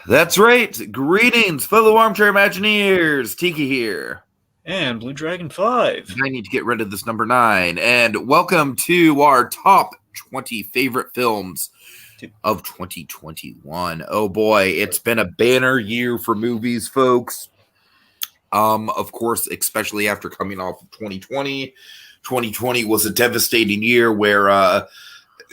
That's right. Greetings, fellow armchair Imagineers. Tiki here. And Blue Dragon 5. I need to get rid of this number 9. And welcome to our top 20 favorite films of 2021. Oh boy, it's been a banner year for movies, folks. Of course, especially after coming off of 2020. 2020 was a devastating year where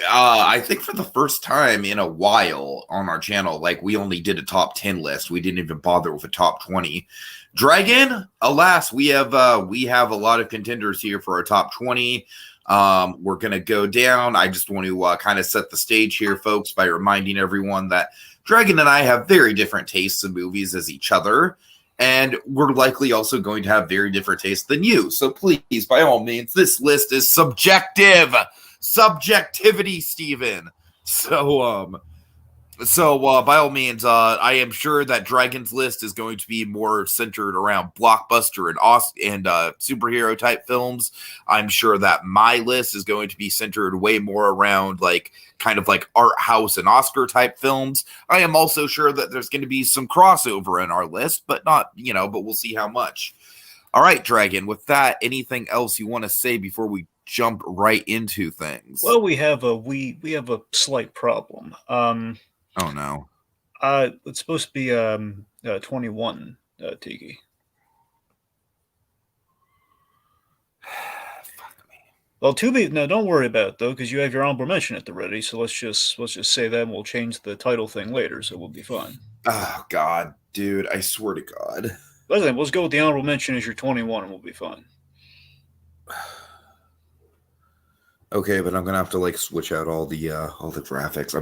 I think for the first time in a while on our channel, like we only did a top 10 list. We didn't even bother with a top 20. Dragon, alas, we have a lot of contenders here for our top 20. We're gonna go down. I just want to kind of set the stage here, folks, by reminding everyone that Dragon and I have very different tastes in movies as each other. And we're likely also going to have very different tastes than you. So please, by all means, this list is subjective. Subjectivity, Steven. So by all means, I am sure that Dragon's list is going to be more centered around blockbuster and superhero type films. I'm sure that my list is going to be centered way more around kind of like art house and Oscar type films. I am also sure that there's going to be some crossover in our list, but but we'll see how much. All right, Dragon, with that, anything else you want to say before we jump right into things? Well, we have a slight problem. Oh no. It's supposed to be 21, Tiki. Well, no, don't worry about it though, because you have your honorable mention at the ready. So let's just say that, and we'll change the title thing later, so we'll be fine. Oh God, dude! I swear to God. Let's go with the honorable mention as your 21, and we'll be fine. Okay, but I'm gonna have to switch out all the graphics.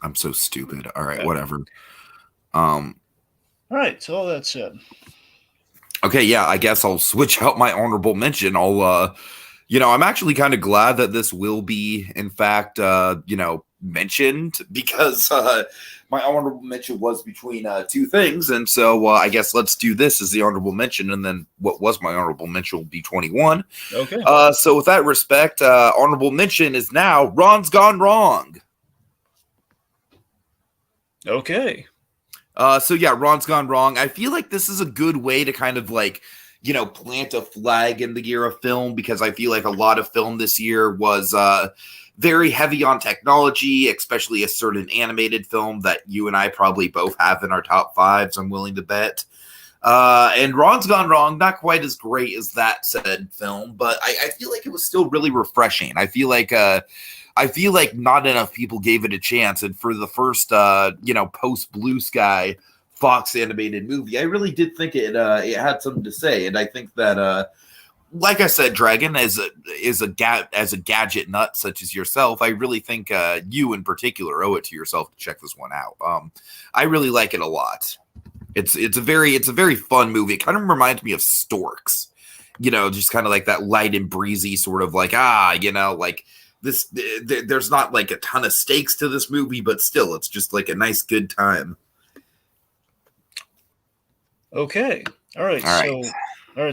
I'm so stupid. All right, whatever. All right, so all that said. Okay, yeah, I guess I'll switch out my honorable mention. I'm actually kind of glad that this will be, in fact, mentioned because my honorable mention was between two things. And so I guess let's do this as the honorable mention. And then what was my honorable mention will be 21. Okay. So with that respect, honorable mention is now Ron's Gone Wrong. Okay. So yeah, Ron's Gone Wrong. I feel like this is a good way to kind of plant a flag in the year of film, because I feel like a lot of film this year was very heavy on technology, especially a certain animated film that you and I probably both have in our top 5s, I'm willing to bet. And Ron's Gone Wrong, not quite as great as that said film, but I feel like it was still really refreshing. I feel like not enough people gave it a chance. And for the first, post Blue Sky Fox animated movie, I really did think it had something to say. And I think that, like I said, Dragon, as a gadget nut such as yourself, I really think you in particular owe it to yourself to check this one out. I really like it a lot. It's a very fun movie. It kind of reminds me of Storks, just kind of like that light and breezy sort of this. There's not a ton of stakes to this movie, but still, it's just a nice good time. Okay. All right.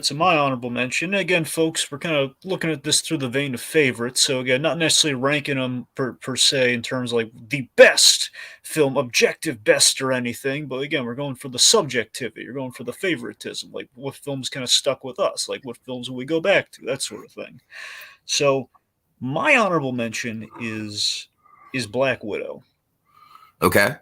So my honorable mention, again, folks, we're kind of looking at this through the vein of favorites. So again, not necessarily ranking them per se in terms of the best film, objective best or anything, but again, we're going for the subjectivity. You're going for the favoritism, what films kind of stuck with us, what films will we go back to, that sort of thing. So my honorable mention is Black Widow. Okay.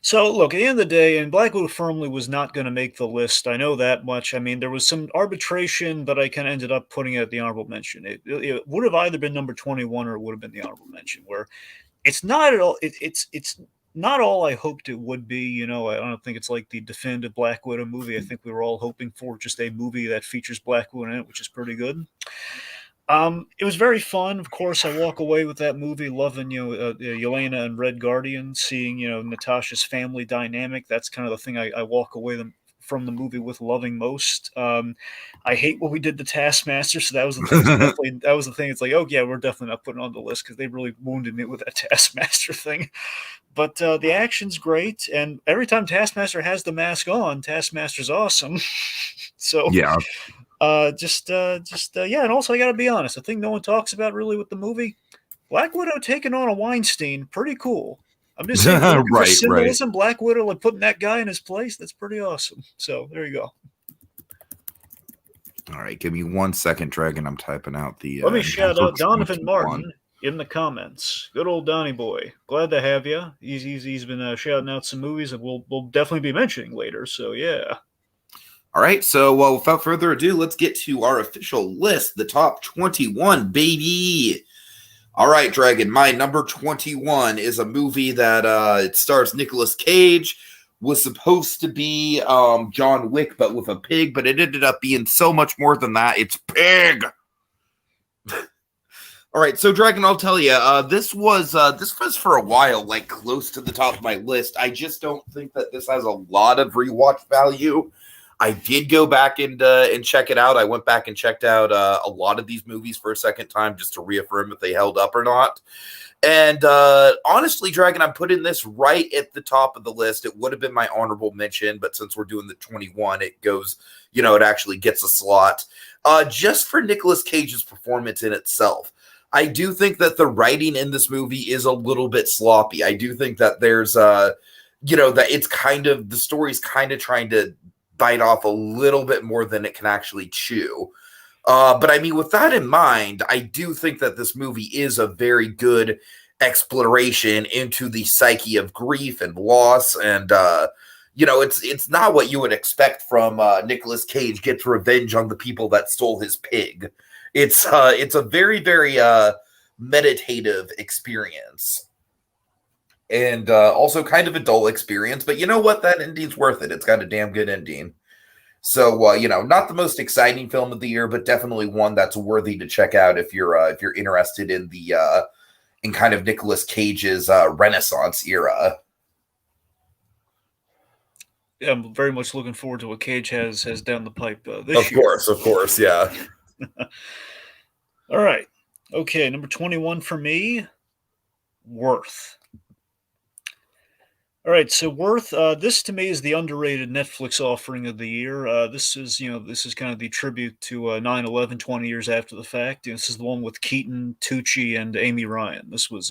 So, look, at the end of the day, and Black Widow firmly was not going to make the list. I know that much. I mean, there was some arbitration, but I kind of ended up putting it at the honorable mention. It would have either been number 21 or it would have been the honorable mention, where it's not at all, it's not all I hoped it would be. I don't think it's like the definitive Black Widow movie. I think we were all hoping for just a movie that features Black Widow in it, which is pretty good. It was very fun. Of course, I walk away with that movie loving, Yelena and Red Guardian, seeing, Natasha's family dynamic. That's kind of the thing I walk away from the movie with loving most. I hate what we did to Taskmaster, so that was the thing. That was the thing. It's like, oh yeah, we're definitely not putting it on the list because they really wounded me with that Taskmaster thing. But the action's great, and every time Taskmaster has the mask on, Taskmaster's awesome. So yeah. Yeah, and also I gotta be honest, the thing no one talks about really with the movie, Black Widow taking on a Weinstein, pretty cool. I'm just saying, for Right. symbolism, Black Widow, like putting that guy in his place, that's pretty awesome. So there you go. All right, give me 1 second, Dragon. I'm typing out the. Let me shout out Donovan 21. Martin in the comments. Good old Donnie boy. Glad to have you. He's been shouting out some movies that we'll definitely be mentioning later. So yeah. All right, so without further ado, let's get to our official list, the top 21, baby. All right, Dragon, my number 21 is a movie that it stars Nicolas Cage. Was supposed to be John Wick, but with a pig, but it ended up being so much more than that. It's Pig. All right, so Dragon, I'll tell you, this was for a while like close to the top of my list. I just don't think that this has a lot of rewatch value. I did go back and check it out. I went back and checked out a lot of these movies for a second time just to reaffirm if they held up or not. And honestly, Dragon, I'm putting this right at the top of the list. It would have been my honorable mention, but since we're doing the 21, it goes, it actually gets a slot. Just for Nicolas Cage's performance in itself. I do think that the writing in this movie is a little bit sloppy. I do think that there's, that it's the story's kind of trying to bite off a little bit more than it can actually chew. But I mean, with that in mind, I do think that this movie is a very good exploration into the psyche of grief and loss. And, it's not what you would expect from Nicolas Cage gets revenge on the people that stole his pig. It's a very, very meditative experience. And also kind of a dull experience. But you know what? That ending's worth it. It's got a damn good ending. So, not the most exciting film of the year, but definitely one that's worthy to check out if you're interested in in kind of Nicolas Cage's Renaissance era. Yeah, I'm very much looking forward to what Cage has down the pipe this year. Of course, yeah. All right. Okay, number 21 for me, Worth. All right, so Worth, this to me is the underrated Netflix offering of the year. This is kind of the tribute to 9/11, 20 years after the fact. This is the one with Keaton, Tucci, and Amy Ryan. This was,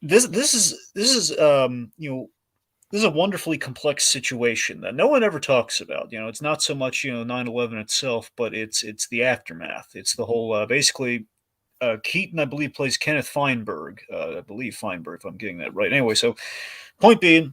this is a wonderfully complex situation that no one ever talks about. It's not so much 9/11 itself, but it's the aftermath. It's the whole basically. Keaton, I believe, plays Kenneth Feinberg. I believe Feinberg, if I'm getting that right. Anyway, so point being,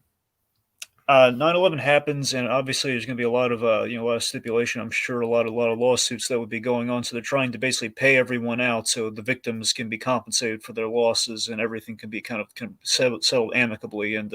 9/11 happens, and obviously there's going to be a lot of stipulation. I'm sure a lot of lawsuits that would be going on. So they're trying to basically pay everyone out so the victims can be compensated for their losses, and everything can be kind of settled amicably. And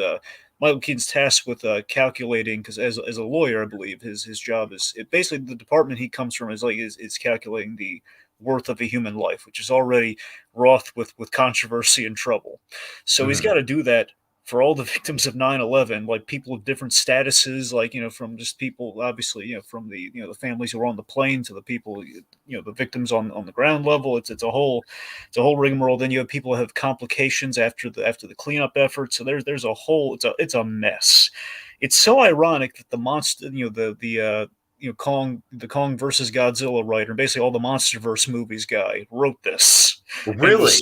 Michael Keaton's tasked with calculating, because as a lawyer, I believe his job is basically the department he comes from is calculating the worth of a human life, which is already wrought with controversy and trouble. So he's got to do that for all the victims of 9/11, like people of different statuses, like, from just people, obviously, from the, the families who were on the plane to the people, the victims on the ground level. It's a whole rigmarole. Then you have people who have complications after the cleanup effort. So there's a whole, it's a mess. It's so ironic that the monster, Kong versus Godzilla writer, and basically all the MonsterVerse movies guy wrote this. Really?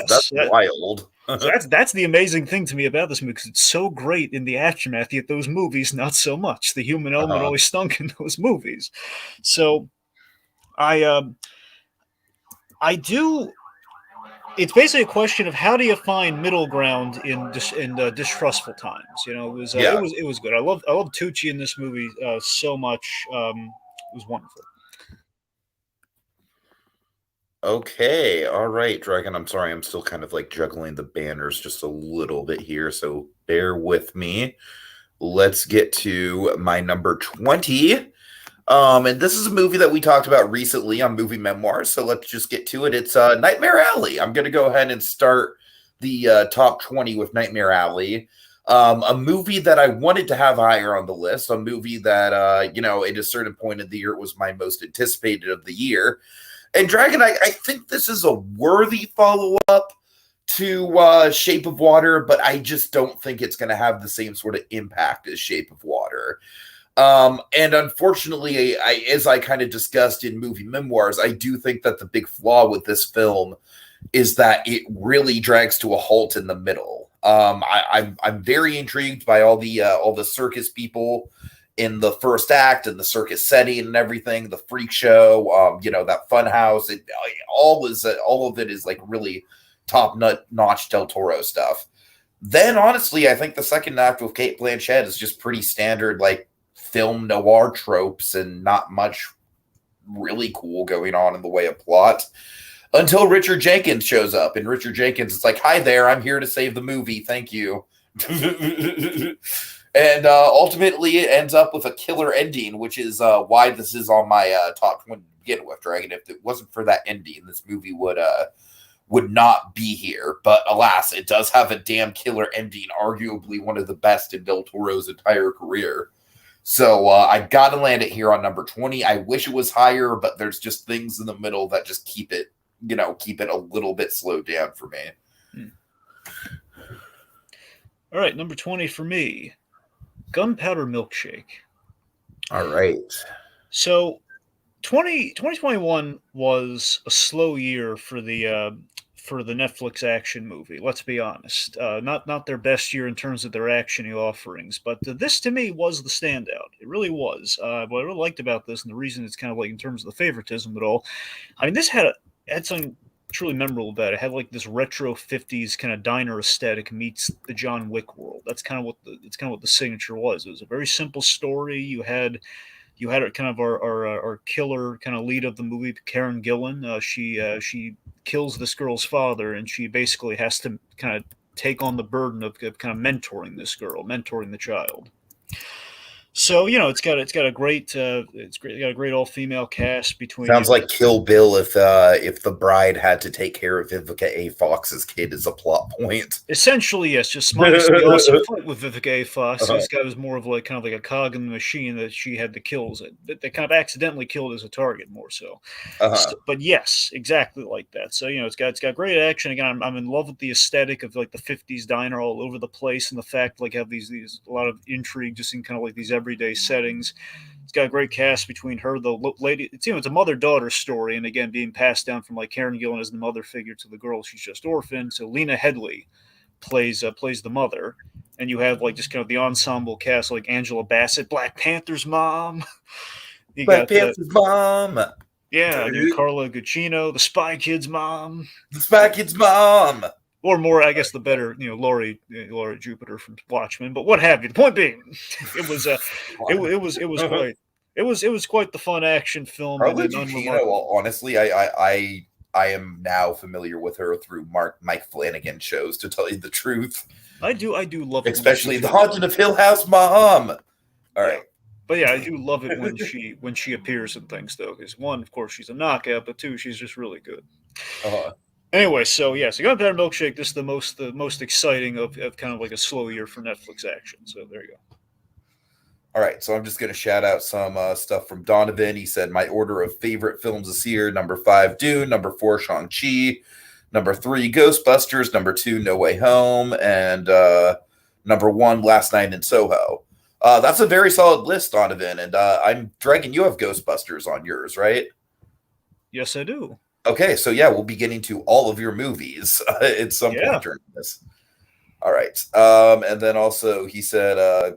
That's wild. So that's the amazing thing to me about this movie, because it's so great in the aftermath, yet those movies not so much. The human element always stunk in those movies. So I do. It's basically a question of how do you find middle ground in distrustful times. It was good. I love Tucci in this movie so much. It was wonderful. Okay, all right, Dragon. I'm sorry, I'm still kind of like juggling the banners just a little bit here, so bear with me. Let's get to my number 20. And this is a movie that we talked about recently on Movie Memoirs, so let's just get to it. It's Nightmare Alley. I'm going to go ahead and start the top 20 with Nightmare Alley. A movie that I wanted to have higher on the list, a movie that, at a certain point of the year, it was my most anticipated of the year. And Dragon, I think this is a worthy follow-up to Shape of Water, but I just don't think it's going to have the same sort of impact as Shape of Water. And unfortunately, as I kind of discussed in Movie Memoirs, I do think that the big flaw with this film is that it really drags to a halt in the middle. I'm very intrigued by all the circus people in the first act and the circus setting and everything, the freak show, that fun house. All of it is like really top notch Del Toro stuff. Then honestly, I think the second act with Kate Blanchett is just pretty standard, like film noir tropes and not much really cool going on in the way of plot. Until Richard Jenkins shows up, and Richard Jenkins is like, "Hi there, I'm here to save the movie. Thank you." And ultimately, it ends up with a killer ending, which is why this is on my top 20 to begin with, Dragon. If it wasn't for that ending, this movie would not be here. But alas, it does have a damn killer ending, arguably one of the best in Del Toro's entire career. So I got to land it here on number 20. I wish it was higher, but there's just things in the middle that just keep it a little bit slowed down for me. All right, number 20 for me, Gunpowder Milkshake. All right. So 2021 was a slow year for the Netflix action movie. Let's be honest, not their best year in terms of their action offerings, but this to me was the standout. It really was. What I really liked about this, and the reason it's kind of like in terms of the favoritism at all, I mean, this had something truly memorable about it. It had like this retro 50s kind of diner aesthetic meets the John Wick world. That's kind of what the signature was. It was a very simple story. You had kind of our killer kind of lead of the movie, Karen Gillan. She kills this girl's father, and she basically has to kind of take on the burden of kind of mentoring this girl, mentoring the child. So it's got a great all female cast between. Sounds like Kill Bill if the bride had to take care of Vivica A. Fox's kid as a plot point. Essentially, yes, just minus the awesome fight with Vivica A. Fox. This guy was more of like kind of like a cog in the machine that she had the kills that they kind of accidentally killed as a target more so. But yes, exactly like that. So it's got great action. Again, I'm in love with the aesthetic of like the 50s diner all over the place, and the fact like have these a lot of intrigue just in kind of like these everyday settings. It's got a great cast between her, the lady. It's a mother-daughter story, and again, being passed down from like Karen Gillan as the mother figure to the girl she's just orphaned. So Lena Headey plays the mother, and you have like just kind of the ensemble cast like Angela Bassett, Black Panther's mom. Black Panther's mom. Yeah, Carla Gugino, the Spy Kid's mom. The Spy Kid's mom. Or more, I guess the better, Laurie Jupiter from Watchmen. But what have you? The point being, it was quite the fun action film. Carla Gugino, honestly, I am now familiar with her through Mike Flanagan shows. To tell you the truth, I do love it, especially The Haunted of Hill House Mom. All right. But yeah, I do love it when she appears in things though, because one, of course, she's a knockout, but two, she's just really good. Anyway, so Gunpowder Milkshake. This is the most exciting of kind of like a slow year for Netflix action. So there you go. All right, so I'm just going to shout out some stuff from Donovan. He said, my order of favorite films this year: number 5, Dune; number 4, Shang-Chi; number 3, Ghostbusters; number 2, No Way Home; and number 1, Last Night in Soho. That's a very solid list, Donovan. And I'm Dragon. You have Ghostbusters on yours, right? Yes, I do. Okay, so yeah, we'll be getting to all of your movies at some point during this. All right, and then also he said,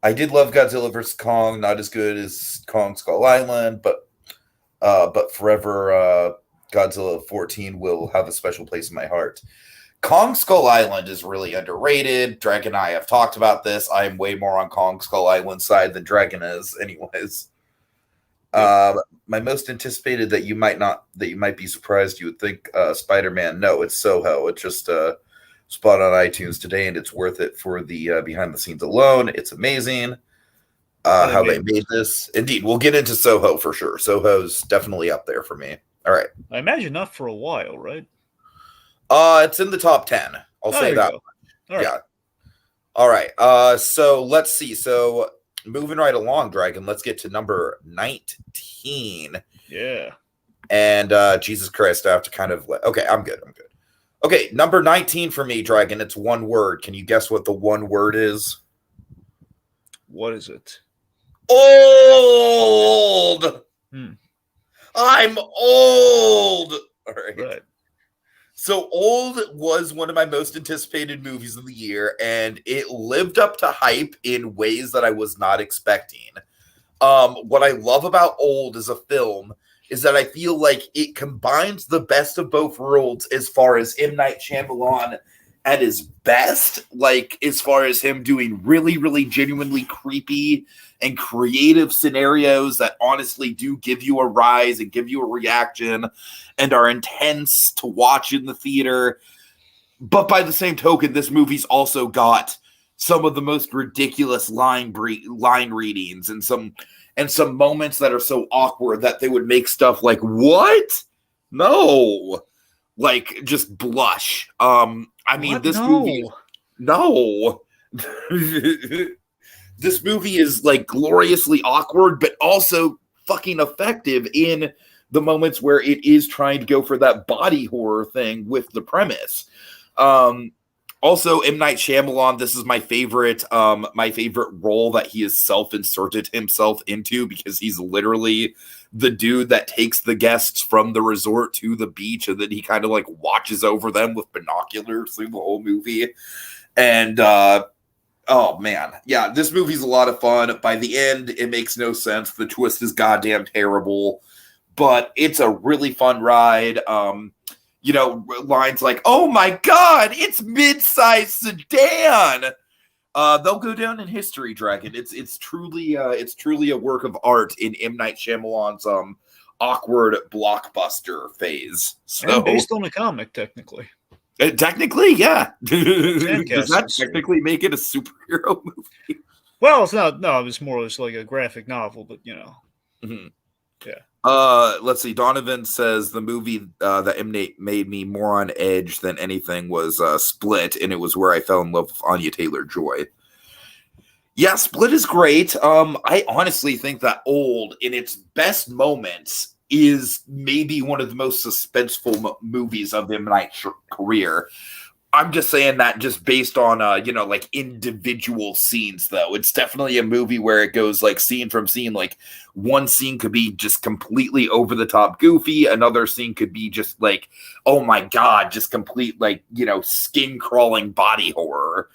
I did love Godzilla vs. Kong, not as good as Kong Skull Island, but forever Godzilla 14 will have a special place in my heart. Kong Skull Island is really underrated. Dragon and I have talked about this. I am way more on Kong Skull Island side than Dragon is, anyways. My most anticipated that you might be surprised you would think Spider-Man. No, it's Soho. It's just spot on iTunes today, and it's worth it for the behind the scenes alone. It's amazing how they made this. Indeed, we'll get into Soho for sure. Soho's definitely up there for me. All right. I imagine not for a while, right? It's in the top 10. I'll say that. All right. Yeah. All right. So let's see. So moving right along, Dragon, let's get to number 19. Yeah. And Jesus Christ, I have to kind of okay, I'm good. Okay, number 19 for me, Dragon. It's one word. Can you guess what the one word is? What is it? Old. I'm old. All right. So Old was one of my most anticipated movies of the year, and it lived up to hype in ways that I was not expecting. What I love about Old as a film is that I feel like it combines the best of both worlds as far as M. Night Shyamalan at his best, like as far as him doing really, really genuinely creepy and creative scenarios that honestly do give you a rise and give you a reaction and are intense to watch in the theater. But by the same token, this movie's also got some of the most ridiculous line readings and some moments that are so awkward that they would make stuff like, what? No. Like, just blush. I mean, this movie... No. This movie is, like, gloriously awkward, but also fucking effective in the moments where it is trying to go for that body horror thing with the premise. Also, M. Night Shyamalan, this is my favorite role that he has self-inserted himself into, because he's literally the dude that takes the guests from the resort to the beach, and then he kind of like watches over them with binoculars through the whole movie. And oh man, yeah, this movie's a lot of fun. By the end, it makes no sense. The twist is goddamn terrible, but it's a really fun ride. You know, lines like, "Oh my God, it's mid-sized sedan." They'll go down in history, Dragon. It's truly a work of art in M. Night Shyamalan's awkward blockbuster phase. So, and based on a comic, technically. Technically, yeah. Does that technically make it a superhero movie? Well, it's not. No, it was more or less like a graphic novel, but you know. Mm-hmm. Yeah. Let's see. Donovan says the movie that made me more on edge than anything was Split, and it was where I fell in love with Anya Taylor-Joy. Yeah, Split is great. I honestly think that Old, in its best moments, is maybe one of the most suspenseful movies of M. Night's career. I'm just saying that just based on, like individual scenes, though. It's definitely a movie where it goes like scene from scene. Like one scene could be just completely over the top goofy. Another scene could be just like, oh my God, just complete like, skin crawling body horror.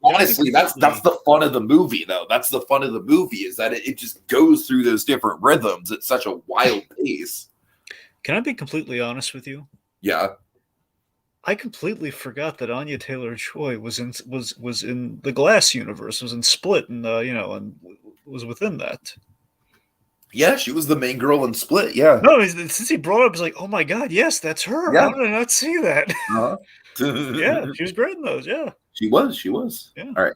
Honestly, that's the fun of the movie, though. That's the fun of the movie, is that it just goes through those different rhythms at such a wild pace. Can I be completely honest with you? Yeah. I completely forgot that Anya Taylor-Joy was in the Glass universe, was in Split, and and was within that. Yeah, she was the main girl in Split. Yeah. No, since he brought it up, I was like, oh my God, yes, that's her. Yeah. How did I not see that? Uh-huh. Yeah, she was great in those. Yeah, she was. Yeah. All right.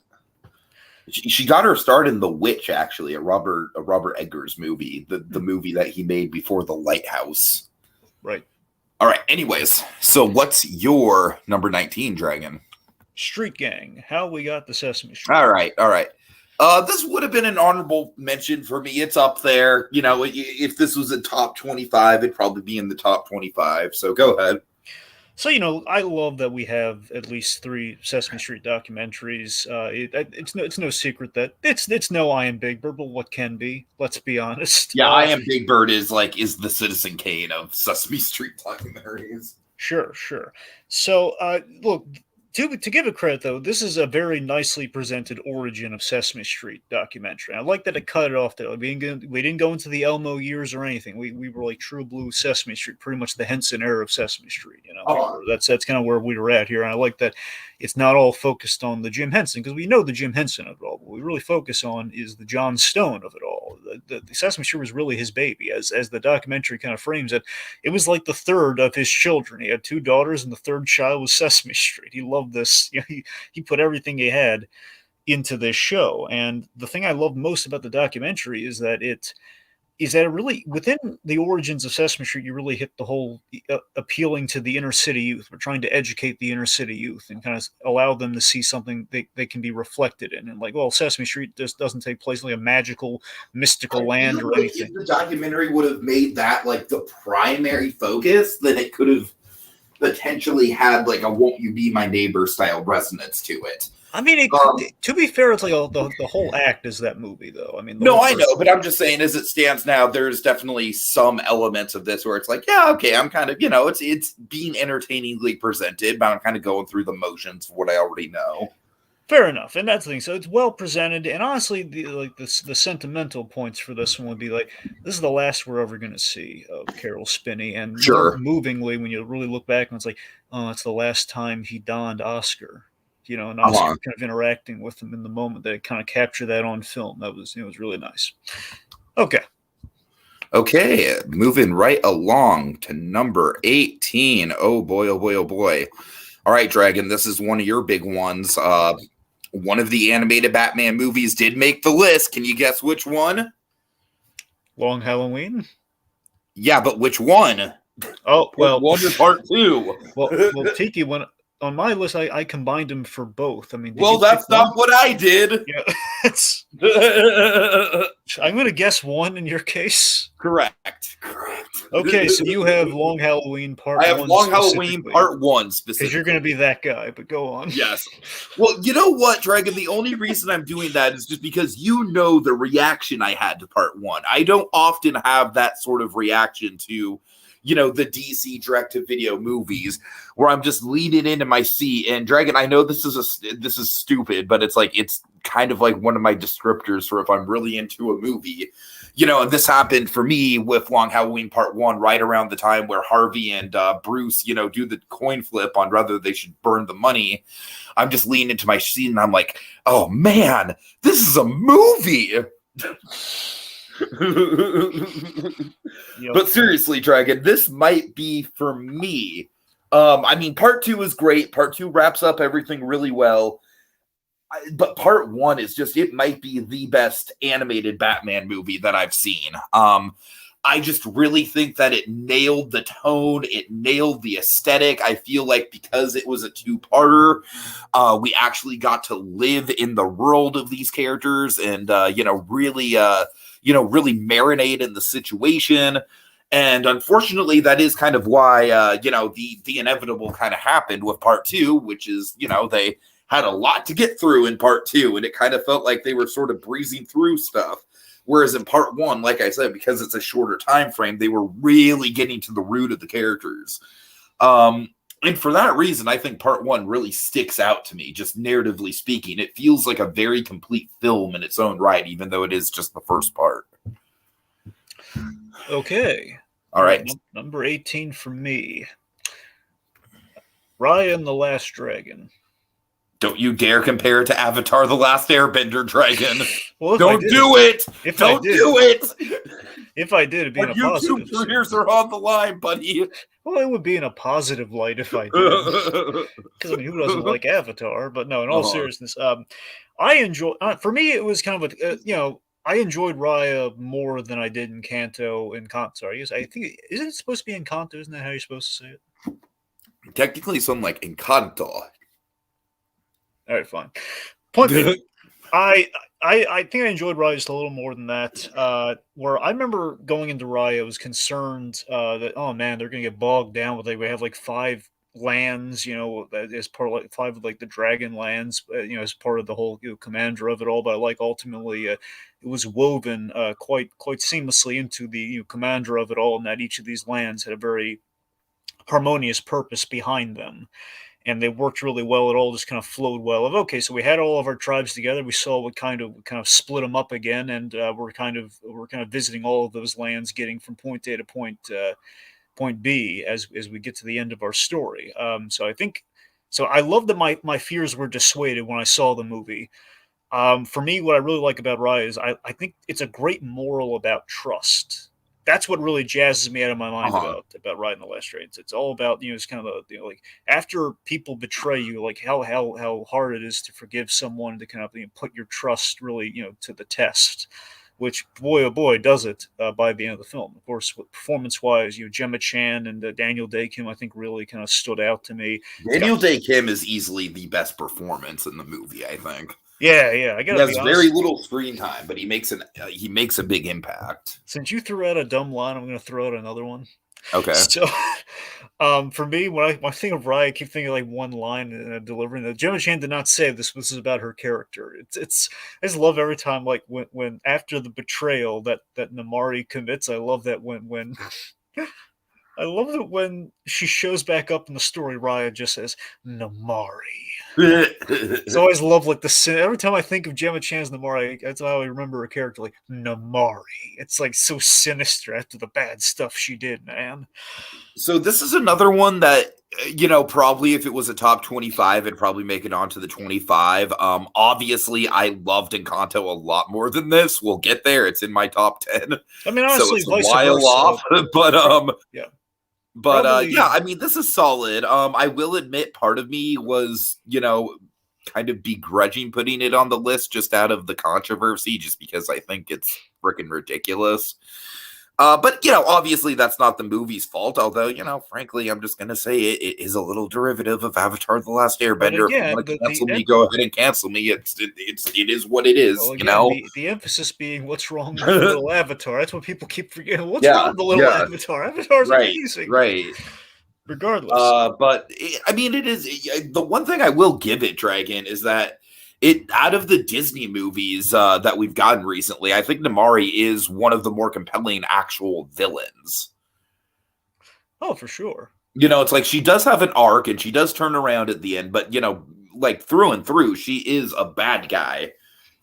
She got her start in The Witch, actually, a Robert Eggers movie, the movie that he made before The Lighthouse. Right. All right. Anyways, so what's your number 19, Dragon? Street Gang. How We Got the Sesame Street. All right. This would have been an honorable mention for me. It's up there. If this was a top 25, it'd probably be in the top 25. So go ahead. So, I love that we have at least 3 Sesame Street documentaries. It's no secret that it's no I Am Big Bird, but what can be? Let's be honest. Yeah, I Am Big Bird is the Citizen Kane of Sesame Street documentaries. Sure. So, look, to give it credit, though, this is a very nicely presented origin of Sesame Street documentary. I like that it cut it off there. We didn't go into the Elmo years or anything. We were like true blue Sesame Street, pretty much the Henson era of Sesame Street. That's kind of where we were at here. And I like that it's not all focused on the Jim Henson, because we know the Jim Henson of it all. What we really focus on is the John Stone of it all. The Sesame Street was really his baby, as the documentary kind of frames it. It was like the third of his children. He had 2 daughters, and the third child was Sesame Street. He loved this. He put everything he had into this show. And the thing I love most about the documentary is that it really, within the origins of Sesame Street, you really hit the whole appealing to the inner city youth. We're trying to educate the inner city youth and kind of allow them to see something they can be reflected in. And Sesame Street just doesn't take place like a magical, mystical land or anything. If the documentary would have made that like the primary focus, then it could have potentially had like a "Won't You Be My Neighbor" style resonance to it. I mean, to be fair, it's like the whole act is that movie, though. I mean, no, I know, but I'm just saying, as it stands now, there's definitely some elements of this where it's like, yeah, okay, I'm kind of, it's being entertainingly presented, but I'm kind of going through the motions of what I already know. Fair enough, and that's the thing. So it's well presented, and honestly, the sentimental points for this one would be like, this is the last we're ever going to see of Carol Spinney, and Sure. more movingly, when you really look back, and it's like, oh, it's the last time he donned Oscar, and Oscar kind of interacting with him in the moment. They kind of capture that on film. That was, it was really nice. Okay, moving right along to number 18. Oh boy, oh boy, oh boy. All right, Dragon, this is one of your big ones. One of the animated Batman movies did make the list. Can you guess which one? Long Halloween? Yeah, but which one? Oh, well. Part 1 or part 2? Well, Tiki, on my list, I combined them for both. I mean, well, that's not what I did. Yeah, I'm going to guess 1 in your case. Correct. Okay, so you have Long Halloween Part 1. I have Long Halloween Part 1 specifically. Because you're going to be that guy, but go on. Yes. Well, you know what, Dragon? The only reason I'm doing that is just because the reaction I had to Part 1. I don't often have that sort of reaction to the DC direct-to-video movies where I'm just leaning into my seat. And Dragon, I know this is stupid, but it's kind of like one of my descriptors for if I'm really into a movie. And this happened for me with Long Halloween Part 1 right around the time where Harvey and Bruce, do the coin flip on whether they should burn the money. I'm just leaning into my seat and I'm like, oh man, this is a movie. But seriously, Dragon, this might be for me. I mean, Part 2 is great. Part 2 wraps up everything really well. But Part 1 is it might be the best animated Batman movie that I've seen. I just really think that it nailed the tone. It nailed the aesthetic. I feel like because it was a 2-parter, we actually got to live in the world of these characters and, really marinate in the situation. And unfortunately, that is kind of why, the inevitable kind of happened with Part 2, which is, they had a lot to get through in Part 2, and it kind of felt like they were sort of breezing through stuff. Whereas in Part 1, like I said, because it's a shorter time frame, they were really getting to the root of the characters. And for that reason, I think Part 1 really sticks out to me, just narratively speaking. It feels like a very complete film in its own right, even though it is just the first part. Okay. All right. Number 18 for me. Raya and the Last Dragon. Don't you dare compare it to Avatar: The Last Airbender, Dragon. Well, don't do it. Don't do it. If I did, it'd be in a positive. YouTube careers are on the line, buddy. Well, it would be in a positive light if I did. Because, I mean, who doesn't like Avatar? But no, in all seriousness, I enjoy. For me, it was kind of I enjoyed Raya more than I did Encanto. Sorry, I think isn't it supposed to be Encanto? Isn't that how you're supposed to say it? Technically, something like Encanto. All right, fine. Point being, I think I enjoyed Raya just a little more than that. Where I remember going into Raya, I was concerned that, oh man, they're going to get bogged down with they have like 5 lands, as part of 5 of the dragon lands, as part of the whole commander of it all. But ultimately, it was woven quite seamlessly into the commander of it all, and that each of these lands had a very harmonious purpose behind them. And they worked really well. It all just kind of flowed well. So we had all of our tribes together. We saw what kind of split them up again, and we're kind of visiting all of those lands, getting from point A to point B as we get to the end of our story. So I love that my fears were dissuaded when I saw the movie. For me, what I really like about Raya is I think it's a great moral about trust. That's what really jazzes me out of my mind about Raya and the Last Dragon. It's all about it's kind of like after people betray you, like how hard it is to forgive someone, to kind of put your trust really to the test. Which boy oh boy does it by the end of the film. Of course, performance wise, Gemma Chan and Daniel Day-Kim I think really kind of stood out to me. Daniel Day-Kim is easily the best performance in the movie, I think. Yeah, I gotta be honest. He has very little screen time, but he makes a big impact. Since you threw out a dumb line, I'm going to throw out another one. Okay. So, For me, when I think of Rye, I keep thinking like one line and delivering that. Gemma Chan did not say this. This is about her character. It's. I just love every time, like when after the betrayal that Namari commits. I love that when I love it when she shows back up in the story. Raya just says Namari. It's always love like every time I think of Gemma Chan's Namari, that's how I remember her character, like Namari. It's like so sinister after the bad stuff she did, man. So this is another one that, probably if it was a top 25, it'd probably make it onto the 25. Obviously, I loved Encanto a lot more than this. We'll get there. It's in my top 10. I mean, honestly, so it's vice a while versa. off, yeah. Yeah, I mean, this is solid. I will admit part of me was, kind of begrudging putting it on the list just out of the controversy, just because I think it's freaking ridiculous. But, obviously that's not the movie's fault, although, frankly, I'm just going to say it is a little derivative of Avatar: The Last Airbender. Again, if you want to cancel me, go ahead and cancel me. It is what it is, well, again, the emphasis being what's wrong with the little Avatar. That's what people keep forgetting. What's wrong with the little Avatar? Avatar's amazing. Right. Regardless. But, I mean, it is... The one thing I will give it, Dragon, is that out of the Disney movies that we've gotten recently, I think Namari is one of the more compelling actual villains. Oh, for sure. It's like she does have an arc and she does turn around at the end, but, like through and through, she is a bad guy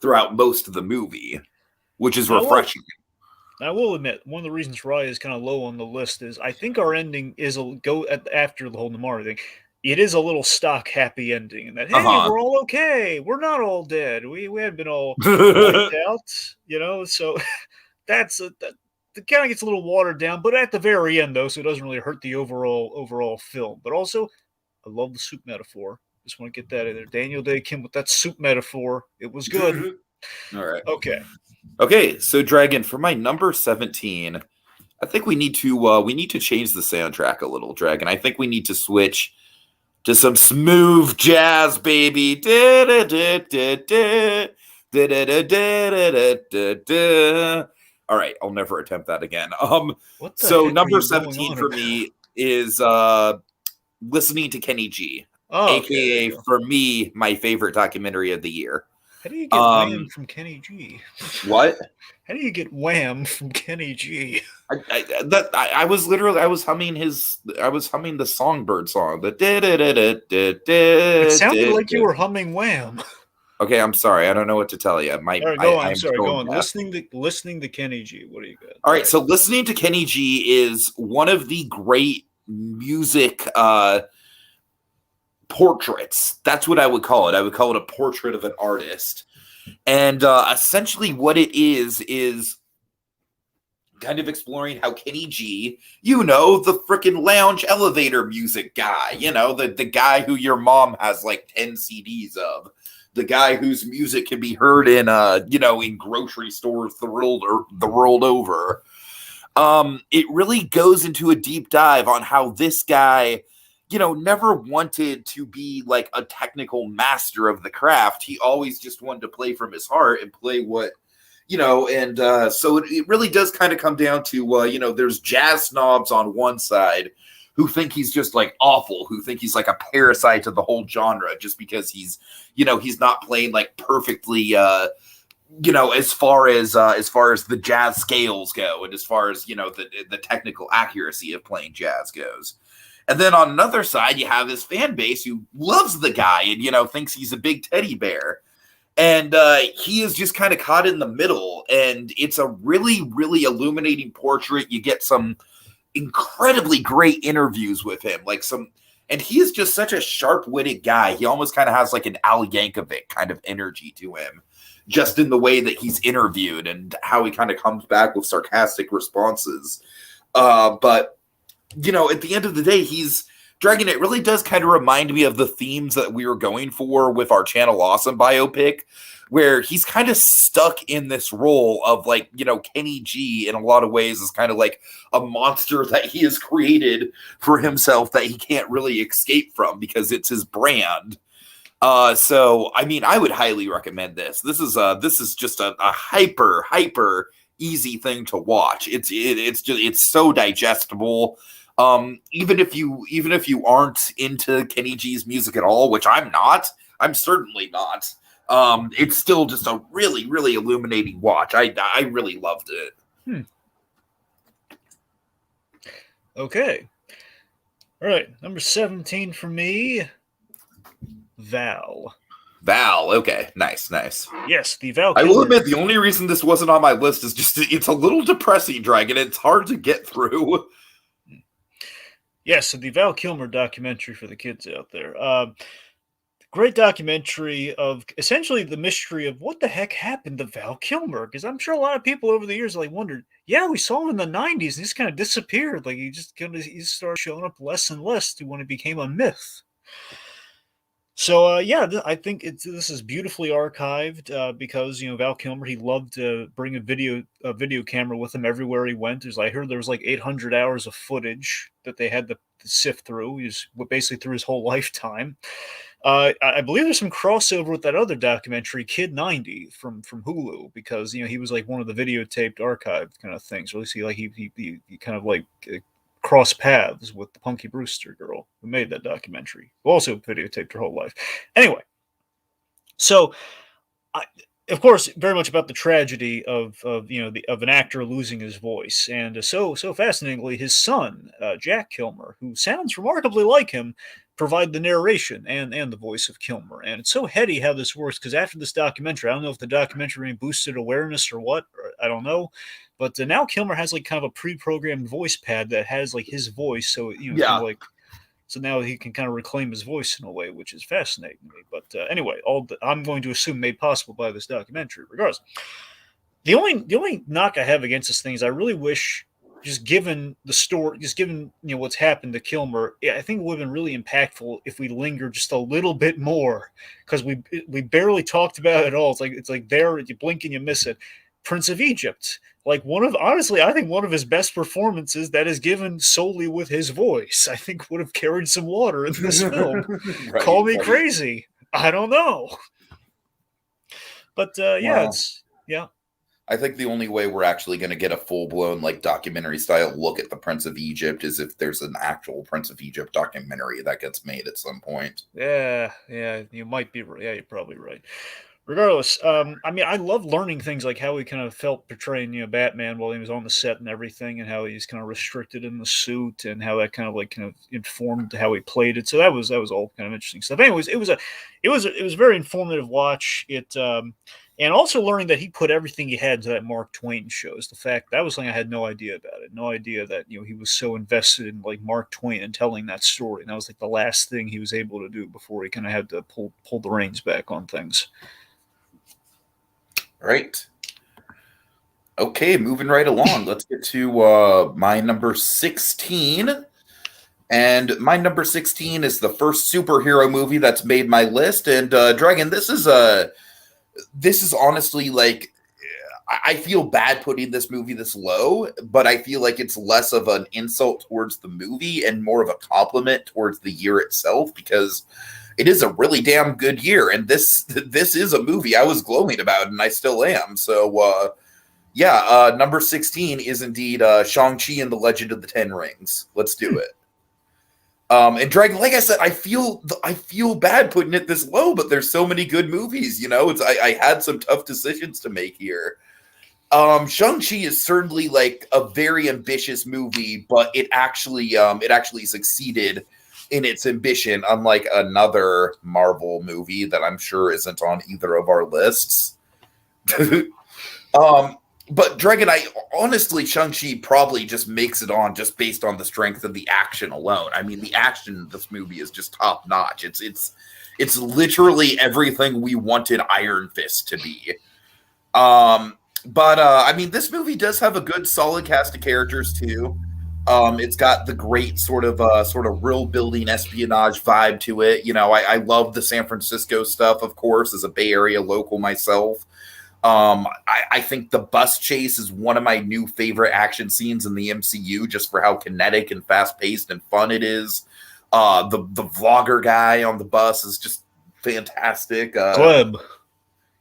throughout most of the movie, which is refreshing. I will admit, one of the reasons Raya is kind of low on the list is I think our ending is after the whole Namari thing. It is a little stock happy ending, and that hey, we're all okay, we're not all dead, we haven't been all wiped out, so that's that kind of gets a little watered down, but at the very end though, so it doesn't really hurt the overall film. But also, I love the soup metaphor. Just want to get that in there. Daniel Day Kim with that soup metaphor. It was good. All right. Okay. So Dragon, for my number 17, I think we need to change the soundtrack a little, Dragon. I think we need to switch to some smooth jazz, baby. All right, I'll never attempt that again. So number 17 for me is listening to Kenny G, aka for me my favorite documentary of the year. How do you get Wham from Kenny G? What? How do you get Wham from Kenny G? I was humming the Songbird song. It sounded like you were humming Wham. Okay, I'm sorry. I don't know what to tell you. All right, go on. I'm sorry. Go on. Listening to Kenny G. What do you got? All right. So listening to Kenny G is one of the great music portraits. That's what I would call it. I would call it a portrait of an artist. And essentially what it is kind of exploring how Kenny G, the freaking lounge elevator music guy, the guy who your mom has like 10 CDs of, the guy whose music can be heard in, in grocery stores the world over. It really goes into a deep dive on how this guy, never wanted to be like a technical master of the craft. He always just wanted to play from his heart and play what, and so it really does kind of come down to, there's jazz snobs on one side who think he's just like awful, who think he's like a parasite to the whole genre just because he's not playing like perfectly, as far as the jazz scales go, and as far as, the technical accuracy of playing jazz goes. And then on another side, you have his fan base who loves the guy and, thinks he's a big teddy bear. And he is just kind of caught in the middle. And it's a really, really illuminating portrait. You get some incredibly great interviews with him. And he is just such a sharp-witted guy. He almost kind of has like an Al Yankovic kind of energy to him, just in the way that he's interviewed and how he kind of comes back with sarcastic responses. But at the end of the day, Dragon, it really does kind of remind me of the themes that we were going for with our Channel Awesome biopic, where he's kind of stuck in this role of like, Kenny G in a lot of ways is kind of like a monster that he has created for himself that he can't really escape from because it's his brand. So, I mean, I would highly recommend this. This is just a hyper easy thing to watch. It's so digestible. Even if you aren't into Kenny G's music at all, which I'm not, I'm certainly not. It's still just a really, really illuminating watch. I really loved it. Okay. All right, number 17 for me, Val. Val, okay, nice. Yes, the Val I Kilmer. will admit, the only reason this wasn't on my list is just it's a little depressing, Dragon. It's hard to get through. Yes, so the Val Kilmer documentary for the kids out there. Great documentary of essentially the mystery of what the heck happened to Val Kilmer. Because I'm sure a lot of people over the years wondered, yeah, we saw him in the 90s and he just kind of disappeared. Like he started showing up less and less when he became a myth. So I think this is beautifully archived because Val Kilmer, he loved to bring a video camera with him everywhere he went. I heard there was like 800 hours of footage that they had to sift through. Basically through his whole lifetime. I believe there's some crossover with that other documentary, Kid 90, from Hulu, because he was like one of the videotaped archived kind of things. Or at least he kind of like cross paths with the Punky Brewster girl who made that documentary, who also videotaped her whole life. Anyway, so of course, very much about the tragedy of an actor losing his voice, and so fascinatingly, his son Jack Kilmer, who sounds remarkably like him, provide the narration and the voice of Kilmer. And it's so heady how this works, because after this documentary, I don't know if the documentary boosted awareness or what, or I don't know, but now Kilmer has like kind of a pre-programmed voice pad that has like his voice, so kind of like. So now he can kind of reclaim his voice in a way, which is fascinating to me. But anyway, I'm going to assume made possible by this documentary. Regardless, the only knock I have against this thing is I really wish, just given the story, just given what's happened to Kilmer, I think it would have been really impactful if we lingered just a little bit more, because we barely talked about it at all. It's like there, you blink and you miss it. Prince of Egypt. Like I think one of his best performances that is given solely with his voice, I think would have carried some water in this film. Right, Call me crazy. I don't know. But yeah. I think the only way we're actually going to get a full-blown like documentary style look at the Prince of Egypt is if there's an actual Prince of Egypt documentary that gets made at some point. Yeah, you might be right. Yeah, you're probably right. Regardless, I love learning things like how he kind of felt portraying, Batman while he was on the set and everything, and how he's kind of restricted in the suit, and how that kind of informed how he played it. So that was all kind of interesting stuff. Anyways, it was a very informative watch. And also learning that he put everything he had into that Mark Twain shows. The fact that was something I had no idea about it. No idea that he was so invested in like Mark Twain and telling that story. And that was like the last thing he was able to do before he kind of had to pull the reins back on things. Right. Okay, moving right along. Let's get to my number 16. And my number 16 is the first superhero movie that's made my list. And Dragon, this is honestly like, I feel bad putting this movie this low, but I feel like it's less of an insult towards the movie and more of a compliment towards the year itself, because it is a really damn good year. And this is a movie I was glowing about, and I still am. So, number 16 is indeed Shang-Chi and the Legend of the Ten Rings. Let's do it. And Dragon, like I said, I feel bad putting it this low, but there's so many good movies, I had some tough decisions to make here. Shang-Chi is certainly like a very ambitious movie, but it actually succeeded in its ambition, unlike another Marvel movie that I'm sure isn't on either of our lists. But Dragon, honestly, Shang-Chi probably just makes it on just based on the strength of the action alone. I mean, the action in this movie is just top notch. It's literally everything we wanted Iron Fist to be. This movie does have a good, solid cast of characters too. It's got the great sort of real building espionage vibe to it. I love the San Francisco stuff, of course, as a Bay Area local myself. I think the bus chase is one of my new favorite action scenes in the MCU, just for how kinetic and fast paced and fun it is. The vlogger guy on the bus is just fantastic. Gleb.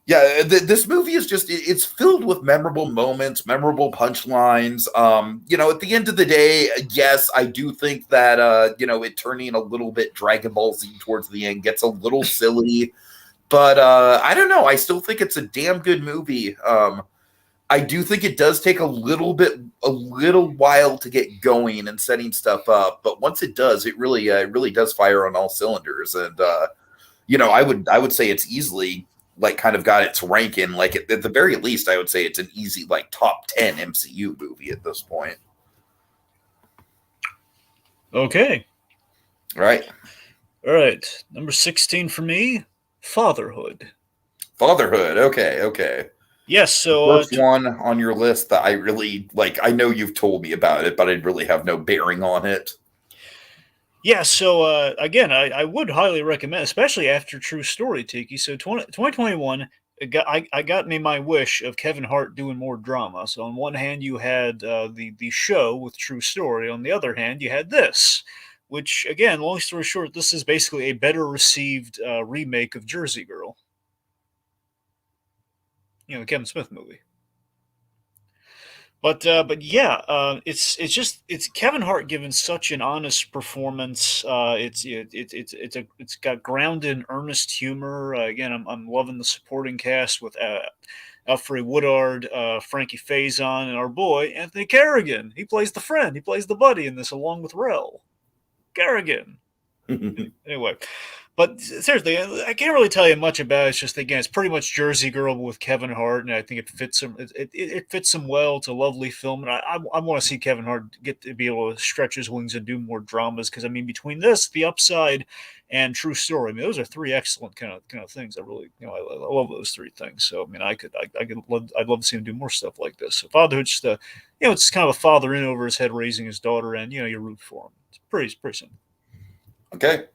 Yeah, this movie is just it's filled with memorable moments, memorable punchlines. At the end of the day, yes, I do think that it turning a little bit Dragon Ball Z towards the end gets a little silly, but I don't know. I still think it's a damn good movie. I do think it does take a little while to get going and setting stuff up, but once it does, it really does fire on all cylinders. And I would say it's easily like kind of got its ranking. Like at the very least, I would say it's an easy like top 10 MCU movie at this point. Okay. Right. All right. Number 16 for me, Fatherhood. Fatherhood. Okay. Yes, The so first one on your list that I really like. I know you've told me about it, but I really have no bearing on it. yeah, so again, I would highly recommend, especially after True Story, Tiki. So 2021, I got me my wish of Kevin Hart doing more drama. So on one hand, you had the show with True Story. On the other hand, you had this, which again, long story short, this is basically a better received remake of Jersey Girl. The Kevin Smith movie. But yeah, it's Kevin Hart giving such an honest performance. It's got grounded, earnest humor. Again, I'm loving the supporting cast with Alfred Woodard, Frankie Faison, and our boy Anthony Carrigan. He plays the friend. He plays the buddy in this, along with Rel Carrigan. Anyway, but seriously, I can't really tell you much about it. It's just, again, it's pretty much Jersey Girl with Kevin Hart, and I think it fits him. It fits him well. It's a lovely film, and I want to see Kevin Hart get to be able to stretch his wings and do more dramas. Because I mean, between this, The Upside, and True Story, I mean, those are three excellent kind of things. I really, I love those three things. So I mean, I'd love to see him do more stuff like this. So Fatherhood, just it's kind of a father in over his head raising his daughter, and you root for him. It's pretty simple. Okay.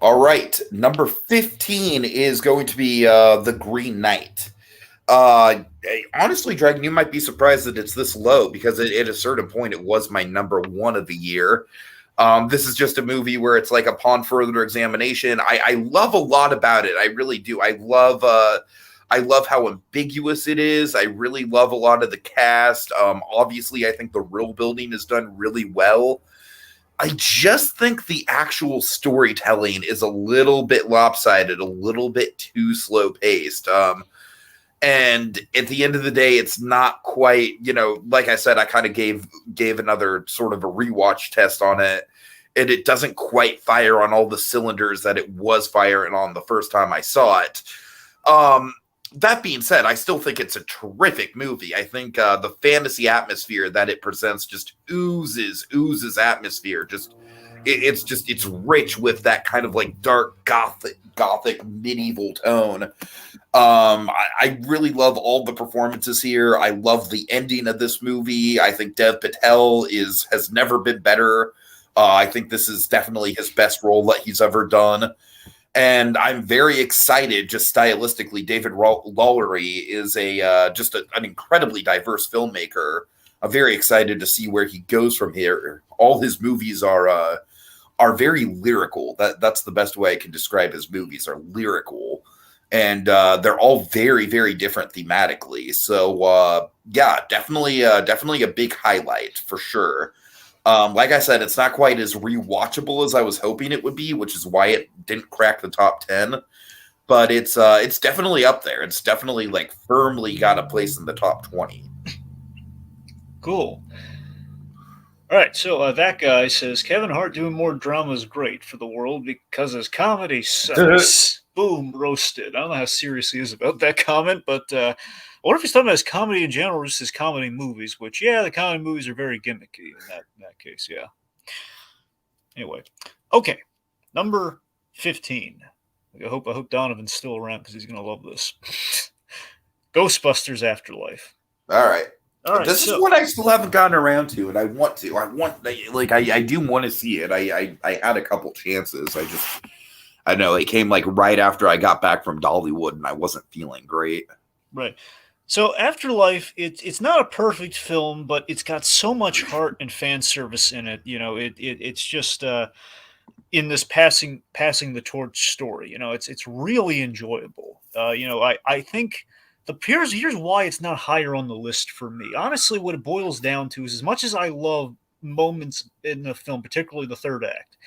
All right. Number 15 is going to be The Green Knight. Honestly, Dragon, you might be surprised that it's this low because at a certain point it was my number one of the year. This is just a movie where it's like upon further examination. I love a lot about it. I really do. I love how ambiguous it is. I really love a lot of the cast. Obviously, I think the world building is done really well. I just think the actual storytelling is a little bit lopsided, a little bit too slow paced. And at the end of the day, it's not quite, like I said, I kind of gave another sort of a rewatch test on it, and it doesn't quite fire on all the cylinders that it was firing on the first time I saw it. That being said, I still think it's a terrific movie. I think the fantasy atmosphere that it presents just oozes atmosphere. It's rich with that kind of like dark gothic medieval tone. I really love all the performances here. I love the ending of this movie. I think Dev Patel has never been better. I think this is definitely his best role that he's ever done. And I'm very excited, just stylistically. David Lowery is an incredibly diverse filmmaker. I'm very excited to see where he goes from here. All his movies are very lyrical. That's the best way I can describe his movies. Are lyrical, and they're all very, very different thematically. So yeah, definitely a big highlight for sure. Like I said, it's not quite as rewatchable as I was hoping it would be, which is why it didn't crack the top 10. But it's definitely up there. It's definitely like firmly got a place in the top 20. Cool. All right, so that guy says Kevin Hart doing more drama is great for the world because his comedy sucks. Boom, roasted. I don't know how serious he is about that comment, but I wonder if he's talking about his comedy in general or just his comedy movies, which, yeah, the comedy movies are very gimmicky in that case, yeah. Anyway, okay, number 15. I hope Donovan's still around because he's going to love this. Ghostbusters Afterlife. All right. This is what I still haven't gotten around to, and I want to. I do want to see it. I had a couple chances. I know it came like right after I got back from Dollywood, and I wasn't feeling great. Right. So Afterlife, it's not a perfect film, but it's got so much heart and fan service in it. It's just in this passing the torch story. It's really enjoyable. I think here's why it's not higher on the list for me. Honestly, what it boils down to is, as much as I love moments in the film, particularly the third act,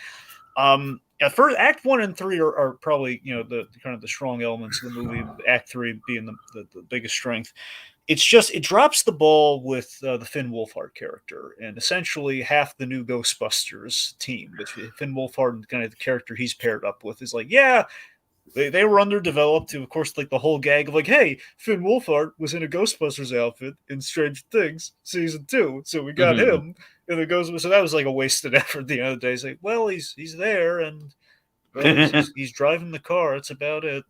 at first, Act 1 and 3 are probably the kind of the strong elements of the movie. Act 3 being the biggest strength. It's just it drops the ball with the Finn Wolfhard character, and essentially half the new Ghostbusters team. Which Finn Wolfhard, kind of the character he's paired up with, is like, yeah, they were underdeveloped. To, of course, like the whole gag of like, hey, Finn Wolfhard was in a Ghostbusters outfit in Strange Things season 2, so we got him. And it goes, so that was like a wasted effort at the end of the day. It's like, well, he's there, and well, he's driving the car. That's about it.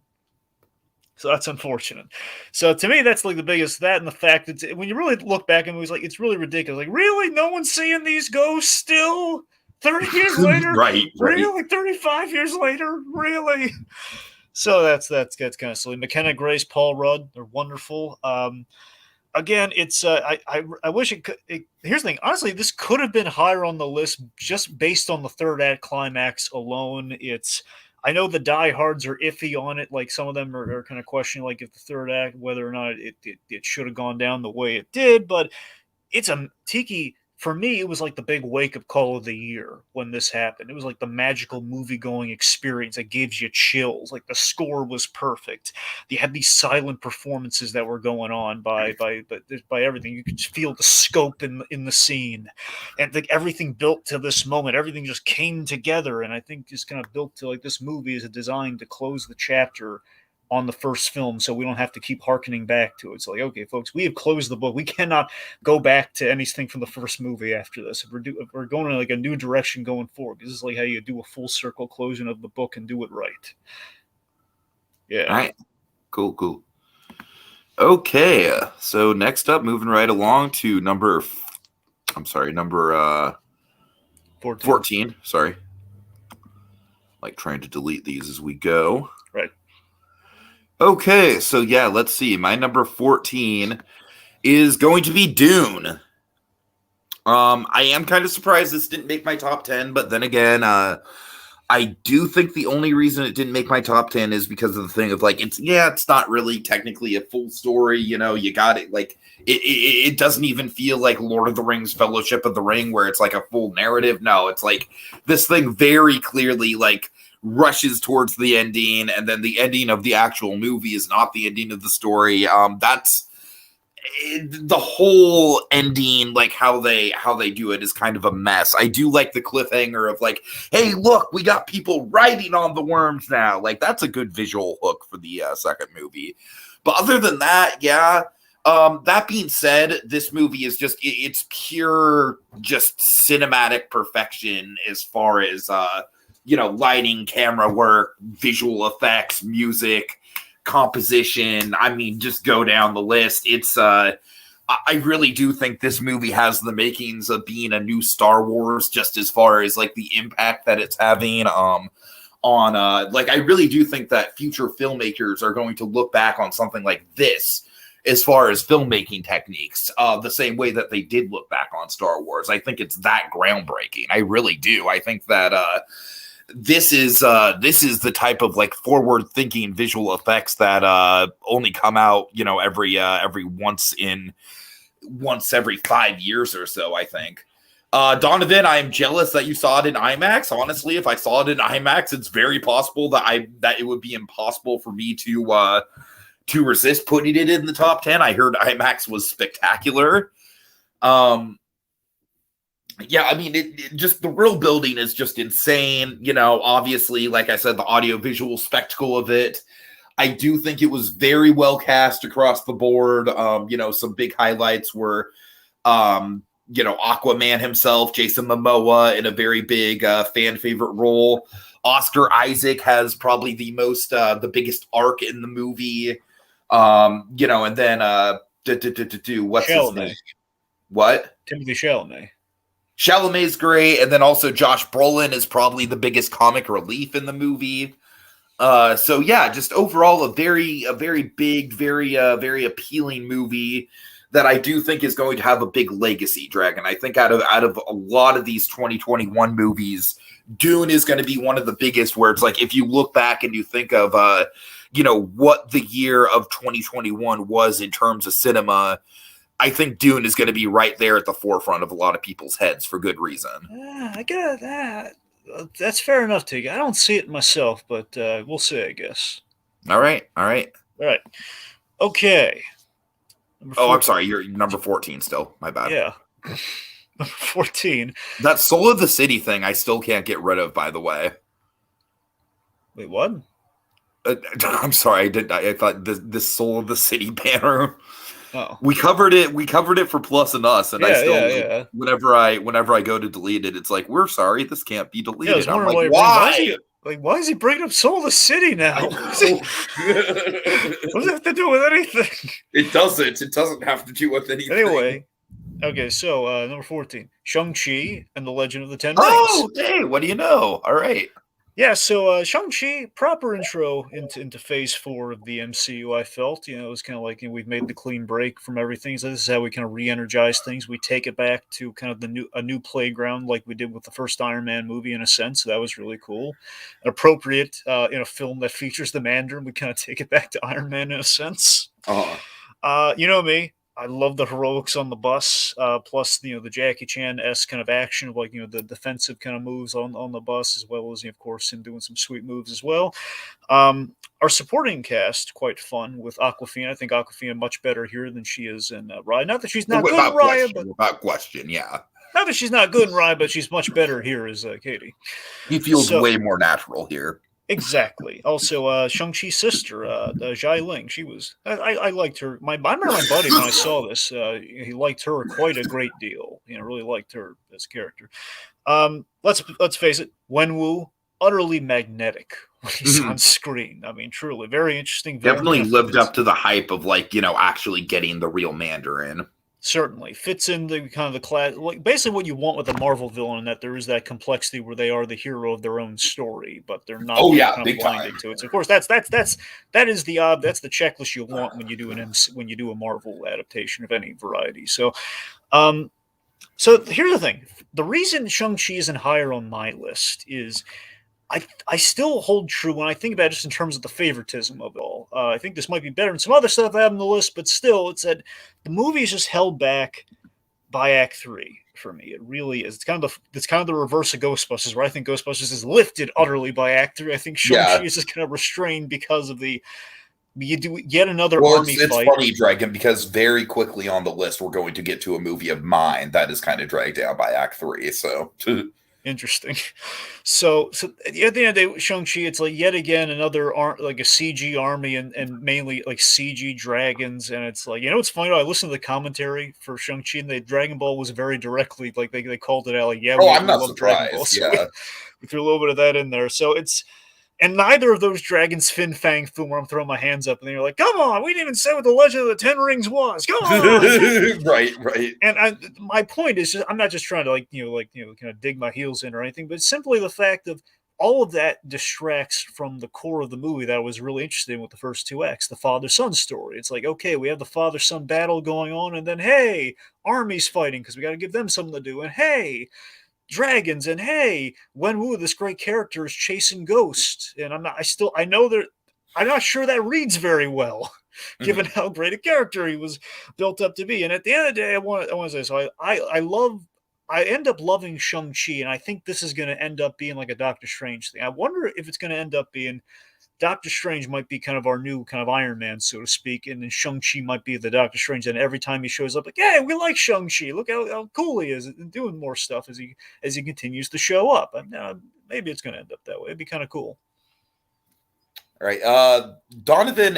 So that's unfortunate. So to me, that's like the biggest, that and the fact that when you really look back at movies, like, it's really ridiculous. Like, really, no one's seeing these ghosts still 30 years later? Right. Really? 35 years later? Really? So that's kind of silly. McKenna Grace, Paul Rudd, they're wonderful. Again, it's I wish it could. Here's the thing. Honestly, this could have been higher on the list just based on the third act climax alone. I know the diehards are iffy on it. Like, some of them are kind of questioning, like, if the third act, whether or not it should have gone down the way it did. But it's a Tiki. For me, it was like the big wake-up call of the year when this happened. It was like the magical movie-going experience that gives you chills. Like, the score was perfect. You had these silent performances that were going on by everything. You could feel the scope in the scene, and like everything built to this moment. Everything just came together, and I think just kind of built to, like, this movie is designed to close the chapter on the first film, so we don't have to keep hearkening back to it. It's like, okay, folks, we have closed the book. We cannot go back to anything from the first movie after this. If we're going in like a new direction going forward, this is like how you do a full circle closing of the book and do it right. Yeah. All right. Cool. Okay, so next up, moving right along to number 14. Sorry. Like trying to delete these as we go. Right. Okay, so yeah, let's see. My number 14 is going to be Dune. I am kind of surprised this didn't make my top 10, but then again, I do think the only reason it didn't make my top 10 is because of the thing of, like, it's not really technically a full story. You got it. Like, it doesn't even feel like Lord of the Rings Fellowship of the Ring, where it's like a full narrative. No, it's like this thing very clearly, like, rushes towards the ending, and then the ending of the actual movie is not the ending of the story. That's the whole ending, like how they do it, is kind of a mess. I do like the cliffhanger of, like, hey, look, we got people riding on the worms now. Like, that's a good visual hook for the second movie. But other than that, yeah. That being said, this movie is just, it's pure just cinematic perfection as far as lighting, camera work, visual effects, music, composition. I mean, just go down the list. It's I really do think this movie has the makings of being a new Star Wars, just as far as, like, the impact that it's having on like, I really do think that future filmmakers are going to look back on something like this as far as filmmaking techniques, the same way that they did look back on Star Wars. I think it's that groundbreaking. I really do. I think that this is the type of, like, forward-thinking visual effects that only come out, every once every 5 years or so, I think. Donovan, I am jealous that you saw it in IMAX. Honestly, if I saw it in IMAX, it's very possible that it would be impossible for me to resist putting it in the top 10. I heard IMAX was spectacular. Yeah, I mean, it just, the world building is just insane. Obviously, like I said, the audio-visual spectacle of it. I do think it was very well cast across the board. Some big highlights were, Aquaman himself, Jason Momoa, in a very big fan favorite role. Oscar Isaac has probably the biggest arc in the movie. And then what's his name? What? Timothy Chalamet. Chalamet's great, and then also Josh Brolin is probably the biggest comic relief in the movie. So yeah, just overall a very big, very appealing movie that I do think is going to have a big legacy, Dragon. I think out of a lot of these 2021 movies, Dune is going to be one of the biggest, where it's like, if you look back and you think of, what the year of 2021 was in terms of cinema, I think Dune is going to be right there at the forefront of a lot of people's heads for good reason. I get that. That's fair enough, Tiki. I don't see it myself, but we'll see, I guess. All right. Okay. I'm sorry. You're number 14 still. My bad. Yeah. Number 14. That Soul of the City thing I still can't get rid of, by the way. Wait, what? I'm sorry. I thought this Soul of the City banner. Oh. We covered it for Plus and Us, and I still yeah. whenever I go to delete it, it's like, we're sorry, this can't be deleted. Yeah, I'm like, why? Why is he bringing up Soul of the City now? What does it have to do with anything? It doesn't. It doesn't have to do with anything. Anyway, okay, so number 14, Shang-Chi and the Legend of the Ten Rings. Oh, hey, what do you know? All right. Yeah, so Shang-Chi, proper intro into Phase 4 of the MCU, I felt. It was kind of like, we've made the clean break from everything, so this is how we kind of re-energize things. We take it back to kind of a new playground like we did with the first Iron Man movie, in a sense. So that was really cool. Appropriate in a film that features the Mandarin, we kind of take it back to Iron Man in a sense. You know me. I love the heroics on the bus, plus the Jackie Chan-esque kind of action of the defensive kind of moves on the bus, as well as of course him doing some sweet moves as well. Our supporting cast, quite fun with Awkwafina. I think Awkwafina much better here than she is in Raya. Not that she's not good in Raya, but without question, yeah. Not that she's not good in Raya, but she's much better here as Katie. He feels way more natural here. Exactly. Also, Shang-Chi's sister, Zhai Ling, she was... I liked her. I remember my buddy, when I saw this, he liked her quite a great deal. Really liked her as a character. Let's face it, Wenwu, utterly magnetic when he's on screen. I mean, truly, very interesting. Definitely lived up to the hype of, actually getting the real Mandarin. Certainly fits in the kind of the class, basically what you want with a Marvel villain, in that there is that complexity where they are the hero of their own story, but they're not big blinded time to it. So of course, that's the checklist you want when you do a Marvel adaptation of any variety. So, so here's the thing: the reason Shang-Chi isn't higher on my list is, I still hold true when I think about it just in terms of the favoritism of it all. I think this might be better than some other stuff I have on the list, but still, it's that the movie is just held back by Act 3 for me. It really is. It's kind of the reverse of Ghostbusters, where I think Ghostbusters is lifted utterly by Act 3. I think Shang-Chi is just kind of restrained because of you do yet another army fight. It's funny, Dragon, because very quickly on the list, we're going to get to a movie of mine that is kind of dragged down by Act 3, so... Interesting. So at the end of the day, Shang-Chi, it's yet again another a CG army and mainly CG dragons. And it's it's funny, I listened to the commentary for Shang-Chi, and the Dragon Ball was very directly, they called it out. I'm not surprised. Dragon Ball. So we threw a little bit of that in there. So it's, and neither of those dragons Fin Fang Foom, where I'm throwing my hands up and they're like, come on, we didn't even say what the Legend of the Ten Rings was. Come on. Right. And my point is, I'm not just trying to kind of dig my heels in or anything, but simply the fact of all of that distracts from the core of the movie that I was really interested in with the first two acts, the father-son story. It's okay, we have the father-son battle going on, and then, hey, armies fighting because we got to give them something to do, and hey, dragons, and hey, Wenwu, this great character, is chasing ghosts, and I'm not sure that reads very well, given how great a character he was built up to be. And at the end of the day, I want to say, so I end up loving Shang-Chi, and I think this is going to end up being like a Doctor Strange thing. I wonder if it's going to end up being Doctor Strange might be kind of our new kind of Iron Man, so to speak, and then Shang-Chi might be the Doctor Strange. And every time he shows up, hey, we like Shang-Chi. Look how cool he is, and doing more stuff as he continues to show up. Maybe it's going to end up that way. It'd be kind of cool. All right, Donovan.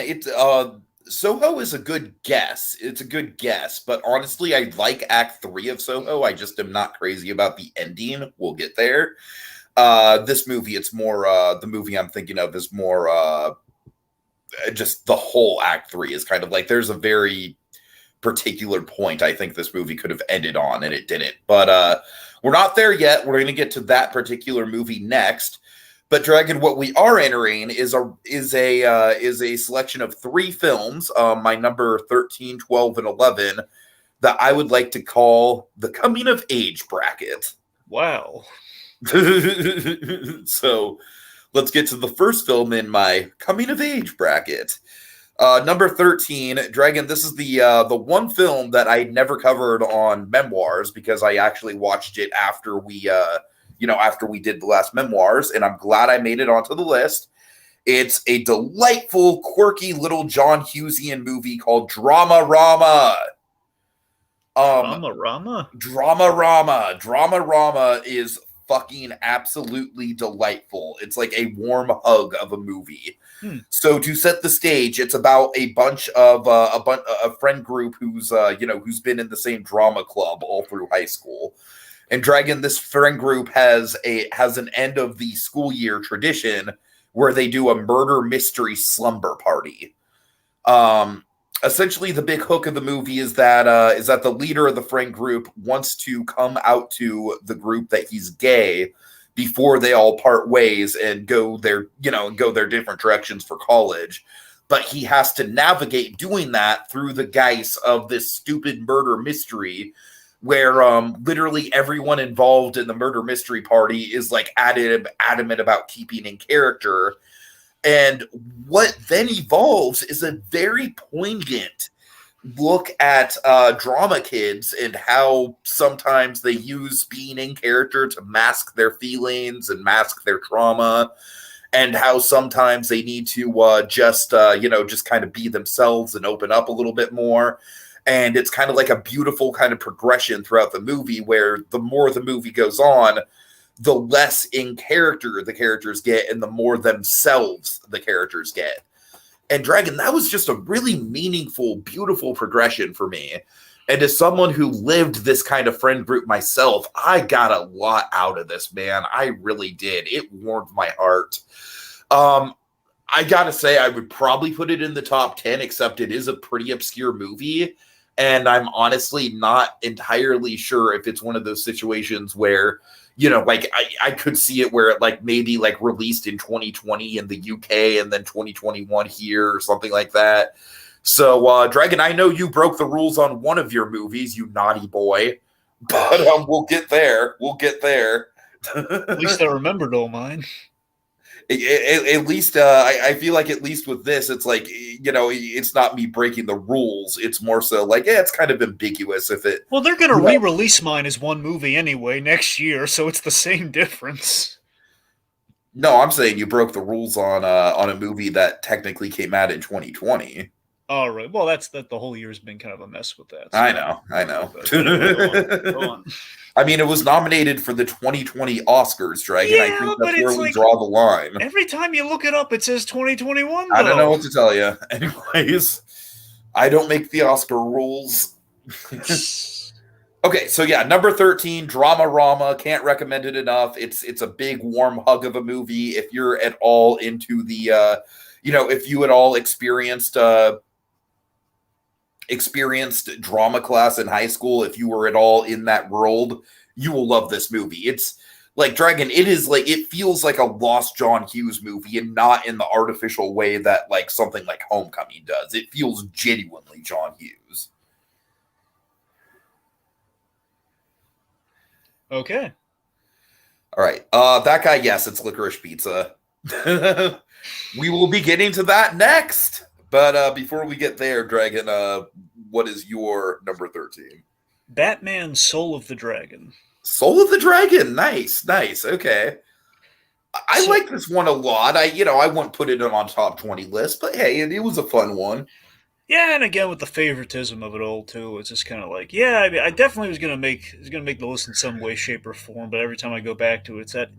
Soho is a good guess. It's a good guess, but honestly, I like Act 3 of Soho. I just am not crazy about the ending. We'll get there. This movie, it's more, the movie I'm thinking of is more, just the whole Act 3 is kind of there's a very particular point I think this movie could have ended on, and it didn't. But we're not there yet. We're going to get to that particular movie next. But Dragon, what we are entering is a selection of 3 films. My number 13, 12, and 11 that I would like to call the coming of age bracket. Wow. So let's get to the first film in my coming of age bracket. Number 13, Dragon. This is the one film that I never covered on Memoirs because I actually watched it after we after we did the last Memoirs, and I'm glad I made it onto the list. It's a delightful, quirky little John Hughesian movie called Drama Rama. Drama Rama is fucking absolutely delightful. It's like a warm hug of a movie. So to set the stage, it's about a bunch of a friend group who's been in the same drama club all through high school. And Dragon, this friend group has an end of the school year tradition where they do a murder mystery slumber party. Essentially, the big hook of the movie is that the leader of the friend group wants to come out to the group that he's gay before they all part ways and go their different directions for college. But he has to navigate doing that through the guise of this stupid murder mystery where literally everyone involved in the murder mystery party is like adamant about keeping in character. And what then evolves is a very poignant look at drama kids and how sometimes they use being in character to mask their feelings and mask their trauma, and how sometimes they need to just kind of be themselves and open up a little bit more. And it's kind of like a beautiful kind of progression throughout the movie where the more the movie goes on, the less in character the characters get and the more themselves the characters get. And Dragon, that was just a really meaningful, beautiful progression for me. And as someone who lived this kind of friend group myself, I got a lot out of this, man. I really did. It warmed my heart. I gotta say, I would probably put it in the top 10, except it is a pretty obscure movie. And I'm honestly not entirely sure if it's one of those situations where, I could see it where it maybe released in 2020 in the UK and then 2021 here or something like that. So, Dragon, I know you broke the rules on one of your movies, you naughty boy, but we'll get there. At least I remembered all mine. At least, I feel like at least with this, it's like, it's not me breaking the rules. It's more so it's kind of ambiguous if it. Well, they're going to re-release mine as one movie anyway next year, so it's the same difference. No, I'm saying you broke the rules on a movie that technically came out in 2020. All right. Well, that's the whole year's been kind of a mess with that. So. I know. Go on. I mean, it was nominated for the 2020 Oscars, Dragon. Yeah, I think that's where we draw the line. Every time you look it up, it says 2021. I don't know what to tell you. Anyways, I don't make the Oscar rules. Okay, so yeah, number 13, Drama Rama. Can't recommend it enough. It's a big warm hug of a movie. If you're at all into the, if you at all experienced drama class in high school, if you were at all in that world, you will love this movie. It's like Dragon, it feels like a lost John Hughes movie and not in the artificial way that something like Homecoming does. It feels genuinely John Hughes. Okay. All right. That guy, yes, it's Licorice Pizza. We will be getting to that next. But before we get there, Dragon, what is your number 13? Batman Soul of the Dragon. Soul of the Dragon. Nice. Okay. I like this one a lot. I wouldn't put it on top 20 list, but hey, it was a fun one. Yeah, and again with the favoritism of it all too, it's just kind of I definitely was gonna make the list in some way, shape, or form. But every time I go back to it, it's that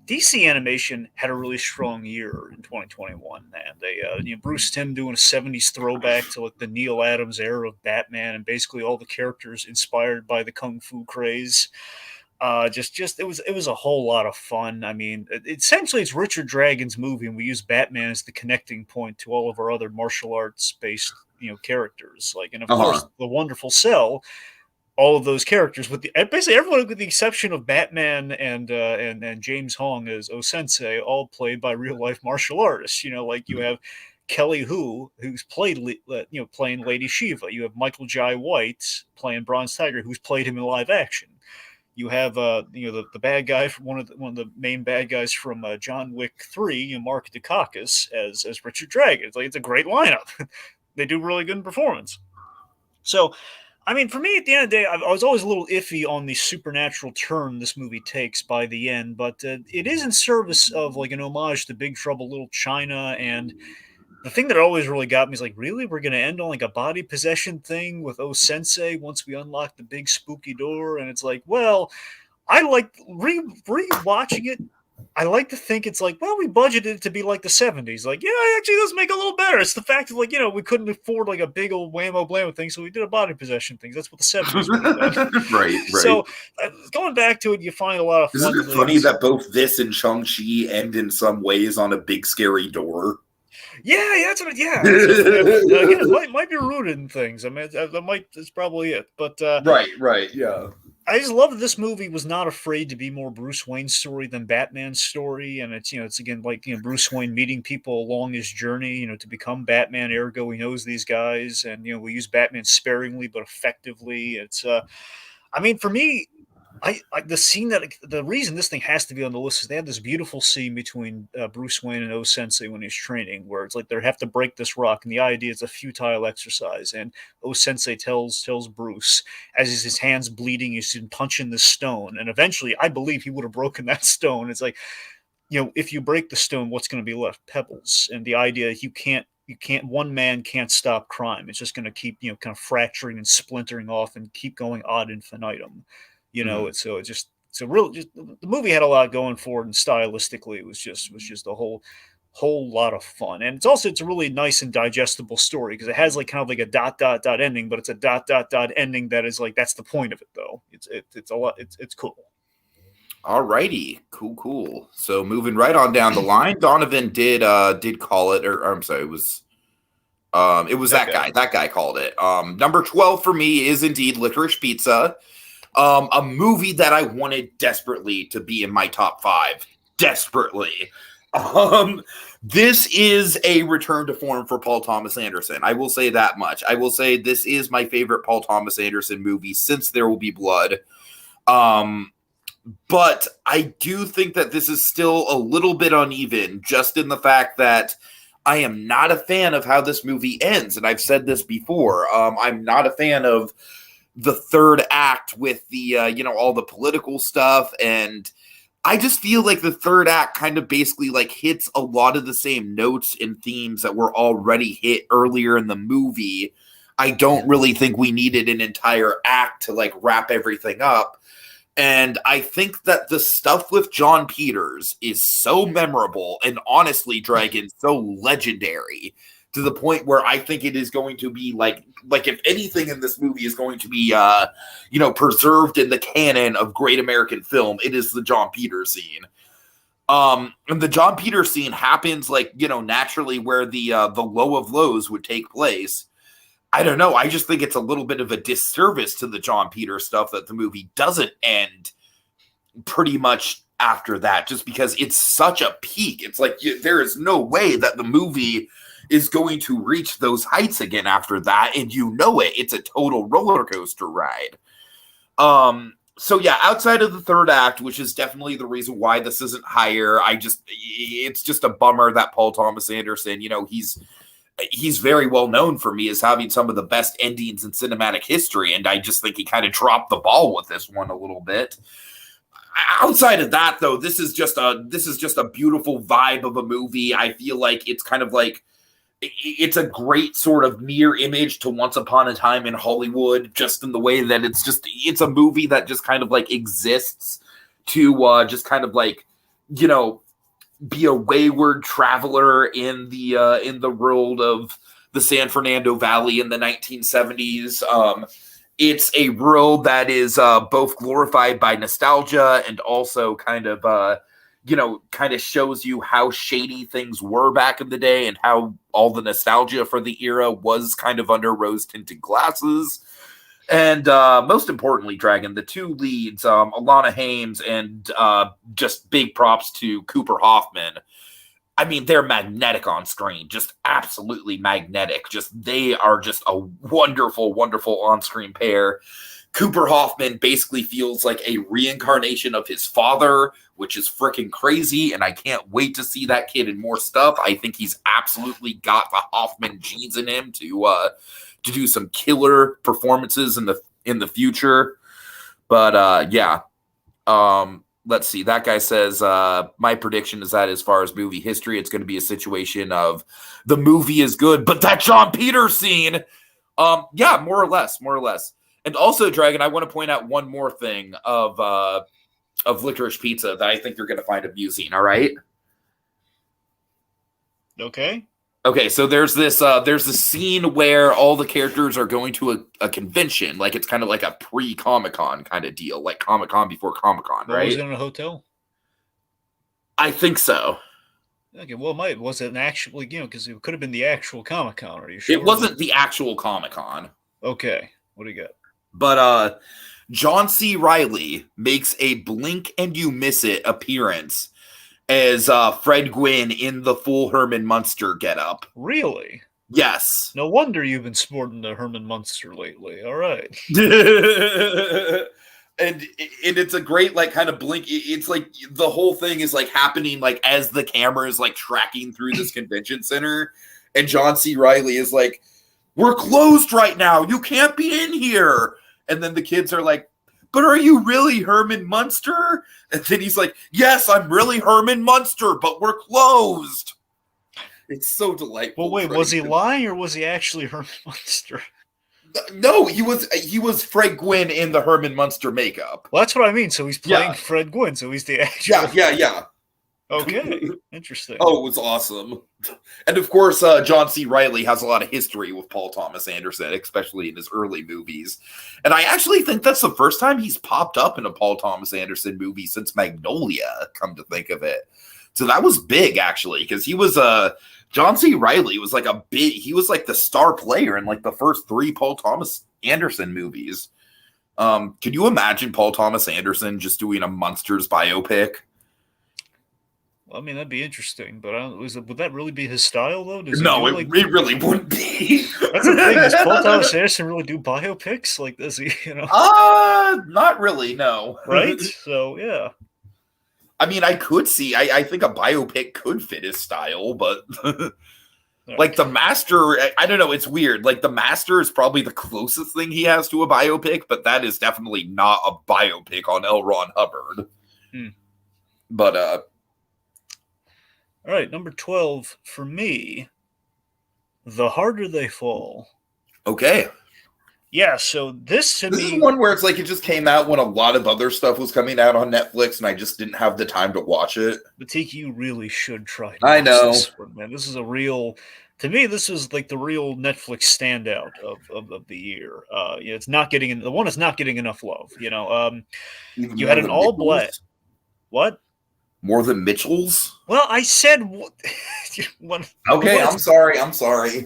DC animation had a really strong year in 2021, and they Bruce Timm doing a '70s throwback to the Neil Adams era of Batman, and basically all the characters inspired by the kung fu craze. It was a whole lot of fun. I mean, essentially it's Richard Dragon's movie, and we use Batman as the connecting point to all of our other martial arts based characters, and of course the wonderful Cell, all of those characters with basically everyone with the exception of Batman and James Hong as O Sensei, all played by real life martial artists. You have Kelly Hu, who's played playing Lady Shiva. You have Michael Jai White playing Bronze Tiger, who's played him in live action. You have the bad guy from one of the main bad guys from John Wick 3, Mark Dacakis as Richard Dragon. It's a great lineup. They do really good in performance. So, I mean, for me, at the end of the day, I was always a little iffy on the supernatural turn this movie takes by the end, but it is in service of an homage to Big Trouble Little China. And the thing that always really got me is really, we're going to end on a body possession thing with Oh Sensei once we unlock the big spooky door. And it's well, I like rewatching it. I like to think it's we budgeted it to be like the 70s. It actually does make it a little better. It's the fact of we couldn't afford a big old whammo blammo thing, so we did a body possession thing. That's what the 70s were. Right. So going back to it, you find a lot of fun. Isn't it funny that both this and Shang-Chi end in some ways on a big scary door? Yeah, that's what. Yeah, again, it might be rooted in things. I mean, that's probably it. But right, yeah. I just love that this movie was not afraid to be more Bruce Wayne's story than Batman's story, and it's again Bruce Wayne meeting people along his journey, to become Batman. Ergo, he knows these guys, and we use Batman sparingly but effectively. It's, I mean, for me, the reason this thing has to be on the list is they have this beautiful scene between Bruce Wayne and O Sensei when he's training, where it's they have to break this rock, and the idea is a futile exercise. And O Sensei tells Bruce, as his hands bleeding, he's been punching this stone, and eventually, I believe he would have broken that stone. It's if you break the stone, what's going to be left? Pebbles. And the idea one man can't stop crime. It's just going to keep kind of fracturing and splintering off and keep going ad infinitum. The movie had a lot going for it, and stylistically, it was just a whole lot of fun. And it's a really nice and digestible story because it has kind of a dot ending, but it's a dot ending that is that's the point of it though. It's a lot. It's cool. Alrighty, cool. So moving right on down the line, Donovan did call it, or I'm sorry, it was that guy. That guy called it. Number 12 for me is indeed Licorice Pizza. A movie that I wanted desperately to be in my top 5. Desperately. This is a return to form for Paul Thomas Anderson. I will say that much. I will say this is my favorite Paul Thomas Anderson movie since There Will Be Blood. But I do think that this is still a little bit uneven, just in the fact that I am not a fan of how this movie ends. And I've said this before. I'm not a fan of the third act with the, all the political stuff. And I just feel like the third act kind of basically hits a lot of the same notes and themes that were already hit earlier in the movie. I don't really think we needed an entire act to wrap everything up. And I think that the stuff with Jon Peters is so memorable and honestly, Dragon, so legendary to the point where I think it is going to be if anything in this movie is going to be, preserved in the canon of great American film, it is the Jon Peters scene. And the Jon Peters scene happens naturally where the low of lows would take place. I don't know. I just think it's a little bit of a disservice to the Jon Peters stuff that the movie doesn't end pretty much after that, just because it's such a peak. It's there is no way that the movie is going to reach those heights again after that, and it's a total roller coaster ride. So yeah, outside of the third act, which is definitely the reason why this isn't higher, it's just a bummer that Paul Thomas Anderson, he's very well known for me as having some of the best endings in cinematic history, and I just think he kind of dropped the ball with this one a little bit. Outside of that, though, this is just a beautiful vibe of a movie. I feel like it's kind of it's a great sort of mirror image to Once Upon a Time in Hollywood, just in the way that it's a movie that just kind of exists to just kind of be a wayward traveler in the world of the San Fernando Valley in the 1970s. It's a world that is both glorified by nostalgia and also kind of shows you how shady things were back in the day and how all the nostalgia for the era was kind of under rose-tinted glasses. And most importantly, Dragon, the two leads, Alana Hames and just big props to Cooper Hoffman. I mean, they're magnetic on screen, just absolutely magnetic. They are just a wonderful, wonderful on-screen pair. Cooper Hoffman basically feels like a reincarnation of his father, which is freaking crazy, and I can't wait to see that kid in more stuff. I think he's absolutely got the Hoffman genes in him to do some killer performances in the future. But yeah. Let's see. That guy says, my prediction is that as far as movie history, it's going to be a situation of the movie is good, but that John Peters scene, yeah, more or less. And also, Dragon, I want to point out one more thing of Licorice Pizza that I think you're going to find amusing. All right. Okay, so there's this scene where all the characters are going to a convention, like it's kind of like a pre-Comic-Con kind of deal, like Comic-Con before Comic-Con, right? Was it in a hotel? I think so. Okay, well, was it an actual, because it could have been the actual Comic-Con, are you sure? It wasn't the actual Comic-Con. Okay, what do you got? But John C. Reilly makes a blink and you miss it appearance as Fred Gwynn in the full Herman Munster getup. Really? Yes. No wonder you've been sporting the Herman Munster lately. All right. and it's a great like kind of blink. It's like the whole thing is like happening like as the camera is like tracking through this convention center, and John C. Reilly is like, "We're closed right now. You can't be in here." And then the kids are like, "But are you really Herman Munster?" And then he's like, "Yes, I'm really Herman Munster, but we're closed." It's so delightful. Well, wait, was he lying or was he actually Herman Munster? No, he was Fred Gwynn in the Herman Munster makeup. Well, that's what I mean. So he's playing Fred Gwynn. So he's the actual. Yeah. Okay, interesting. Oh, it was awesome. And of course, John C. Reilly has a lot of history with Paul Thomas Anderson, especially in his early movies. And I actually think that's the first time he's popped up in a Paul Thomas Anderson movie since Magnolia, come to think of it. So that was big, actually, because he was John C. Reilly was like he was like the star player in like the first 3 Paul Thomas Anderson movies. Can you imagine Paul Thomas Anderson just doing a Munsters biopic? Well, I mean, that'd be interesting, but would that really be his style, though? No, it really wouldn't be. That's the thing. Does Paul Thomas Anderson really do biopics? Like, does he, Not really, no. Right? So, yeah. I mean, I could see. I think a biopic could fit his style, but like The Master, I don't know. It's weird. Like The Master is probably the closest thing he has to a biopic, but that is definitely not a biopic on L. Ron Hubbard. But all right, number 12 for me, The Harder They Fall. Okay. Yeah, so this to me... This is one where it's like it just came out when a lot of other stuff was coming out on Netflix, and I just didn't have the time to watch it. But Tiki, you really should try to watch this one, man. This is a real... To me, this is like the real Netflix standout of the year. It's not getting... The one that's not getting enough love, You had an all-black... What? More than Mitchell's? Well, I said... Okay, I'm sorry.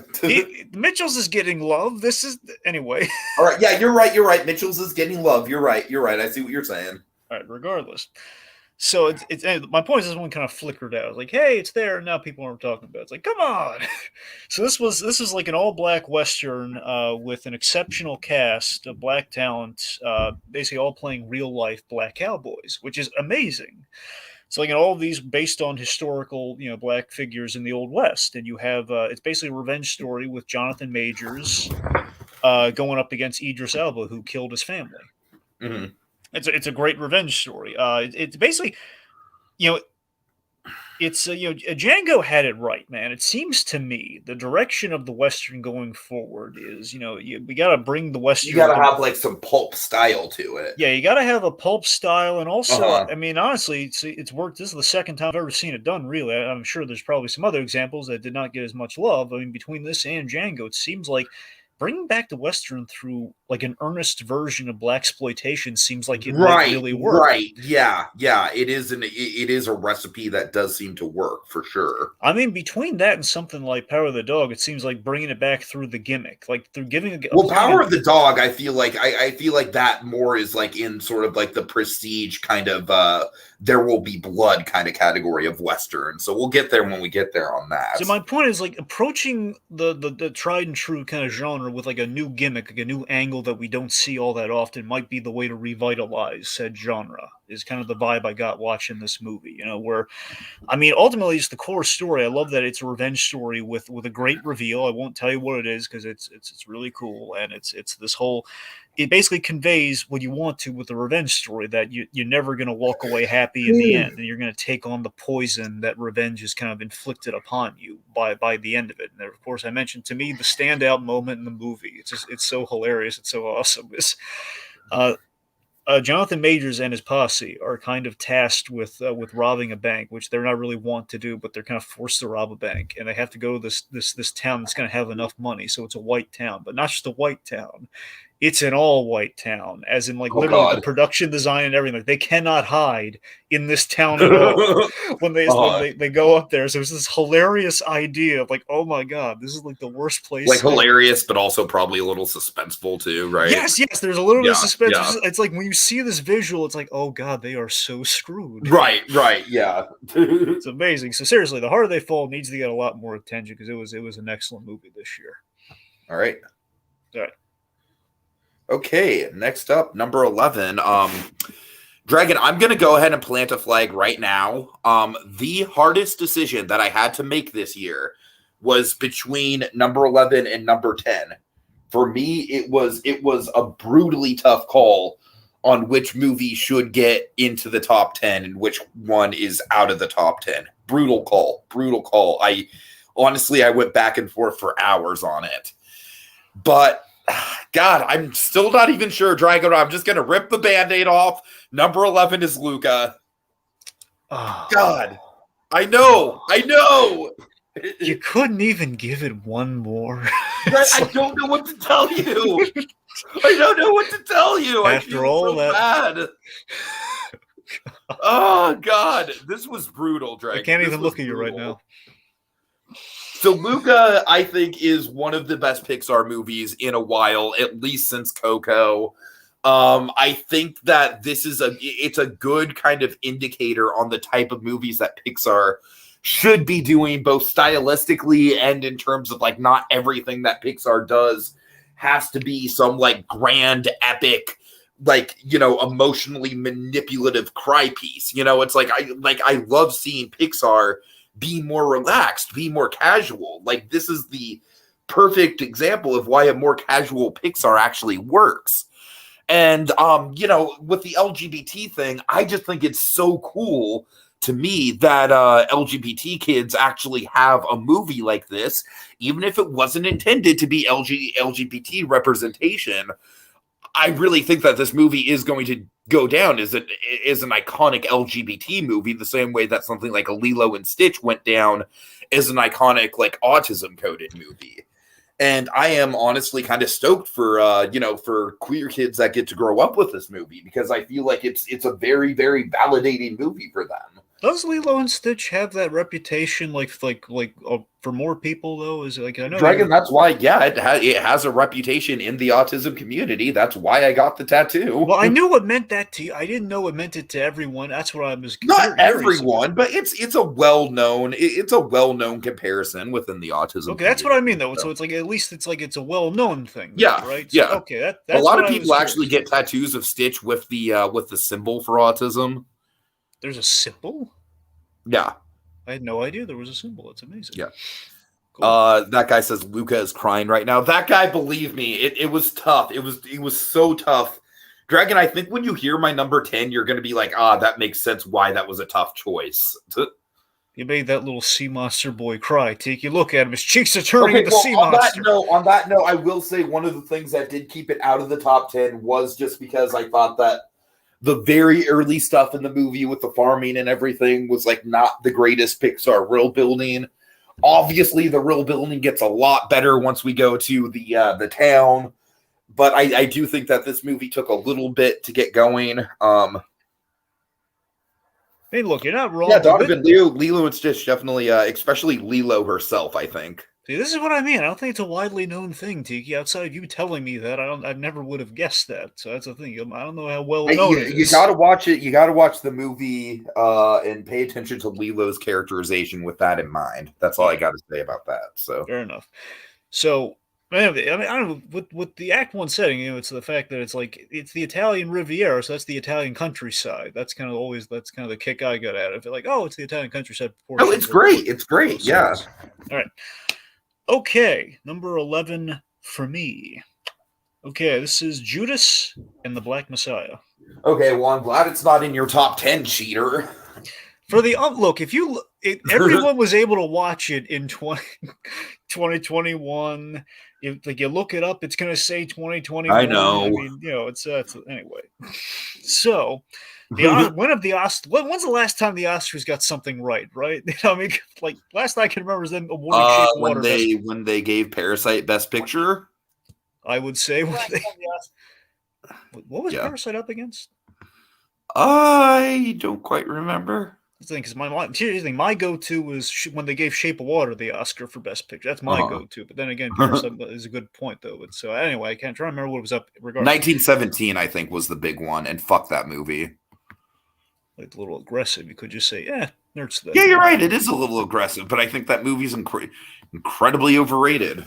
Mitchell's is getting love. This is... Anyway. All right, yeah, you're right. Mitchell's is getting love. You're right. I see what you're saying. All right, regardless. So it's my point is this one kind of flickered out. It's like, hey, it's there, and now people aren't talking about it. It's like, come on. So this is like an all-black Western with an exceptional cast of black talent, basically all playing real-life black cowboys, which is amazing. So, like, all of these based on historical, black figures in the Old West. And you have, it's basically a revenge story with Jonathan Majors going up against Idris Elba, who killed his family. Mm-hmm. It's a great revenge story. It's basically, Django had it right, man. It seems to me the direction of the Western going forward is, we got to bring the Western. You got to have like some pulp style to it. Yeah, you got to have a pulp style, and also, I mean, honestly, it's worked. This is the second time I've ever seen it done. Really, I'm sure there's probably some other examples that did not get as much love. I mean, between this and Django, it seems like bringing back the Western through like an earnest version of blaxploitation seems like it might really work. Right. Yeah. It is a recipe that does seem to work for sure. I mean, between that and something like Power of the Dog, it seems like bringing it back through the gimmick, like through giving Power of the Dog. I feel like that more is like in sort of like the prestige kind of There Will Be Blood kind of category of Western. So we'll get there when we get there on that. So my point is like approaching the tried and true kind of genre with like a new gimmick, like a new angle that we don't see all that often might be the way to revitalize said genre, is kind of the vibe I got watching this movie, where, I mean, ultimately it's the core story. I love that it's a revenge story with a great reveal. I won't tell you what it is because it's really cool. And it's this whole, it basically conveys what you want to with the revenge story, that you're never going to walk away happy in the end, and you're going to take on the poison that revenge is kind of inflicted upon you by the end of it. And of course, I mentioned, to me, the standout moment in the movie, it's so hilarious, it's so awesome, is Jonathan Majors and his posse are kind of tasked with robbing a bank, which they're not really want to do, but they're kind of forced to rob a bank, and they have to go to this town that's going to have enough money, so it's a white town, but not just a white town. It's an all-white town, as in like literally the production design and everything. Like, they cannot hide in this town at all when they go up there. So it's this hilarious idea of like, oh my god, this is like the worst place. Like hilarious, but also probably a little suspenseful too, right? Yes. There's a little bit of suspense. Yeah. It's like when you see this visual, it's like, oh god, they are so screwed. Right. Yeah. It's amazing. So seriously, The Harder They Fall needs to get a lot more attention because it was an excellent movie this year. All right. Okay, next up, number 11. Dragon, I'm going to go ahead and plant a flag right now. The hardest decision that I had to make this year was between number 11 and number 10. For me, it was a brutally tough call on which movie should get into the top 10 and which one is out of the top 10. Brutal call. I honestly went back and forth for hours on it. But God, I'm still not even sure, Dragon. I'm just going to rip the Band-Aid off. Number 11 is Luca. Oh. God. I know. You couldn't even give it one more. I don't know what to tell you. After all that. Bad. Oh, God. This was brutal, Dragon. I can't even look at you right now. So Luca, I think, is one of the best Pixar movies in a while, at least since Coco. I think that it's a good kind of indicator on the type of movies that Pixar should be doing, both stylistically and in terms of like not everything that Pixar does has to be some like grand epic, like, emotionally manipulative cry piece. It's like I love seeing Pixar be more relaxed, be more casual. Like, this is the perfect example of why a more casual Pixar actually works. And, with the LGBT thing, I just think it's so cool to me that LGBT kids actually have a movie like this, even if it wasn't intended to be LGBT representation. I really think that this movie is going to go down as an iconic LGBT movie, the same way that something like a Lilo and Stitch went down as an iconic, like, autism-coded movie. And I am honestly kind of stoked for for queer kids that get to grow up with this movie, because I feel like it's a very, very validating movie for them. Does Lilo and Stitch have that reputation, for more people though? Is it like, I know Dragon? That's why, it has a reputation in the autism community. That's why I got the tattoo. Well, I knew it meant that to you. I didn't know it meant it to everyone. That's what I was. Not everyone, but it's a well-known comparison within the autism. Okay, that's what I mean though. So it's like, at least it's like it's a well-known thing. Yeah, right. Yeah. So, okay, that's a lot of people actually get tattoos of Stitch with the symbol for autism. There's a symbol? Yeah. I had no idea there was a symbol. It's amazing. Yeah. Cool. That guy says Luca is crying right now. That guy, believe me, it was tough. It was so tough. Dragon, I think when you hear my number 10, you're going to be like, that makes sense why that was a tough choice. You made that little sea monster boy cry, Tiki. Look at him. His cheeks are turning into sea monster. On that note, I will say one of the things that did keep it out of the top 10 was just because I thought that the very early stuff in the movie with the farming and everything was like not the greatest Pixar world building. Obviously, the real building gets a lot better once we go to the town. But I do think that this movie took a little bit to get going. Hey, look, you're not wrong. Yeah, Donovan, Lilo and Stitch definitely, especially Lilo herself, I think. See, this is what I mean. I don't think it's a widely known thing, Tiki. Outside of you telling me that, I never would have guessed that. So that's the thing. I don't know how well known it is. You got to watch it. You got to watch the movie and pay attention to Lilo's characterization with that in mind. That's all I got to say about that. So fair enough. So I mean, I don't know, with the Act 1 setting, it's the fact that it's the Italian Riviera, so that's the Italian countryside. That's kind of the kick I got out of it. Like, oh, it's the Italian countryside. Oh, it's great. It's great. Yeah. All right. Okay, number 11 for me. Okay, this is Judas and the Black Messiah. Okay, well, I'm glad it's not in your top 10, cheater. For the look, everyone was able to watch it in 2021. If you look it up, it's going to say 2021. I know. I mean, it's anyway. So, when's the last time the Oscars got something right? Right? I mean, like last I can remember is them awarding Shape of Water when they gave Parasite Best Picture. I would say what was Parasite up against? I don't quite remember. Because my go-to was when they gave Shape of Water the Oscar for Best Picture. That's my go-to. But then again, Parasite is a good point, though. But so anyway, I can't try to remember what was up. 1917, I think, was the big one, and fuck that movie. Like a little aggressive. You could just say, nerds. Yeah, you're right. It is a little aggressive, but I think that movie's incredibly overrated.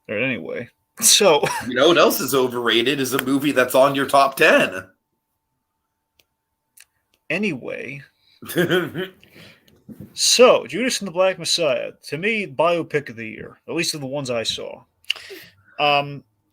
All right, anyway, so you know what else is overrated is a movie that's on your top 10. Anyway, so Judas and the Black Messiah, to me, biopic of the year, at least of the ones I saw.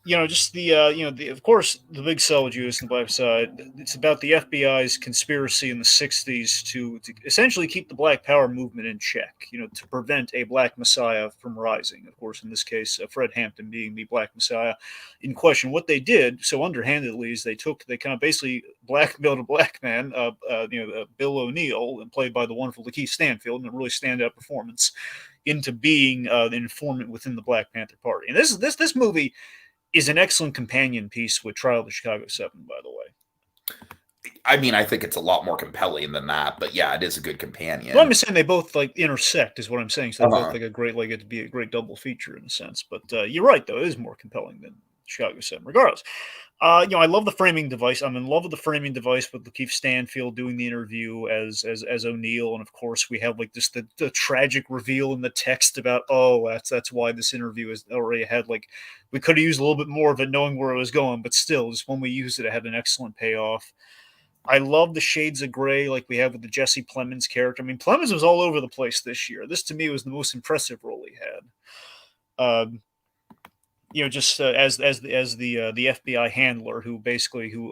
Just of course, the big sell of Judas and the Black Messiah. It's about the FBI's conspiracy in the '60s to essentially keep the Black Power movement in check. To prevent a Black Messiah from rising. Of course, in this case, Fred Hampton being the Black Messiah in question. What they did so underhandedly is they kind of basically blackmailed a black man, Bill O'Neill, and played by the wonderful Lakeith Stanfield, in a really standout performance, into being the informant within the Black Panther Party. And this movie is an excellent companion piece with Trial of the Chicago 7, by the way. I mean, I think it's a lot more compelling than that, but yeah, it is a good companion. Well, I'm just saying they both intersect, is what I'm saying. So they both get to be a great double feature in a sense. But you're right, though, it is more compelling than Chicago 7, regardless. I love the framing device. I'm in love with the framing device with Lakeith Stanfield doing the interview as O'Neill, and of course we have the tragic reveal in the text about that's why this interview is already had we could have used a little bit more of it knowing where it was going, but still, just when we used it, it had an excellent payoff. I love the shades of gray like we have with the Jesse Plemons character. I mean, Plemons was all over the place this year. This to me was the most impressive role he had. As the FBI handler who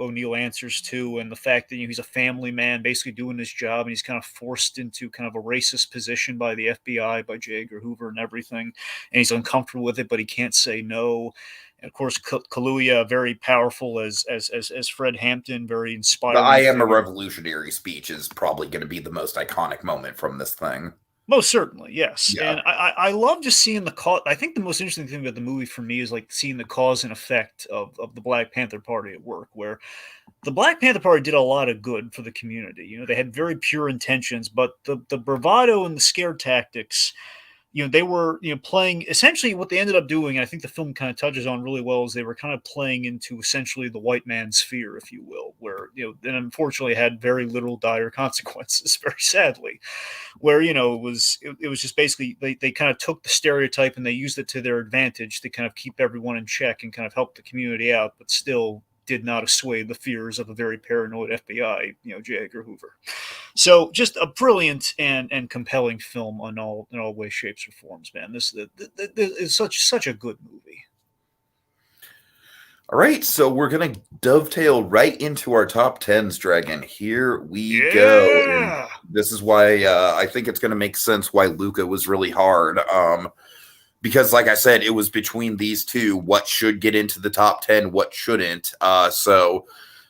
O'Neill answers to, and the fact that he's a family man basically doing his job, and he's kind of forced into kind of a racist position by the FBI, by J. Edgar Hoover and everything, and he's uncomfortable with it, but he can't say no. And of course, Kaluuya, very powerful as Fred Hampton, very inspiring. The "I am a revolutionary" speech is probably going to be the most iconic moment from this thing. Most certainly, yes. Yeah. And I love just seeing the cause. I think the most interesting thing about the movie for me is seeing the cause and effect of the Black Panther Party at work, where the Black Panther Party did a lot of good for the community. They had very pure intentions, but the bravado and the scare tactics, they were, playing essentially what they ended up doing. And I think the film kind of touches on really well is they were kind of playing into essentially the white man's fear, if you will, where, then unfortunately had very little dire consequences, very sadly, where, it was just basically they kind of took the stereotype and they used it to their advantage to kind of keep everyone in check and kind of help the community out, but still did not assuage the fears of a very paranoid FBI, J. Edgar Hoover. So just a brilliant and compelling film in all ways, shapes, or forms, man. This is such a good movie. All right, so we're going to dovetail right into our top 10s, Dragon. Here we go. And this is why I think it's going to make sense why Luca was really hard. Because, like I said, it was between these two. What should get into the top 10, what shouldn't. So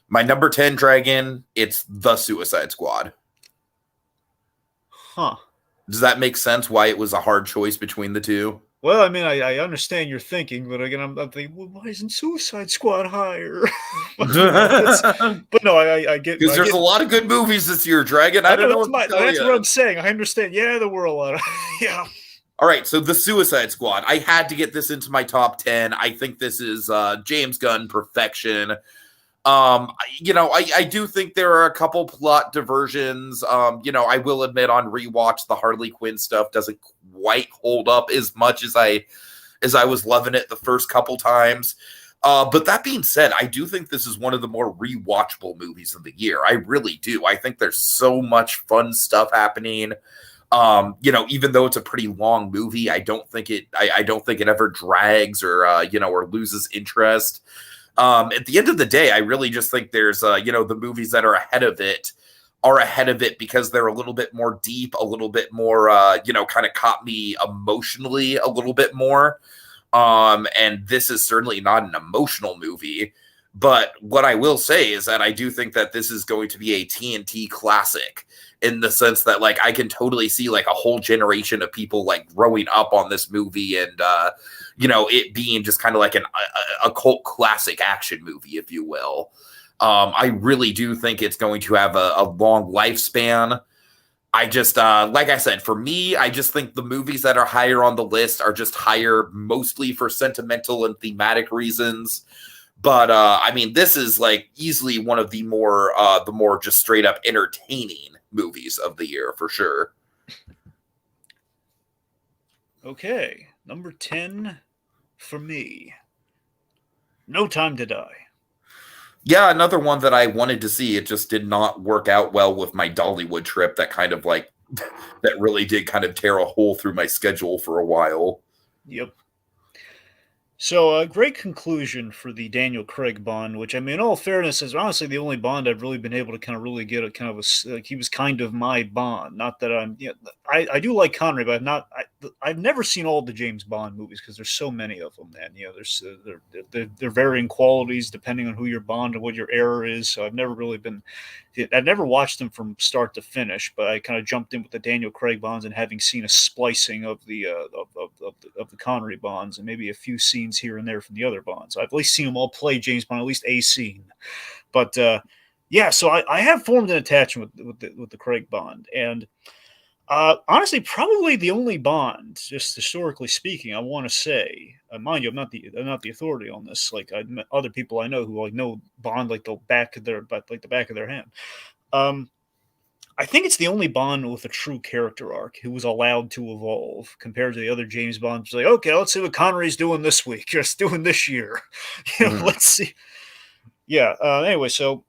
my number 10, Dragon, it's The Suicide Squad. Huh. Does that make sense why it was a hard choice between the two? Well, I mean, I understand your thinking, but again, I'm thinking, well, why isn't Suicide Squad higher? But but no, Because I there's get. a lot of good movies this year, Dragon. I I know don't know what to tell that's what you. I'm saying. I understand. Yeah, there were a lot of yeah. All right, so the Suicide Squad. I had to get this into my top 10. I think this is James Gunn perfection. I do think there are a couple plot diversions. I will admit on rewatch the Harley Quinn stuff doesn't quite hold up as much as I was loving it the first couple times. But that being said, I do think this is one of the more rewatchable movies of the year. I really do. I think there's so much fun stuff happening. Even though it's a pretty long movie, I don't think it ever drags or loses interest. At the end of the day, I really just think there's the movies that are ahead of it because they're a little bit more deep, a little bit more kind of caught me emotionally a little bit more. And this is certainly not an emotional movie. But what I will say is that I do think that this is going to be a TNT classic in the sense that like I can totally see like a whole generation of people like growing up on this movie and it being just kind of like a cult classic action movie, if you will. I really do think it's going to have a long lifespan. I just like I said, for me, I just think the movies that are higher on the list are just higher mostly for sentimental and thematic reasons. But I mean, this is like easily one of the more just straight up entertaining movies of the year for sure. Okay, number 10 for me. No Time to Die. Yeah, another one that I wanted to see. It just did not work out well with my Dollywood trip. That kind of like that really did kind of tear a hole through my schedule for a while. Yep. So a great conclusion for the Daniel Craig Bond, which I mean, in all fairness, is honestly the only Bond I've really been able to kind of really get a kind of like he was kind of my Bond. Not that I do like Connery, but I've never seen all the James Bond movies because there's so many of them. And there's they're varying qualities depending on who your Bond and what your era is. So I've never watched them from start to finish, but I kind of jumped in with the Daniel Craig Bonds and having seen a splicing of the Connery Bonds and maybe a few scenes here and there from the other Bonds. I've at least seen them all play James Bond, at least a scene. But so I have formed an attachment with the Craig Bond, and honestly, probably the only Bond, just historically speaking, I want to say. Mind you, I'm not the authority on this. Like other people I know who like know Bond like the back of their hand. I think it's the only Bond with a true character arc who was allowed to evolve compared to the other James Bonds. Like, okay, let's see what Connery's doing this week, just doing this year. Let's see. Yeah. Anyway, so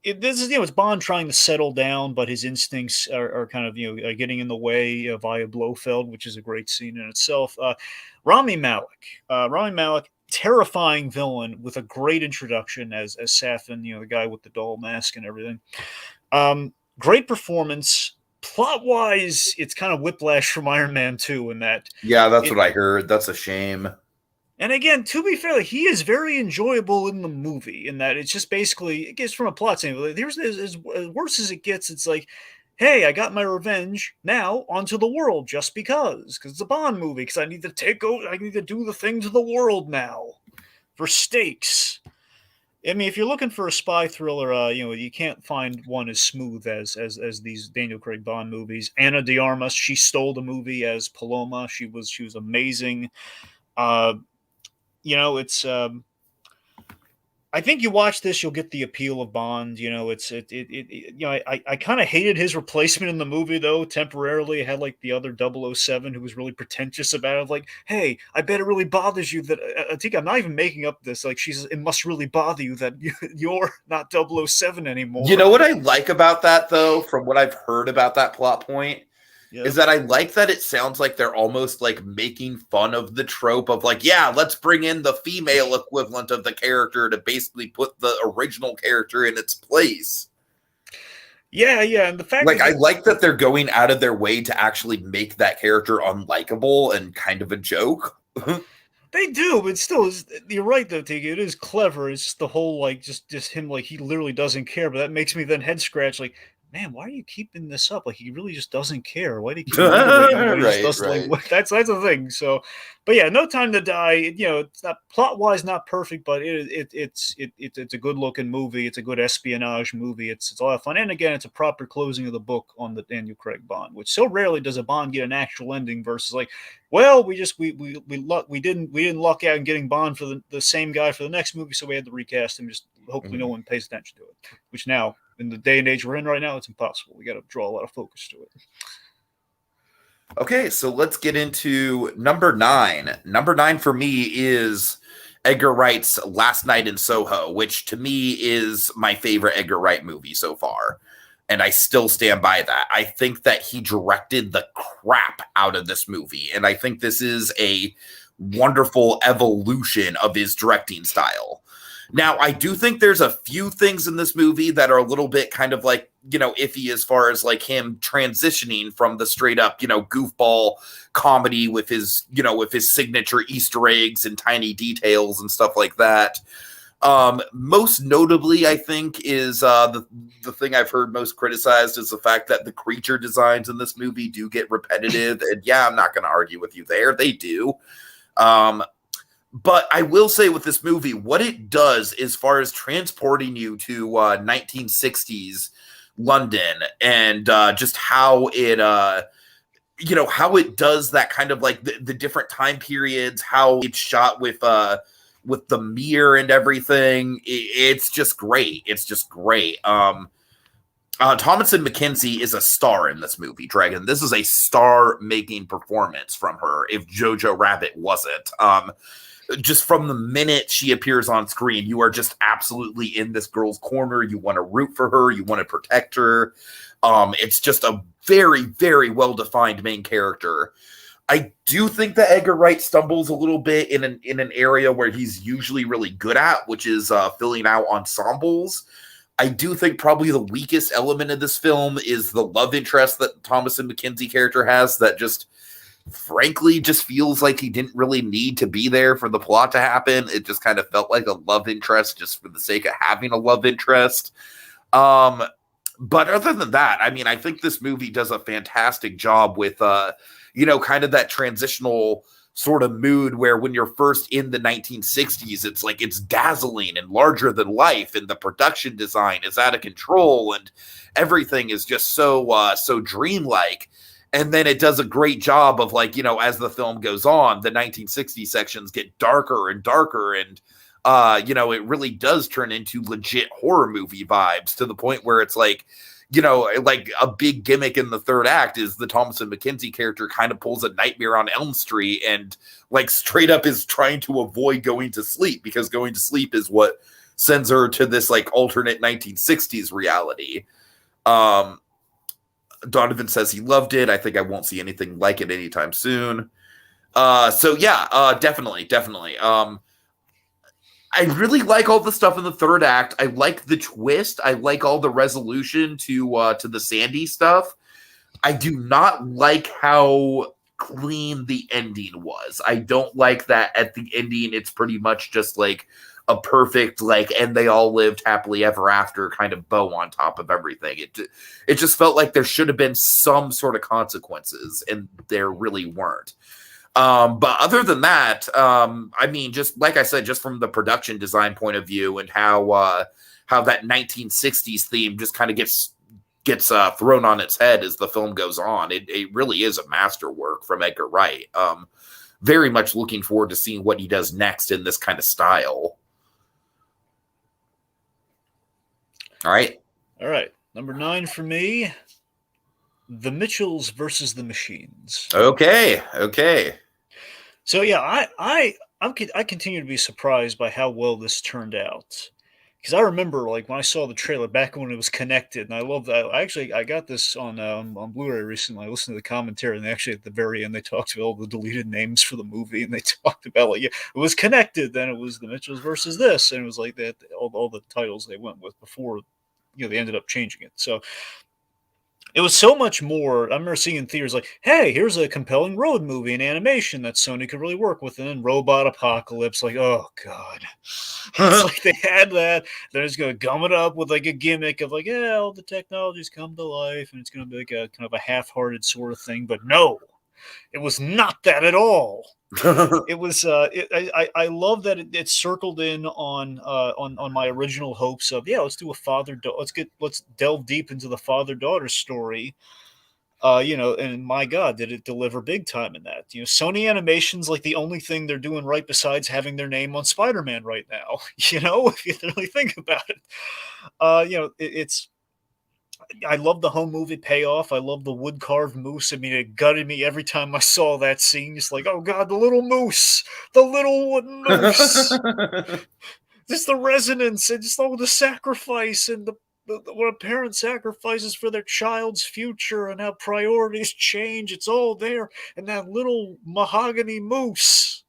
this is it's Bond trying to settle down, but his instincts are kind of getting in the way via Blofeld, which is a great scene in itself. Rami Malek, terrifying villain with a great introduction as Safin, the guy with the doll mask and everything. Great performance. Plot wise, it's kind of whiplash from Iron Man 2 in that. Yeah, that's what I heard. That's a shame. And again, to be fair, he is very enjoyable in the movie in that it's just basically, it gets from a plot standpoint. Here's as worse as it gets. It's like, hey, I got my revenge. Now onto the world just because it's a Bond movie. Because I need to take over. I need to do the thing to the world now for stakes. I mean, if you're looking for a spy thriller, you can't find one as smooth as these Daniel Craig Bond movies. Ana de Armas, she stole the movie as Paloma. She was amazing. It's I think you watch this, you'll get the appeal of Bond. I kind of hated his replacement in the movie though. Temporarily, it had like the other 007 who was really pretentious about it. Like, hey, I bet it really bothers you that I think I'm not even making up this. Like, she says it must really bother you that you're not 007 anymore. You know what I like about that though, from what I've heard about that plot point, is that I like that it sounds like they're almost like making fun of the trope of like, yeah, let's bring in the female equivalent of the character to basically put the original character in its place. Yeah, and the fact like I like that they're going out of their way to actually make that character unlikable and kind of a joke. They do, but still, you're right though, Tiki. It is clever. It's just the whole like just him like he literally doesn't care, but that makes me then head scratch like, man, why are you keeping this up? Like, he really just doesn't care. Why do you keep reiterating what he just doesn't like? That's the thing. So, but yeah, No Time to Die. It's not plot wise not perfect, but it's a good looking movie. It's a good espionage movie. It's a lot of fun, and again, it's a proper closing of the book on the Daniel Craig Bond, which so rarely does a Bond get an actual ending versus like, well, we didn't luck out in getting Bond for the same guy for the next movie, so we had to recast him. Just hopefully no one pays attention to it, which now, in the day and age we're in right now, it's impossible. We got to draw a lot of focus to it. Okay, so let's get into number 9. Number 9 for me is Edgar Wright's Last Night in Soho, which to me is my favorite Edgar Wright movie so far. And I still stand by that. I think that he directed the crap out of this movie. And I think this is a wonderful evolution of his directing style. Now, I do think there's a few things in this movie that are a little bit kind of like, iffy as far as like him transitioning from the straight up, goofball comedy with his signature Easter eggs and tiny details and stuff like that. Most notably, I think, is the thing I've heard most criticized is the fact that the creature designs in this movie do get repetitive. And yeah, I'm not going to argue with you there. They do. But I will say with this movie, what it does as far as transporting you to 1960s London and just how it, how it does that kind of like the different time periods, how it's shot with the mirror and everything. It's just great. It's just great. Thomasin McKenzie is a star in this movie, Dragon. This is a star-making performance from her, if Jojo Rabbit wasn't. Just from the minute she appears on screen, you are just absolutely in this girl's corner. You want to root for her. You want to protect her. It's just a very, very well-defined main character. I do think that Edgar Wright stumbles a little bit in an area where he's usually really good at, which is filling out ensembles. I do think probably the weakest element of this film is the love interest that Thomasin McKenzie character has that just frankly just feels like he didn't really need to be there for the plot to happen. It just kind of felt like a love interest just for the sake of having a love interest. But other than that, I mean, I think this movie does a fantastic job with, kind of that transitional sort of mood where when you're first in the 1960s, it's like it's dazzling and larger than life, and the production design is out of control, and everything is just so dreamlike. And then it does a great job of like, as the film goes on, the 1960s sections get darker and darker. And, it really does turn into legit horror movie vibes to the point where it's like, like a big gimmick in the third act is the Thomasin McKenzie character kind of pulls a Nightmare on Elm Street and like straight up is trying to avoid going to sleep because going to sleep is what sends her to this like alternate 1960s reality. Donovan says he loved it. I think I won't see anything like it anytime soon. So yeah, definitely. I really like all the stuff in the third act. I like the twist. I like all the resolution to the Sandy stuff. I do not like how clean the ending was. I don't like that at the ending. It's pretty much just like a perfect like, and they all lived happily ever after kind of bow on top of everything. It just felt like there should have been some sort of consequences, and there really weren't. But other than that, I mean, just like I said, just from the production design point of view and how that 1960s theme just kind of gets thrown on its head as the film goes on, it really is a masterwork from Edgar Wright. Very much looking forward to seeing what he does next in this kind of style. All right. Number 9 for me, The Mitchells versus the Machines. Okay. So yeah, I continue to be surprised by how well this turned out. Because I remember, like, when I saw the trailer back when it was connected, and I love that. I got this on Blu-ray recently. I listened to the commentary, and actually at the very end they talked about all the deleted names for the movie, and they talked about like, yeah, it was connected. Then it was the Mitchells versus this, and it was like that. All the titles they went with before, they ended up changing it. So It was so much more. I remember seeing in theaters like, hey, here's a compelling road movie in animation that Sony could really work with. And then Robot Apocalypse, like, oh god. It's like they had that. They're just gonna gum it up with like a gimmick of like, yeah, all the technologies come to life, and it's gonna be like a kind of a half-hearted sort of thing. But no, it was not that at all. It was. I love that it circled in on my original hopes of, yeah, let's do a let's delve deep into the father daughter story. And my God, did it deliver big time in that? Sony Animation's like the only thing they're doing right besides having their name on Spider-Man right now. If you really think about it, it's I love the home movie payoff. I love the wood carved moose. I mean, it gutted me every time I saw that scene. Just like, oh god, the little moose, the little wooden moose. Just the resonance and just all the sacrifice and what a parent sacrifices for their child's future and how priorities change. It's all there. And that little mahogany moose.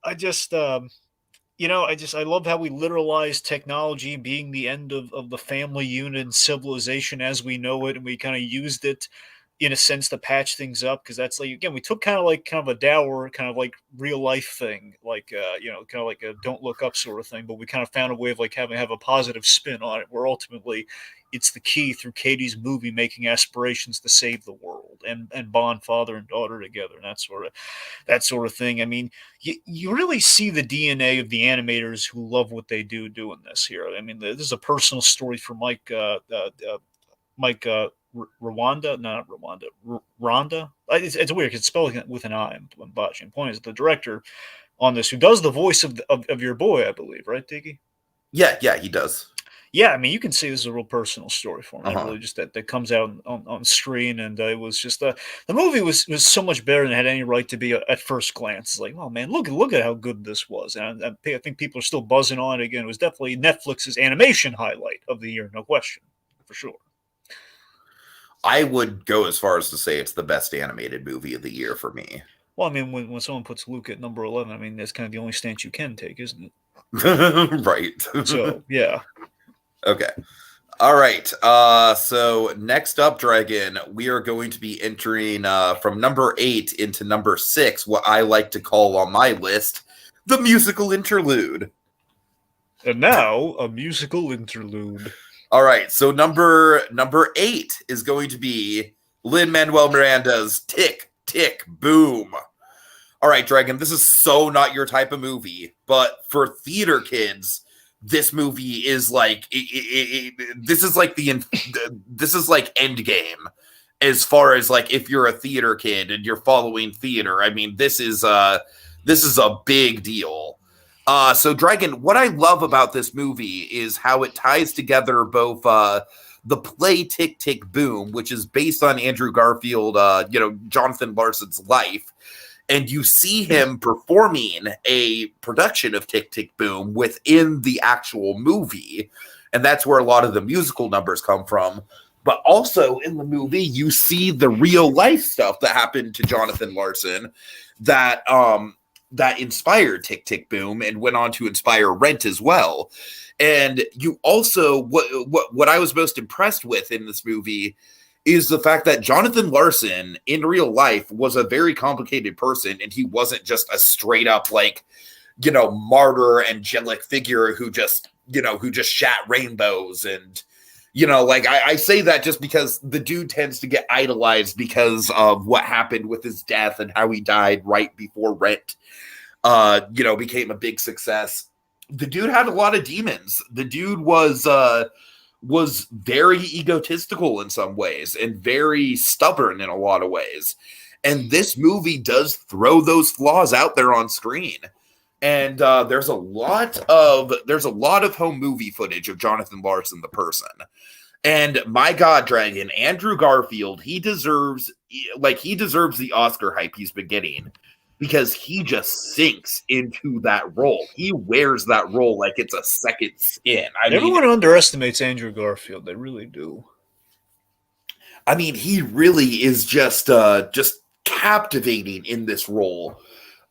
I just I love how we literalize technology being the end of the family unit and civilization as we know it, and we kind of used it in a sense to patch things up, because that's like, again, we took kind of a dour kind of like real life thing, like kind of like a don't look up sort of thing, but we kind of found a way of like having have a positive spin on it, where ultimately it's the key through Katie's movie making aspirations to save the world and bond father and daughter together, and that sort of thing. I mean, you really see the DNA of the animators who love what they do doing this here. I mean, this is a personal story for Mike Rwanda, not Rwanda, Rhonda. It's weird because it's spelled with an I. I'm botching. The point is, the director on this, who does the voice of your boy, I believe, right, Tiki? Yeah, he does. Yeah, I mean, you can see this is a real personal story for him. That Uh-huh. really just that comes out on screen, and it was just the movie was so much better than it had any right to be at first glance. It's like, oh man, look at how good this was, and I think people are still buzzing on it again. It was definitely Netflix's animation highlight of the year, no question, for sure. I would go as far as to say it's the best animated movie of the year for me. Well, I mean, when someone puts Luke at number 11, I mean, that's kind of the only stance you can take, isn't it? Right. So, yeah. Okay. All right. So next up, Dragon, we are going to be entering from number 8 into number 6, what I like to call on my list, the musical interlude. And now, a musical interlude. All right. So number 8 is going to be Lin-Manuel Miranda's Tick, Tick, Boom. All right, Dragon, this is so not your type of movie, but for theater kids, this movie is like this is like this is like Endgame as far as like if you're a theater kid and you're following theater. I mean, this is a big deal. So Dragon, what I love about this movie is how it ties together both the play Tick Tick Boom, which is based on Andrew Garfield, Jonathan Larson's life. And you see him performing a production of Tick Tick Boom within the actual movie. And that's where a lot of the musical numbers come from. But also in the movie, you see the real life stuff that happened to Jonathan Larson that inspired Tick Tick Boom and went on to inspire Rent as well. And you also, what I was most impressed with in this movie is the fact that Jonathan Larson in real life was a very complicated person, and he wasn't just a straight up martyr angelic figure who just shat rainbows. And I say that just because the dude tends to get idolized because of what happened with his death and how he died right before Rent became a big success. The dude had a lot of demons. The dude was very egotistical in some ways and very stubborn in a lot of ways. And this movie does throw those flaws out there on screen. And there's a lot of home movie footage of Jonathan Larson, the person. And my God, Dragon, Andrew Garfield, he deserves the Oscar hype he's been getting, because he just sinks into that role. He wears that role like it's a second skin. Everyone underestimates Andrew Garfield. They really do. I mean, he really is just captivating in this role.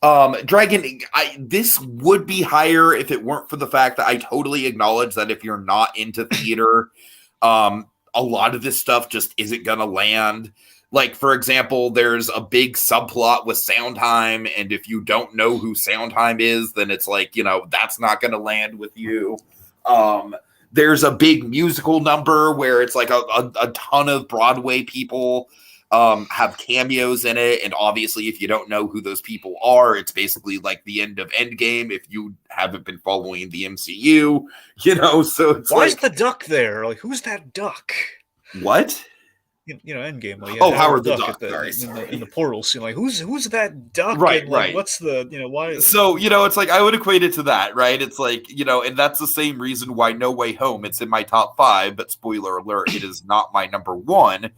Dragon, this would be higher if it weren't for the fact that I totally acknowledge that if you're not into theater, a lot of this stuff just isn't gonna land. Like, for example, there's a big subplot with Sondheim, and if you don't know who Sondheim is, then it's like, that's not gonna land with you. There's a big musical number where it's like a ton of Broadway people have cameos in it, and obviously if you don't know who those people are, it's basically like the end of Endgame if you haven't been following the MCU, so it's why is the duck there? Like, who's that duck? What? Endgame. Like, Howard the Duck. In the portal scene. Like, who's that duck? Right, and, like, right. What's the why? So it's like I would equate it to that, right? It's like and that's the same reason why No Way Home, it's in my top 5, but spoiler alert, it is not my number 1.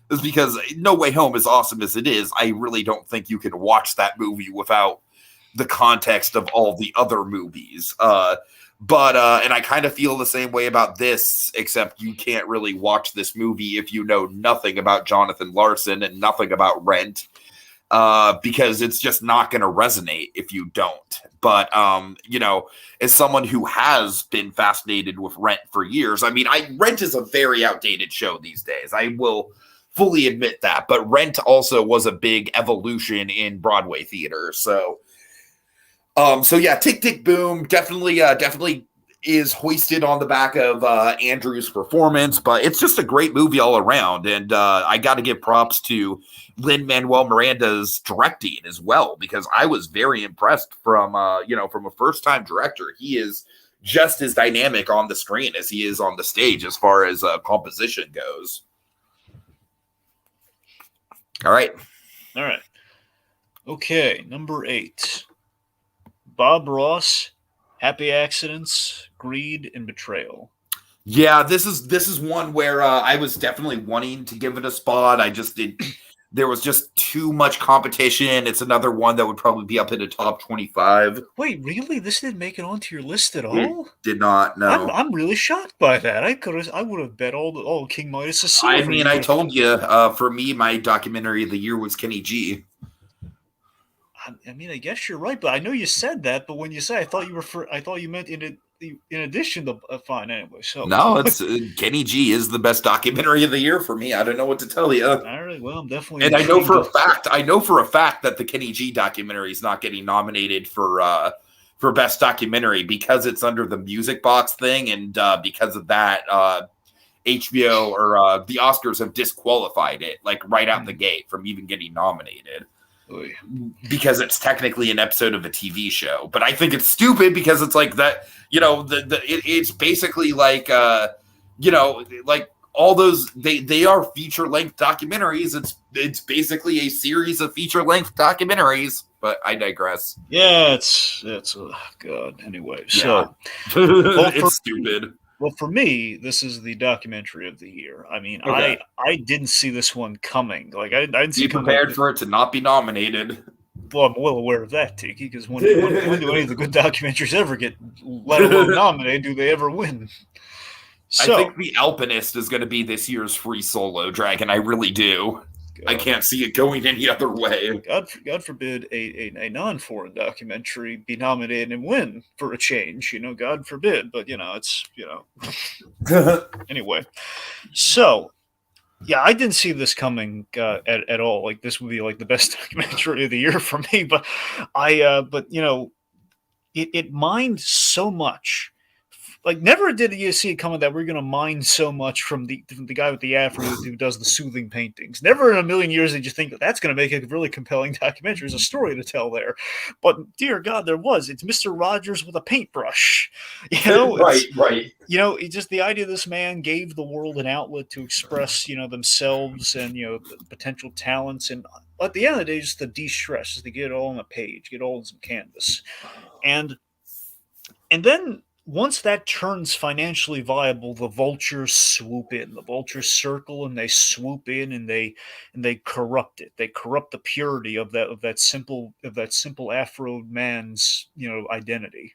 Is because No Way Home, as awesome as it is, I really don't think you can watch that movie without the context of all the other movies. But and I kind of feel the same way about this, except you can't really watch this movie if you know nothing about Jonathan Larson and nothing about Rent, because it's just not going to resonate if you don't. But, as someone who has been fascinated with Rent for years, I mean, Rent is a very outdated show these days. I will fully admit that. But Rent also was a big evolution in Broadway theater. So yeah, Tick Tick Boom definitely is hoisted on the back of Andrew's performance, but it's just a great movie all around. And I got to give props to Lin-Manuel Miranda's directing as well, because I was very impressed from a first-time director. He is just as dynamic on the screen as he is on the stage as far as composition goes. All right. Okay, number 8. Bob Ross, Happy Accidents, Greed, and Betrayal. Yeah, this is one where I was definitely wanting to give it a spot. There was just too much competition. It's another one that would probably be up in the top 25. Wait, really? This didn't make it onto your list at all? It did not. No, I'm really shocked by that. I would have bet all King Midas' silver. I mean, I told you. For me, my documentary of the year was Kenny G. I mean, I guess you're right, but I know you said that. But when you say, I thought you meant in addition to fine. Anyway, so no, it's Kenny G is the best documentary of the year for me. I don't know what to tell you. All right, well, I'm definitely. And I know for a fact that the Kenny G documentary is not getting nominated for best documentary because it's under the music box thing, and because of that, HBO or the Oscars have disqualified it like right out the gate from even getting nominated. Because it's technically an episode of a TV show, but I think it's stupid because it's like that, it's basically like, like all those, they are feature length documentaries. It's basically a series of feature length documentaries, but I digress. Yeah, it's oh God. Anyway, so it's stupid. Well, for me, this is the documentary of the year. I mean, okay. I didn't see this one coming. Like I didn't see. Be prepared for it to not be nominated. Well, I'm well aware of that, Tiki. Because when do any of the good documentaries ever get, let alone nominated? Do they ever win? So, I think The Alpinist is going to be this year's free solo Dragon. I really do. I can't see it going any other way. God forbid a non-foreign documentary be nominated and win for a change. God forbid. But it's anyway. So yeah, I didn't see this coming at all. Like this would be like the best documentary of the year for me. But it mined so much. Like never did you see it coming that we're going to mine so much from the guy with the afro who does the soothing paintings. Never in a million years did you think that's going to make a really compelling documentary. There's a story to tell there. But dear God, there was. It's Mr. Rogers with a paintbrush. Right. It's just the idea this man gave the world an outlet to express, themselves and, the potential talents. And at the end of the day, just the de-stress, is to get it all on a page, get all on some canvas. And then once that turns financially viable, the vultures swoop in. The vultures circle and they swoop in and they corrupt it. They corrupt the purity of that simple Afro man's identity.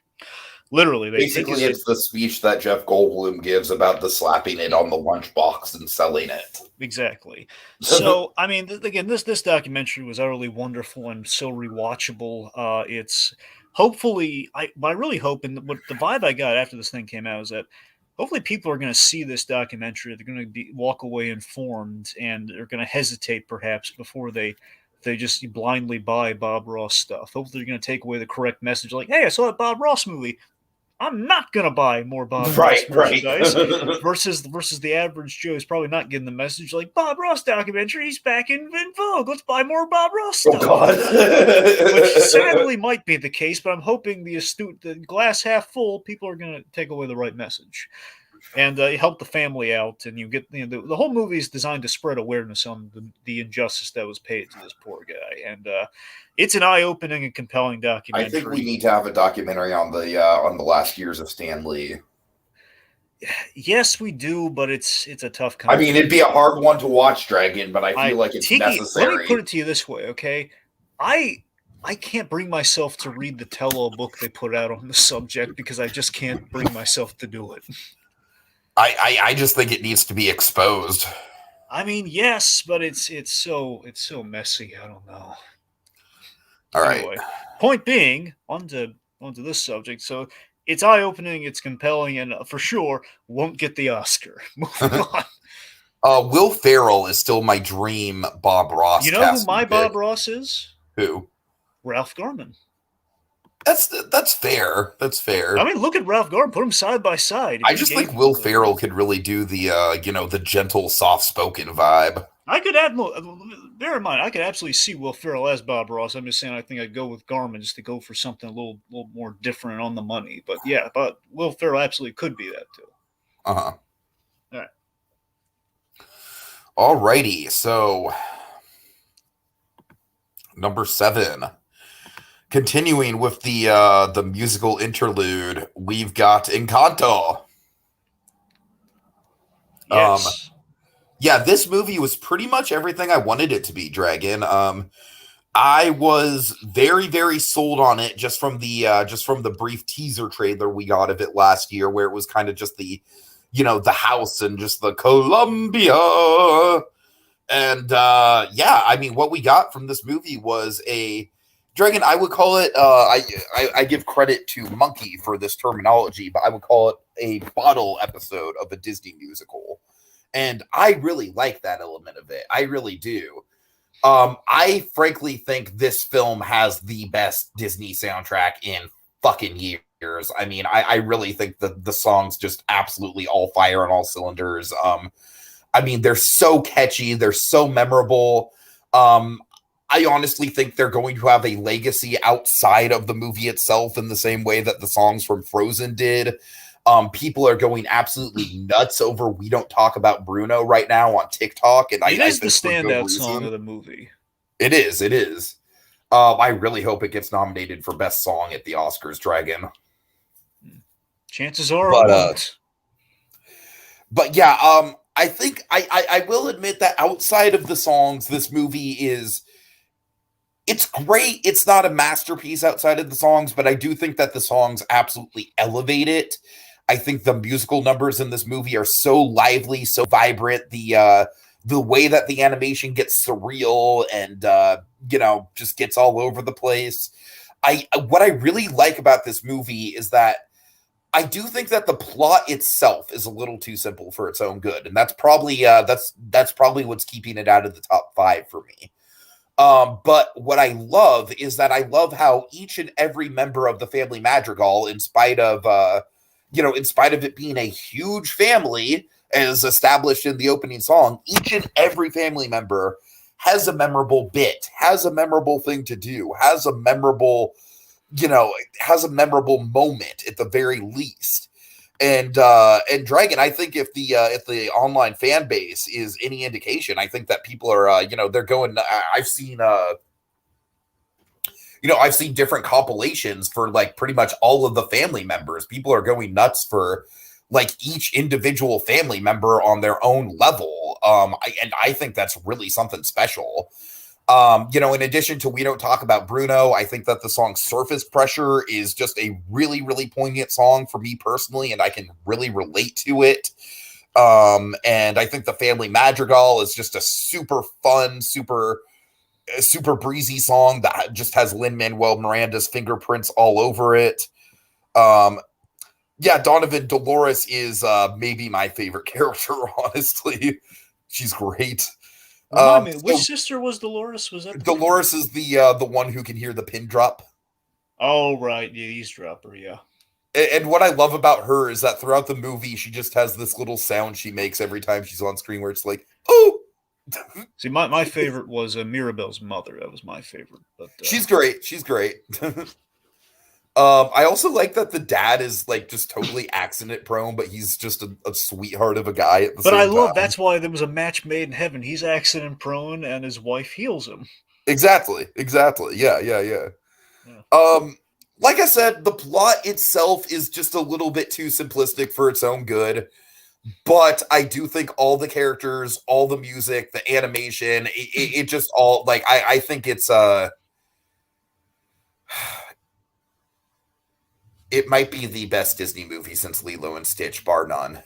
Literally, basically it's the speech that Jeff Goldblum gives about the slapping it on the lunchbox and selling it. Exactly. So I mean, again, this documentary was utterly wonderful and so rewatchable. It's hopefully, I really hope, and what the vibe I got after this thing came out is that hopefully people are going to see this documentary. They're going to walk away informed, and they're going to hesitate perhaps before they just blindly buy Bob Ross stuff. Hopefully, they're going to take away the correct message, like, "Hey, I saw that Bob Ross movie. I'm not going to buy more Bob Ross merchandise." versus the average Joe is probably not getting the message, like, "Bob Ross documentary, he's back in vogue. Let's buy more Bob Ross stuff." Oh God! Which sadly might be the case, but I'm hoping the glass half full, people are going to take away the right message and help the family out. And you get, the whole movie is designed to spread awareness on the injustice that was paid to this poor guy, and it's an eye-opening and compelling documentary. I think we need to have a documentary on the last years of Stan Lee. Yes, we do, but it's a tough concept. I mean, it'd be a hard one to watch, Dragon, but I feel like it's necessary. Let me put it to you this way, okay? I can't bring myself to read the tell-all book they put out on the subject because I just can't bring myself to do it. I just think it needs to be exposed. I mean, yes, but it's so messy. I don't know. All anyway, right. Point being, onto this subject. So it's eye-opening, it's compelling, and for sure won't get the Oscar. Moving on. Will Ferrell is still my dream Bob Ross. You know who my Bob Ross is? Who? Ralph Garman. That's fair. That's fair. I mean, look at Ralph Garman. Put him side by side. I just think Will Ferrell could really do the the gentle, soft-spoken vibe. I could bear in mind, I could absolutely see Will Ferrell as Bob Ross. I'm just saying, I think I'd go with Garman just to go for something a little more different on the money. But yeah, but Will Ferrell absolutely could be that too. Uh-huh. All right. All righty. So, number 7. Continuing with the musical interlude, we've got Encanto. Yes. Yeah, this movie was pretty much everything I wanted it to be, Dragon. I was very, very sold on it just from the brief teaser trailer we got of it last year, where it was kind of just the house and just the Columbia. And yeah, I mean, what we got from this movie was a Dragon. I would call it. I give credit to Monkey for this terminology, but I would call it a bottle episode of a Disney musical. And I really like that element of it. I really do. I frankly think this film has the best Disney soundtrack in fucking years. I mean, I really think that the songs just absolutely all fire on all cylinders. I mean, they're so catchy. They're so memorable. I honestly think they're going to have a legacy outside of the movie itself in the same way that the songs from Frozen did. People are going absolutely nuts over We Don't Talk About Bruno right now on TikTok. And it is the standout song of the movie. It is. It is. I really hope it gets nominated for Best Song at the Oscars, Dragon. Chances are it won't. But yeah, I think I will admit that outside of the songs, this movie it's great. It's not a masterpiece outside of the songs, but I do think that the songs absolutely elevate it. I think the musical numbers in this movie are so lively, so vibrant. The way that the animation gets surreal and just gets all over the place. What I really like about this movie is that I do think that the plot itself is a little too simple for its own good, and that's probably what's keeping it out of the top 5 for me. But what I love is that I love how each and every member of the family Madrigal, in spite of it being a huge family, as established in the opening song, each and every family member has a memorable bit, has a memorable thing to do, has a memorable moment at the very least. And Dragon, I think if the online fan base is any indication, I think that people are they're going. I've seen different compilations for like pretty much all of the family members. People are going nuts for like each individual family member on their own level. I think that's really something special. In addition to We Don't Talk About Bruno, I think that the song Surface Pressure is just a really, really poignant song for me personally, and I can really relate to it. And I think the Family Madrigal is just a super fun, super breezy song that just has Lin-Manuel Miranda's fingerprints all over it. Yeah, Donovan, Dolores is maybe my favorite character, honestly. She's great. Remind me, which So sister was Dolores? Was that Dolores is the one who can hear the pin drop. Oh, right. Yeah, eavesdropper, yeah. And what I love about her is that throughout the movie, she just has this little sound she makes every time she's on screen where it's like, oh! See, my favorite was Mirabelle's mother. That was my favorite. But She's great. She's great. I also like that the dad is like just totally accident prone, but he's just a sweetheart of a guy at the But I same love time. that's why there was a match made in heaven. He's accident prone, and his wife heals him. Exactly. Yeah. Yeah. Like I said, the plot itself is just a little bit too simplistic for its own good. But I do think all the characters, all the music, the animation, it just all like I think it's it might be the best Disney movie since Lilo and Stitch, bar none.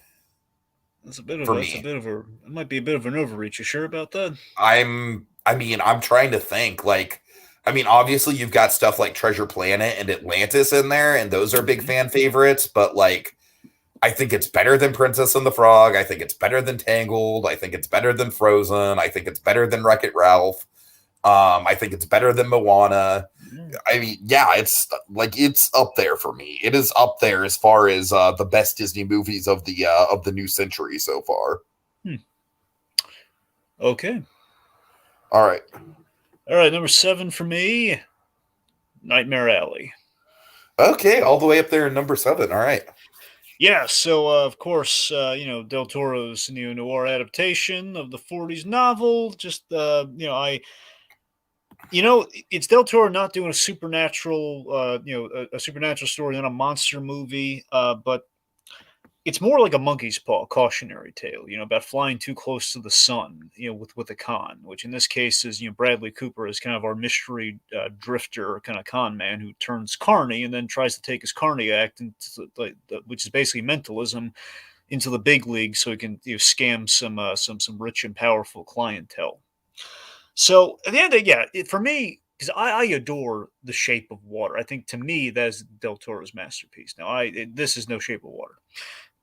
For me, it might be a bit of an overreach. You sure about that? I'm trying to think. Like, I mean, obviously you've got stuff like Treasure Planet and Atlantis in there, and those are big fan favorites, but like I think it's better than Princess and the Frog. I think it's better than Tangled. I think it's better than Frozen. I think it's better than Wreck-It Ralph. I think it's better than Moana. I mean, yeah, it's like it's up there for me. It is up there as far as the best Disney movies of the new century so far. Okay. All right. All right, number 7 for me, Nightmare Alley. Okay, all the way up there in number 7. All right. Yeah, so of course, Del Toro's neo-noir adaptation of the 40s novel. Just it's Del Toro not doing a supernatural, a supernatural story than a monster movie, but it's more like a monkey's paw cautionary tale, about flying too close to the sun, with a con, which in this case is, Bradley Cooper is kind of our mystery drifter kind of con man who turns carny and then tries to take his carny act, which is basically mentalism, into the big league so he can scam some rich and powerful clientele. So at the end of for me, because I adore The Shape of Water. I think to me that is Del Toro's masterpiece. Now this is no Shape of Water.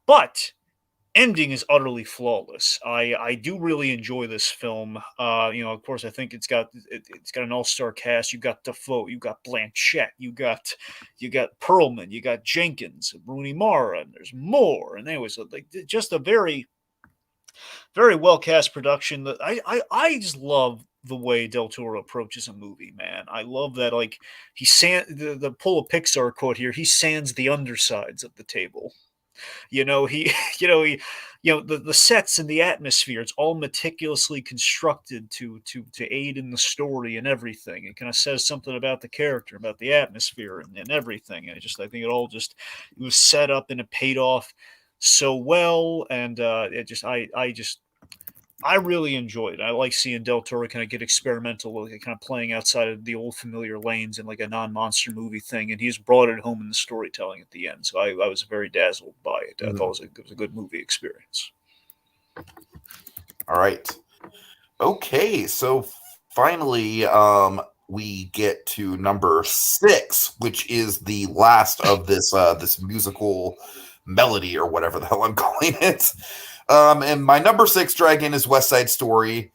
But ending is utterly flawless. I do really enjoy this film. Of course, I think it's got an all-star cast. You got Dafoe, you got Blanchett, you got Perlman, you got Jenkins, Rooney Mara, and there's more. And anyways, like just a very, very well cast production. That I just love the way Del Toro approaches a movie, man. I love that. Like the pull a Pixar quote here. He sands the undersides of the table. He the sets and the atmosphere, it's all meticulously constructed to aid in the story and everything. It kind of says something about the character, about the atmosphere and everything. And I think it was set up and it paid off so well. And I really enjoyed it. I like seeing Del Toro kind of get experimental, kind of playing outside of the old familiar lanes and like a non-monster movie thing, and he's brought it home in the storytelling at the end. So I was very dazzled by it. I thought it was a good movie experience. All right. Okay, so finally, we get to number 6, which is the last of this musical melody or whatever the hell I'm calling it. And my number 6 dragon is West Side Story.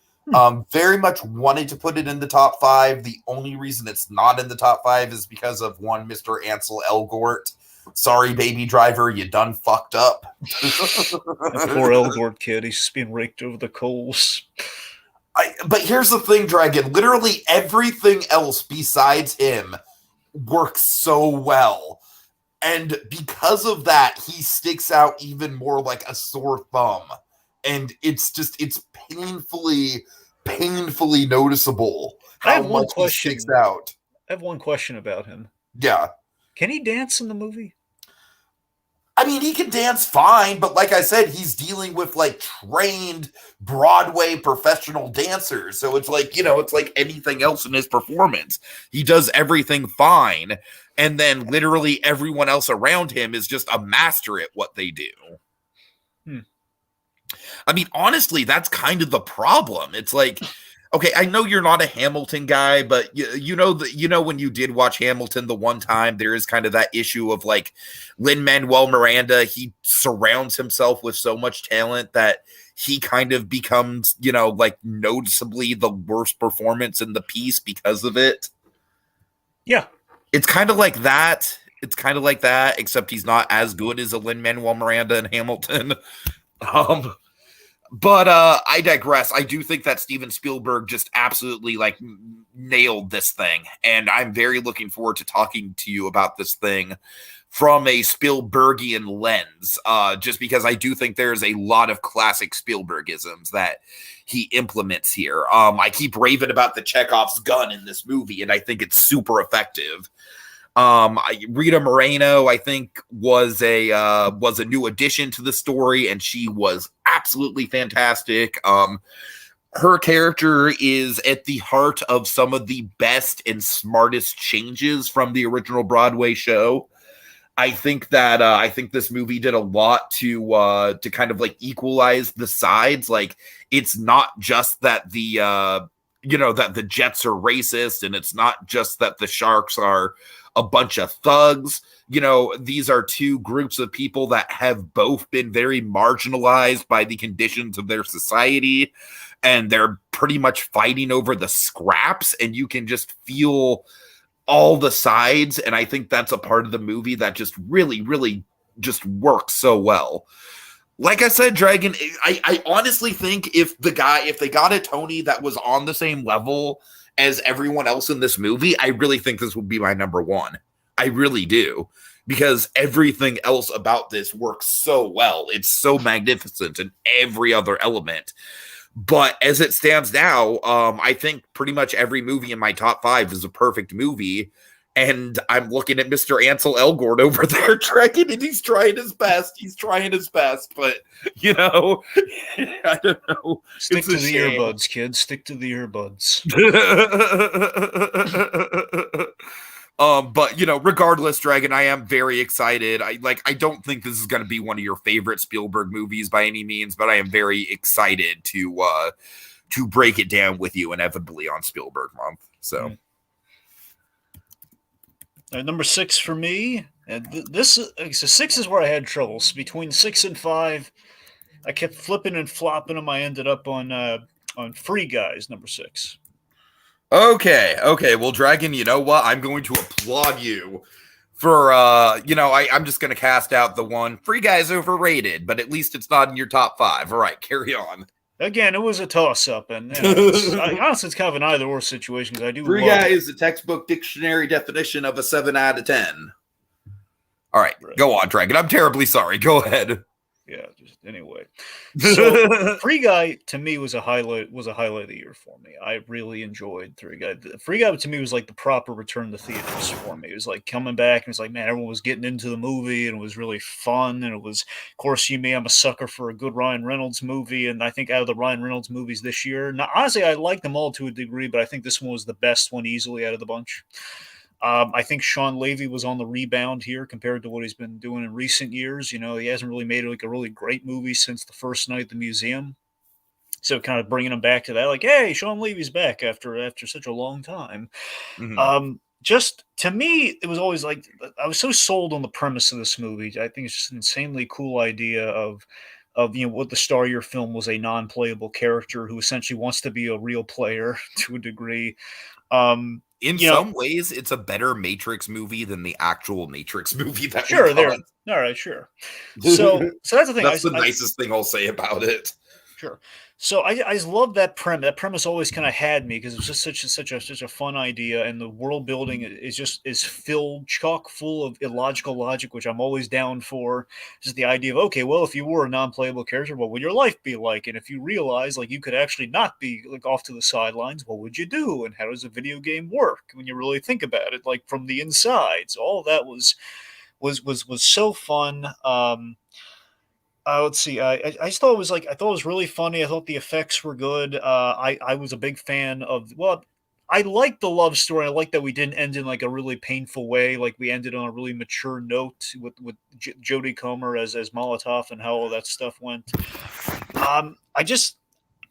Very much wanted to put it in the top 5. The only reason it's not in the top 5 is because of one Mr. Ansel Elgort. Sorry, Baby Driver, you done fucked up. That poor Elgort kid, he's just being raked over the coals. But here's the thing, Dragon. Literally everything else besides him works so well. And because of that, he sticks out even more like a sore thumb. And it's painfully noticeable how much he sticks out. I have one question about him. Yeah. Can he dance in the movie? I mean, he can dance fine, but like I said, he's dealing with like trained Broadway professional dancers. So it's like, it's like anything else in his performance. He does everything fine. And then literally everyone else around him is just a master at what they do. I mean, honestly, that's kind of the problem. It's like, Okay, I know you're not a Hamilton guy, but you know when you did watch Hamilton the one time, there is kind of that issue of like Lin-Manuel Miranda. He surrounds himself with so much talent that he kind of becomes, like noticeably the worst performance in the piece because of it. Yeah, It's kind of like that. It's kind of like that, except he's not as good as a Lin-Manuel Miranda in Hamilton. Um, But I digress. I do think that Steven Spielberg just absolutely like nailed this thing, and I'm very looking forward to talking to you about this thing from a Spielbergian lens. Just because I do think there's a lot of classic Spielbergisms that he implements here. I keep raving about the Chekhov's gun in this movie, and I think it's super effective. Rita Moreno, I think, was a new addition to the story, and she was absolutely fantastic. Her character is at the heart of some of the best and smartest changes from the original Broadway show. I think this movie did a lot to kind of like equalize the sides. Like, it's not just that that the Jets are racist, and it's not just that the Sharks are a bunch of thugs. These are two groups of people that have both been very marginalized by the conditions of their society, and they're pretty much fighting over the scraps, and you can just feel all the sides. And I think that's a part of the movie that just really, really just works so well. Like I said, Dragon, I honestly think if they got a Tony that was on the same level as everyone else in this movie, I really think this would be my number one. I really do. Because everything else about this works so well. It's so magnificent in every other element. But as it stands now, I think pretty much every movie in my top 5 is a perfect movie. And I'm looking at Mr. Ansel Elgort over there, Dragon, and he's trying his best. But, I don't know. Stick to the earbuds, kids. Stick to the earbuds. But regardless, Dragon, I am very excited. I don't think this is going to be one of your favorite Spielberg movies by any means, but I am very excited to break it down with you inevitably on Spielberg Month. So, number 6 for me, and so 6 is where I had troubles. Between 6 and 5, I kept flipping and flopping them. I ended up on Free Guys, number 6. Okay. Well, Dragon, you know what? I'm going to applaud you for, I'm just going to cast out the one. Free Guy's overrated, but at least it's not in your top 5. All right, carry on. Again, it was a toss-up, and honestly, it's kind of an either-or situation, because I do Free Guy is the textbook dictionary definition of a 7 out of 10. All right, Go on, Dragon. I'm terribly sorry. Go ahead. Yeah, just anyway. So Free Guy to me was a highlight of the year for me. I really enjoyed Free Guy. Free Guy to me was like the proper return to theaters for me. It was like coming back, and it was like, man, everyone was getting into the movie, and it was really fun. And it was, of course, I'm a sucker for a good Ryan Reynolds movie, and I think out of the Ryan Reynolds movies this year, now honestly, I like them all to a degree, but I think this one was the best one easily out of the bunch. I think Sean Levy was on the rebound here compared to what he's been doing in recent years. He hasn't really made like a really great movie since The First Night at the Museum. So kind of bringing him back to that, like, hey, Sean Levy's back after such a long time. Mm-hmm. Just to me, it was always like, I was so sold on the premise of this movie. I think it's just an insanely cool idea of what the star of your film was, a non-playable character who essentially wants to be a real player to a degree. In some ways, it's a better Matrix movie than the actual Matrix movie. Sure, there. All right, sure. So that's the thing. That's the nicest thing I'll say about it. Sure. So I just love that premise. That premise always kind of had me, because it was just such a fun idea, and the world building is filled chock full of illogical logic, which I'm always down for. Just the idea of, okay, well, if you were a non-playable character, what would your life be like? And if you realize like you could actually not be like off to the sidelines, what would you do? And how does a video game work when you really think about it, like from the inside? So all of that was so fun. Let's see. I just thought it was really funny. I thought the effects were good. I was a big fan of. Well, I liked the love story. I like that we didn't end in like a really painful way. Like we ended on a really mature note with Jodie Comer as Molotov, and how all that stuff went.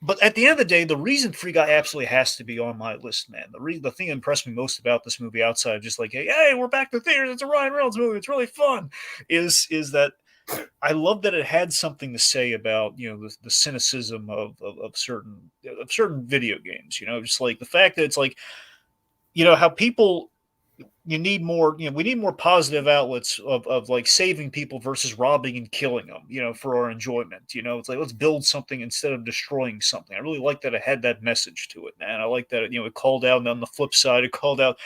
But at the end of the day, the reason Free Guy absolutely has to be on my list, man. The thing that impressed me most about this movie, outside of just like, hey, we're back to theaters, it's a Ryan Reynolds movie, it's really fun, is that I love that it had something to say about the cynicism of certain video games. Just like the fact that it's like how people we need more positive outlets of like saving people versus robbing and killing them, for our enjoyment. It's like, let's build something instead of destroying something. I really like that it had that message to it, man. I like that it called out, and on the flip side, it called out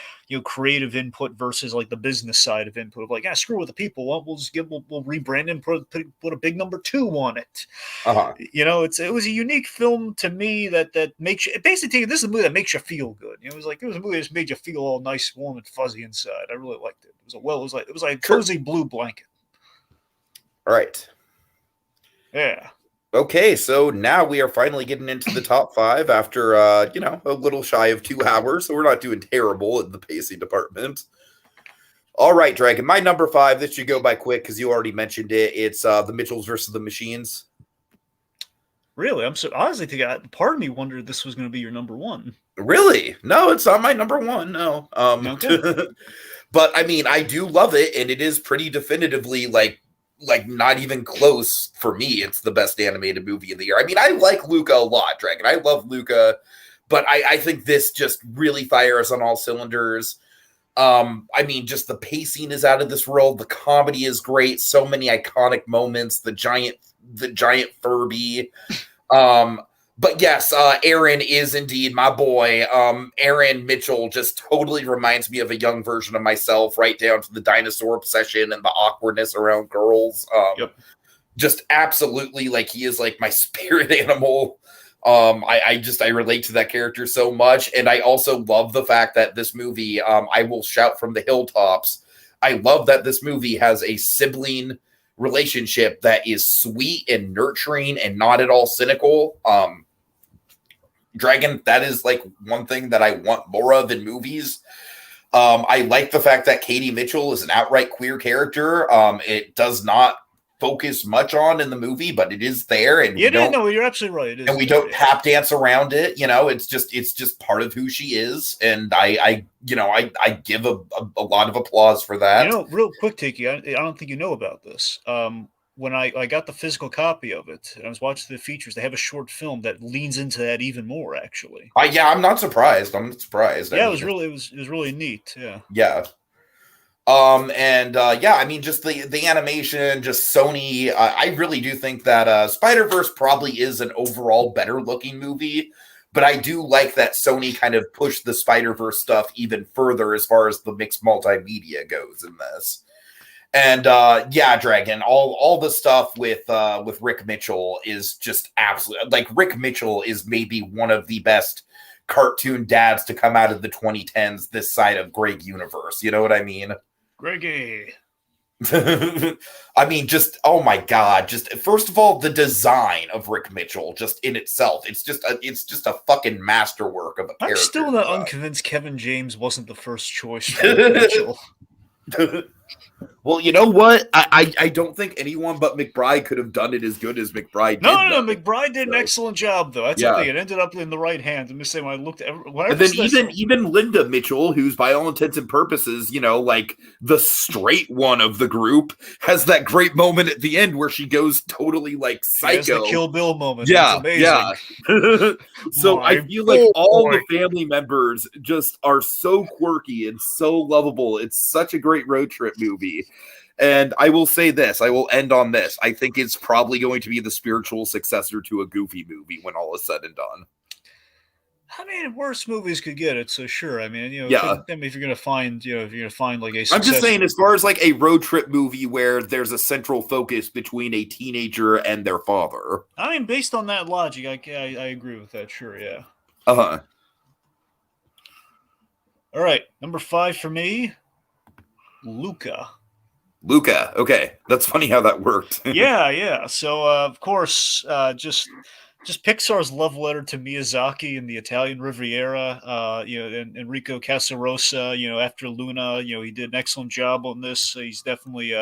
creative input versus like the business side of input of like, screw with the people, we'll just we'll rebrand and put a big number 2 on it. Uh-huh. It was a unique film to me that makes you basically, this is a movie that makes you feel good. It was a movie that just made you feel all nice, warm, and fuzzy inside. I really liked it. It was like a cozy blue blanket. All right. Yeah. Okay, so now we are finally getting into the top 5 after a little shy of 2 hours, so we're not doing terrible in the pacing department. All right, Dragon, my number 5, this should go by quick because you already mentioned it. It's The Mitchells versus the Machines. Really? I'm so honestly thinking, part of me wondered this was going to be your number 1. Really? No, it's not my number 1. No. Okay. But I mean, I do love it, and it is pretty definitively like not even close for me. It's the best animated movie of the year. I mean, I like Luca a lot, Dragon. I love Luca, but I think this just really fires on all cylinders. I mean, just the pacing is out of this world. The comedy is great. So many iconic moments. The giant Furby. But yes, Aaron is indeed my boy. Aaron Mitchell just totally reminds me of a young version of myself, right down to the dinosaur obsession and the awkwardness around girls. Yep. Just absolutely, like, he is like my spirit animal. I relate to that character so much. And I also love the fact that this movie, I will shout from the hilltops, I love that this movie has a sibling relationship that is sweet and nurturing and not at all cynical. Dragon, that is like one thing that I want more of in movies. I like the fact that Katie Mitchell is an outright queer character. It does not focus much on in the movie, but it is there, and you're absolutely right. It is, and we don't tap dance around it. It's just part of who she is, and I give a lot of applause for that. Real quick, Tiki, I don't think you know about this. When I got the physical copy of it and I was watching the features, they have a short film that leans into that even more, actually. I'm not surprised. Yeah, it was really neat. Yeah. Yeah. I mean, just the animation, just Sony. I really do think that Spider-Verse probably is an overall better looking movie, but I do like that Sony kind of pushed the Spider-Verse stuff even further as far as the mixed multimedia goes in this. And Dragon, all the stuff with Rick Mitchell is just absolute. Like, Rick Mitchell is maybe one of the best cartoon dads to come out of the 2010s this side of Greg Universe. You know what I mean? Greggy. I mean, just, oh my God, just first of all, the design of Rick Mitchell, just in itself, it's just a fucking masterwork of a character. I'm still not unconvinced Kevin James wasn't the first choice for Rick Mitchell. Well, you know what? I don't think anyone but McBride could have done it as good as McBride did. No, McBride did an excellent job, though. That's the thing. It ended up in the right hands. I'm just saying, when I looked at and then even Linda Mitchell, who's by all intents and purposes, like the straight one of the group, has that great moment at the end where she goes totally like psycho. She has the Kill Bill moment. Yeah, amazing. Yeah. So I feel like all the family members just are so quirky and so lovable. It's such a great road trip movie. And I will say this, I will end on this. I think it's probably going to be the spiritual successor to a Goofy movie when all is said and done. I mean, worse movies could get it, so sure. I mean, if you're gonna find, like a. I'm just saying, as far as like a road trip movie where there's a central focus between a teenager and their father. I mean, based on that logic, I agree with that. Sure, yeah. Uh-huh. All right, number 5 for me, Luca. Okay, that's funny how that worked. yeah. So of course, just Pixar's love letter to Miyazaki and the Italian Riviera. And Enrico Casarosa. After Luna, he did an excellent job on this. He's definitely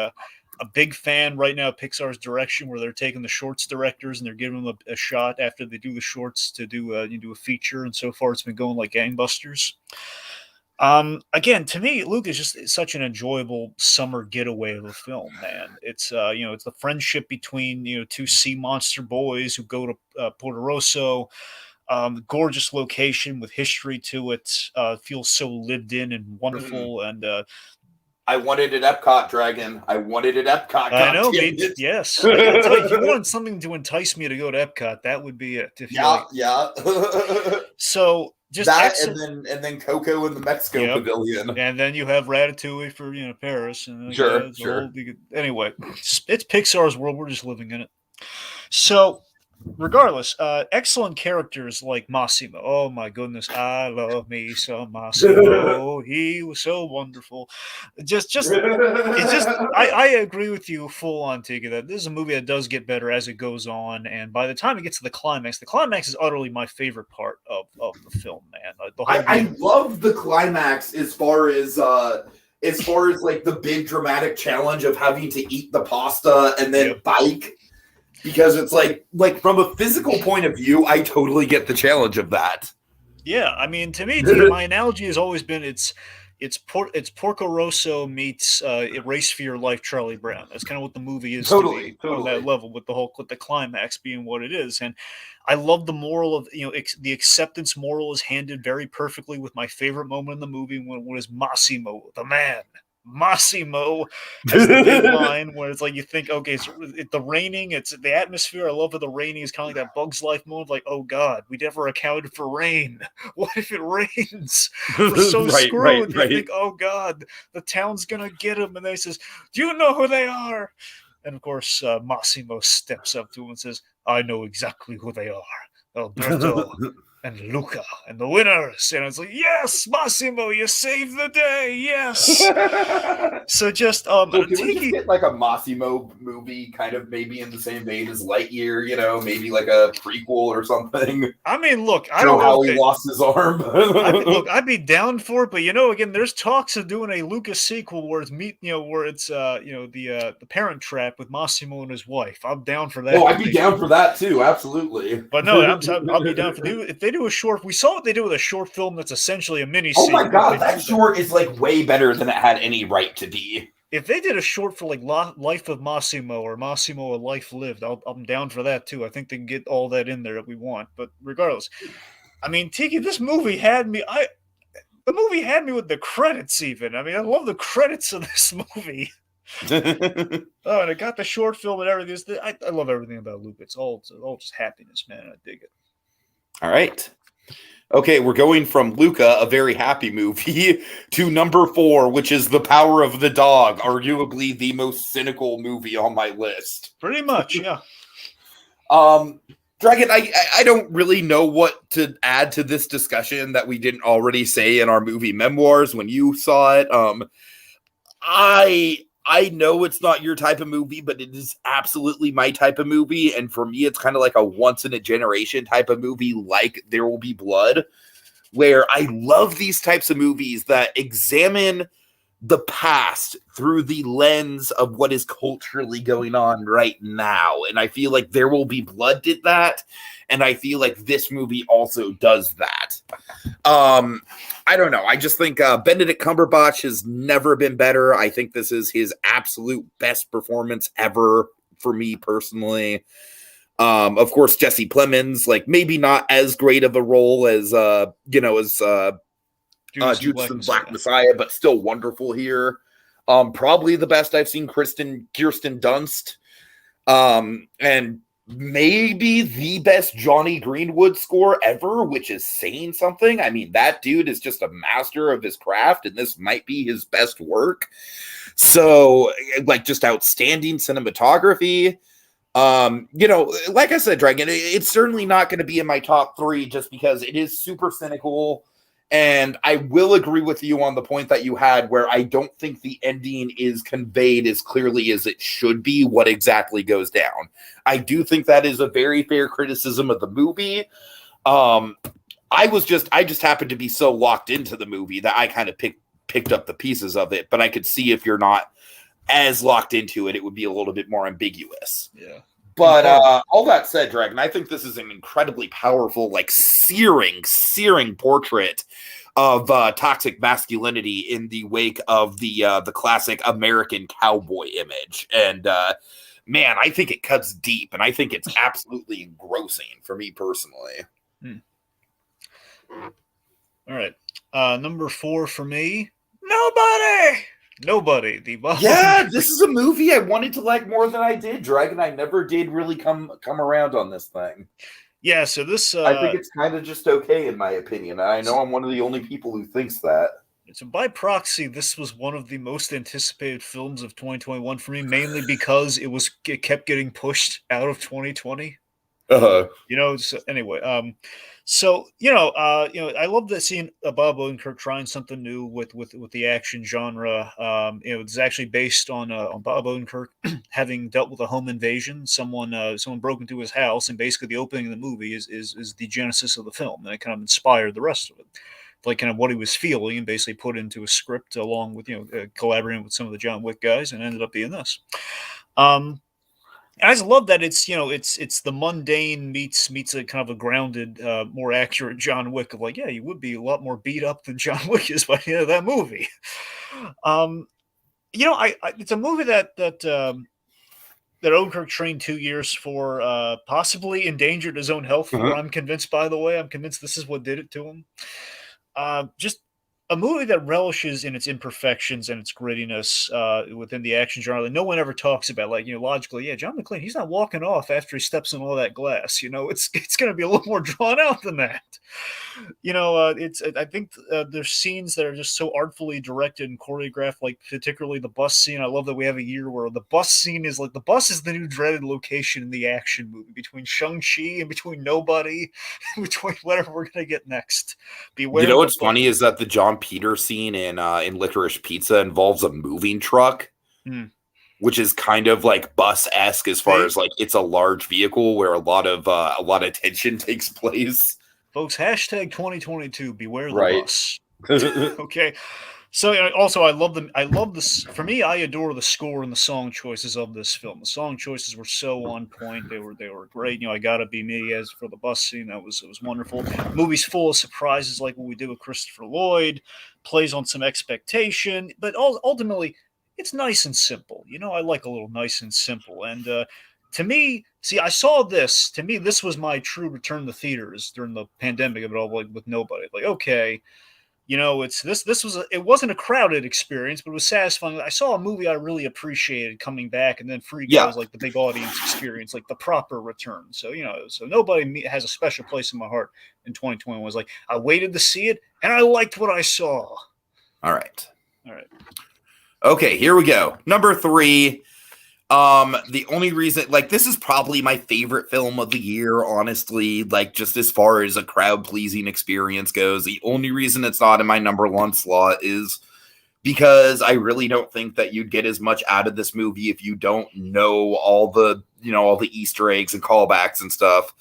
a big fan right now of Pixar's direction, where they're taking the shorts directors and they're giving them a shot after they do the shorts to do a feature. And so far, it's been going like gangbusters. Again, to me, Luke is just such an enjoyable summer getaway of a film, man. It's it's the friendship between two sea monster boys who go to Puerto Rosso. Gorgeous location with history to it. Feels so lived in and wonderful. And I wanted it Epcot, Dragon. I wanted it Epcot. I know, mate. Yes, I gotta tell you, if you wanted something to entice me to go to Epcot, that would be it. Yeah. So just that, and then Coco in the Mexico Pavilion, and then you have Ratatouille for Paris, and sure. Anyway, it's Pixar's world. We're just living in it. So, regardless, excellent characters like Massimo. Oh my goodness, I love me some Massimo. He was so wonderful. I agree with you full on, Tiki, that this is a movie that does get better as it goes on, and by the time it gets to the climax is utterly my favorite part of the film, man. I love the climax as far as like the big dramatic challenge of having to eat the pasta and then bike. Because it's like from a physical point of view, I totally get the challenge of that. Yeah, I mean, to me, my analogy has always been it's Porco Rosso meets Race for Your Life, Charlie Brown. That's kind of what the movie is totally. on that level, with the climax being what it is. And I love the moral of the acceptance moral is handled very perfectly with my favorite moment in the movie when is Massimo, the man. Massimo has the big line where it's like you think, okay, it's the raining, it's the atmosphere. I love how the raining is kind of like that Bug's Life moment, like, oh God, we never accounted for rain. What if it rains? We're so screwed. You think, oh God, the town's gonna get him, and they says, do you know who they are? And of course, Massimo steps up to him and says, I know exactly who they are, Alberto and Luca, and the winners. And it's like, yes, Massimo, you saved the day. Yes. So just can we just get like a Massimo movie, kind of maybe in the same vein as Lightyear? Maybe like a prequel or something. I mean, look, I don't know how he lost his arm. I'd be down for it, but again, there's talks of doing a Lucas sequel where it's the Parent Trap with Massimo and his wife. I'm down for that. Oh, I'd be down for that too, absolutely. But no, I'll be down for if they do a short. We saw what they do with a short film that's essentially a mini. Oh my God, that short is like way better than it had any right to be. If they did a short for like Life of Massimo or Massimo a Life Lived, I'm down for that too. I think they can get all that in there that we want. But regardless, I mean, Tiki, this movie had me. The movie had me with the credits even. I mean, I love the credits of this movie. And I got the short film and everything. I love everything about Luke. It's all just happiness, man. I dig it. All right. Okay, we're going from Luca, a very happy movie, to number 4, which is The Power of the Dog, arguably the most cynical movie on my list. Pretty much, yeah. Dragon, I don't really know what to add to this discussion that we didn't already say in our movie memoirs when you saw it. I know it's not your type of movie, but it is absolutely my type of movie. And for me, it's kind of like a once-in-a-generation type of movie, like There Will Be Blood, where I love these types of movies that examine the past through the lens of what is culturally going on right now. And I feel like There Will Be Blood did that. And I feel like this movie also does that. I don't know. I just think Benedict Cumberbatch has never been better. I think this is his absolute best performance ever for me personally. Of course, Jesse Plemons, like maybe not as great of a role as Judas and Black Messiah, but still wonderful here. Probably the best I've seen Kirsten Dunst. And maybe the best Johnny Greenwood score ever, which is saying something. I mean, that dude is just a master of his craft, and this might be his best work. So, like, just outstanding cinematography. Like I said, Dragon, it's certainly not going to be in my top 3 just because it is super cynical. And I will agree with you on the point that you had where I don't think the ending is conveyed as clearly as it should be what exactly goes down. I do think that is a very fair criticism of the movie. I just happened to be so locked into the movie that I kind of picked up the pieces of it, but I could see if you're not as locked into it. It would be a little bit more ambiguous. Yeah. But all that said, Dragon, I think this is an incredibly powerful, like searing portrait of toxic masculinity in the wake of the classic American cowboy image. And man, I think it cuts deep, and I think it's absolutely engrossing for me personally. All right. Number 4 for me, Nobody. Yeah, this is a movie I wanted to like more than I did, Dragon. I never did really come around on this thing. Yeah, so this... I think it's kind of just okay, in my opinion. I know I'm one of the only people who thinks that. So by proxy, this was one of the most anticipated films of 2021 for me, mainly because it kept getting pushed out of 2020. Uh-huh. So anyway, I love that seeing Bob Odenkirk trying something new with the action genre. It's actually based on Bob Odenkirk having dealt with a home invasion. Someone broke into his house, and basically the opening of the movie is the genesis of the film, and it kind of inspired the rest of it, like kind of what he was feeling, and basically put into a script along with collaborating with some of the John Wick guys, and ended up being this. I just love that it's the mundane meets a kind of a grounded, more accurate John Wick of like, yeah, you would be a lot more beat up than John Wick is by the end of that movie. It's a movie that Odenkirk trained 2 years for, possibly endangered his own health. Uh-huh. I'm convinced, by the way, this is what did it to him. Just a movie that relishes in its imperfections and its grittiness within the action genre that no one ever talks about. Like, logically, yeah, John McClane, he's not walking off after he steps in all that glass. It's going to be a little more drawn out than that. I think there's scenes that are just so artfully directed and choreographed, like particularly the bus scene. I love that we have a year where the bus scene is like, the bus is the new dreaded location in the action movie, between Shang-Chi and between Nobody, between whatever we're going to get next. Beware. What's funny is that the John Peter scene in Licorice Pizza involves a moving truck, which is kind of like bus-esque as far as like it's a large vehicle where a lot of tension takes place. Folks, hashtag 2022, beware the Right. bus. Okay. So also, I love this. For me, I adore the score and the song choices of this film. The song choices were so on point. They were great. I Gotta Be Me, as for the bus scene, it was wonderful. The movie's full of surprises, like what we did with Christopher Lloyd. Plays on some expectation, but ultimately, it's nice and simple. I like a little nice and simple. And to me, I saw this. To me, this was my true return to theaters during the pandemic of it all, like with Nobody. Like, okay. It wasn't a crowded experience, but it was satisfying. I saw a movie I really appreciated coming back, and then Free Guy was like the big audience experience, like the proper return. So, so Nobody has a special place in my heart in 2021. Was like, I waited to see it, and I liked what I saw. All right. Okay, here we go. Number 3. The only reason, like, this is probably my favorite film of the year, honestly, like, just as far as a crowd-pleasing experience goes. The only reason it's not in my number 1 slot is because I really don't think that you'd get as much out of this movie if you don't know all the Easter eggs and callbacks and stuff.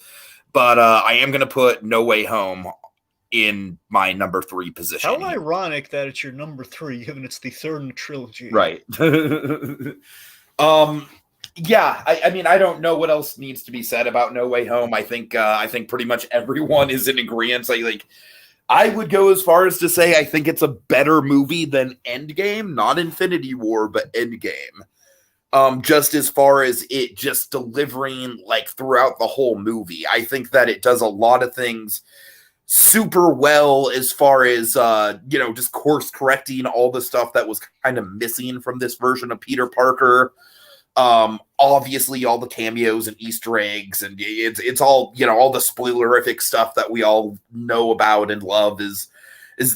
But I am going to put No Way Home in my number 3 position. How ironic that it's your number 3, given it's the third in the trilogy. Right. Yeah, I mean, I don't know what else needs to be said about No Way Home. I think pretty much everyone is in agreement. I would go as far as to say I think it's a better movie than Endgame, not Infinity War, but Endgame. Just as far as it just delivering like throughout the whole movie. I think that it does a lot of things super well as far as just course correcting all the stuff that was kind of missing from this version of Peter Parker. Obviously all the cameos and Easter eggs, and it's all all the spoilerific stuff that we all know about and love is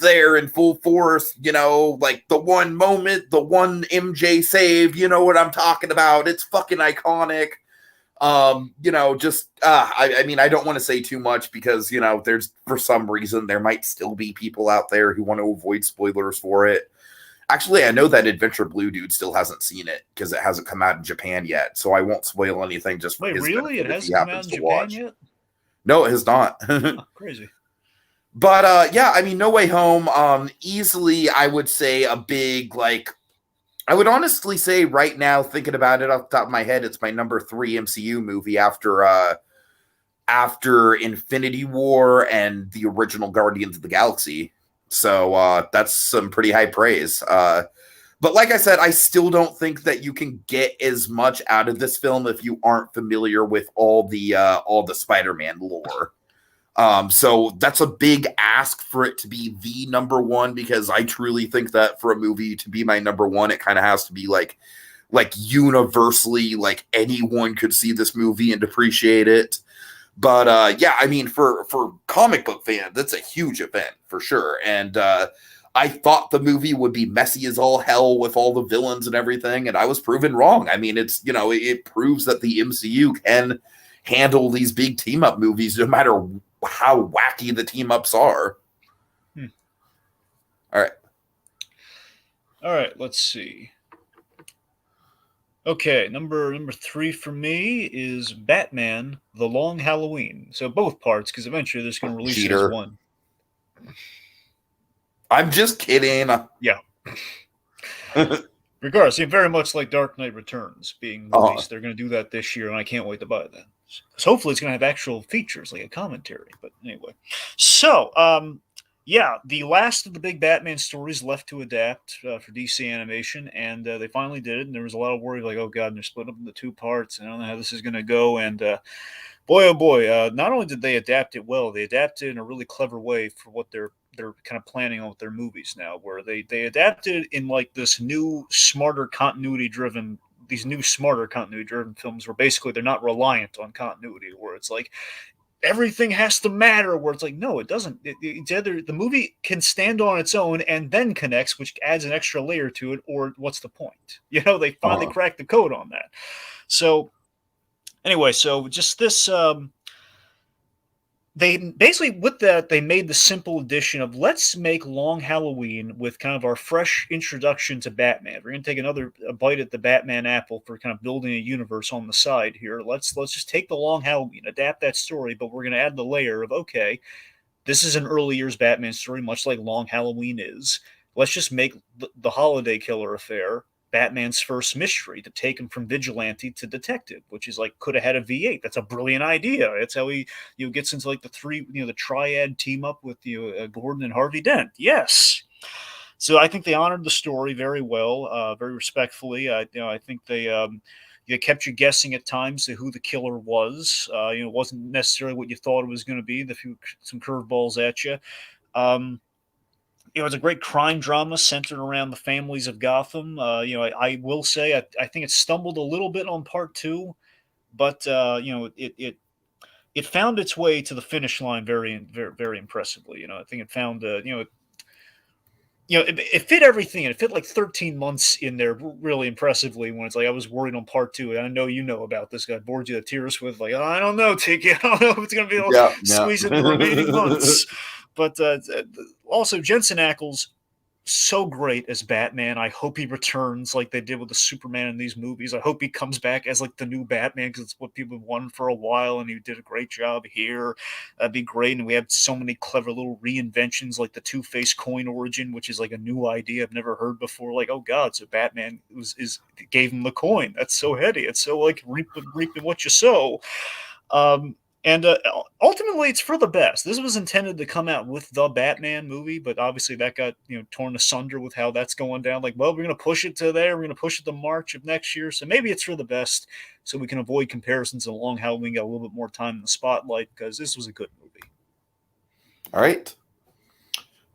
there in full force. Like the one moment, the one MJ save, you know what I'm talking about. It's fucking iconic. I mean, I don't want to say too much because, there's, for some reason, there might still be people out there who want to avoid spoilers for it. Actually, I know that Adventure Blue dude still hasn't seen it because it hasn't come out in Japan yet. So I won't spoil anything just for his really? It hasn't come out in Japan yet? No, it has not. Crazy. But, yeah, I mean, No Way Home, easily, I would say a big, like, I would honestly say right now, thinking about it off the top of my head, it's my number 3 MCU movie after Infinity War and the original Guardians of the Galaxy. So that's some pretty high praise. But like I said, I still don't think that you can get as much out of this film if you aren't familiar with all the Spider-Man lore. So that's a big ask for it to be the number one, because I truly think that for a movie to be my number one, it kind of has to be like universally, like anyone could see this movie and appreciate it. But yeah, I mean, for comic book fans, that's a huge event for sure. And I thought the movie would be messy as all hell with all the villains and everything, and I was proven wrong. I mean, it's, you know, it proves that the MCU can handle these big team up movies no matter how wacky the team ups are. All right, let's see. Okay, number 3 for me is Batman: The Long Halloween. So both parts, because eventually they're just going to release it as one. I'm just kidding. Yeah. Regardless, very much like Dark Knight Returns being released. They're going to do that this year, and I can't wait to buy that. So hopefully it's going to have actual features, like a commentary. But anyway. So, yeah, the last of the big Batman stories left to adapt for DC Animation, and they finally did it, and there was a lot of worry, like, oh, God, and they're split up into 2 parts, and I don't know how this is going to go, and boy, oh boy, not only did they adapt it well, they adapted in a really clever way for what they're kind of planning on with their movies now, where they adapted in like this new, smarter continuity driven films where basically they're not reliant on continuity, where it's like everything has to matter, where it's like, no, it doesn't. It's either the movie can stand on its own and then connects, which adds an extra layer to it, or what's the point? You know, they finally cracked the code on that. So anyway, so just this, they basically, with that, they made the simple addition of, let's make Long Halloween with kind of our fresh introduction to Batman. We're going to take another bite at the Batman apple for kind of building a universe on the side here. Let's just take the Long Halloween, adapt that story, but we're going to add the layer of, okay, this is an early years Batman story, much like Long Halloween is. Let's just make the Holiday Killer affair Batman's first mystery, to take him from vigilante to detective, which is like, could have had a V8. That's a brilliant idea. That's how he gets into like the triad team up with Gordon and Harvey Dent. Yes. So I think they honored the story very well, very respectfully. I think they kept you guessing at times who the killer was. It wasn't necessarily what you thought it was going to be. Some curveballs at you. It's a great crime drama centered around the families of Gotham. I will say I think it stumbled a little bit on part 2, but it found its way to the finish line very, very, very impressively. I think it found it fit everything, and it fit like 13 months in there really impressively. When it's like, I was worried on part 2, and I know you know about this guy, bored you to tears with, like, oh, I don't know, Tiki, I don't know if it's going to be able to squeeze in the remaining months. But also, Jensen Ackles, so great as Batman. I hope he returns like they did with the Superman in these movies. I hope he comes back as like the new Batman, because it's what people have wanted for a while, and he did a great job here. That'd be great. And we have so many clever little reinventions, like the Two-Face coin origin, which is like a new idea I've never heard before. Like, oh God, so Batman gave him the coin. That's so heady. It's so like reaping what you sow. And ultimately, it's for the best. This was intended to come out with the Batman movie, but obviously that got torn asunder with how that's going down. Like, well, we're going to push it to there. We're going to push it to March of next year. So maybe it's for the best, so we can avoid comparisons and Long Halloween got a little bit more time in the spotlight, because this was a good movie. All right.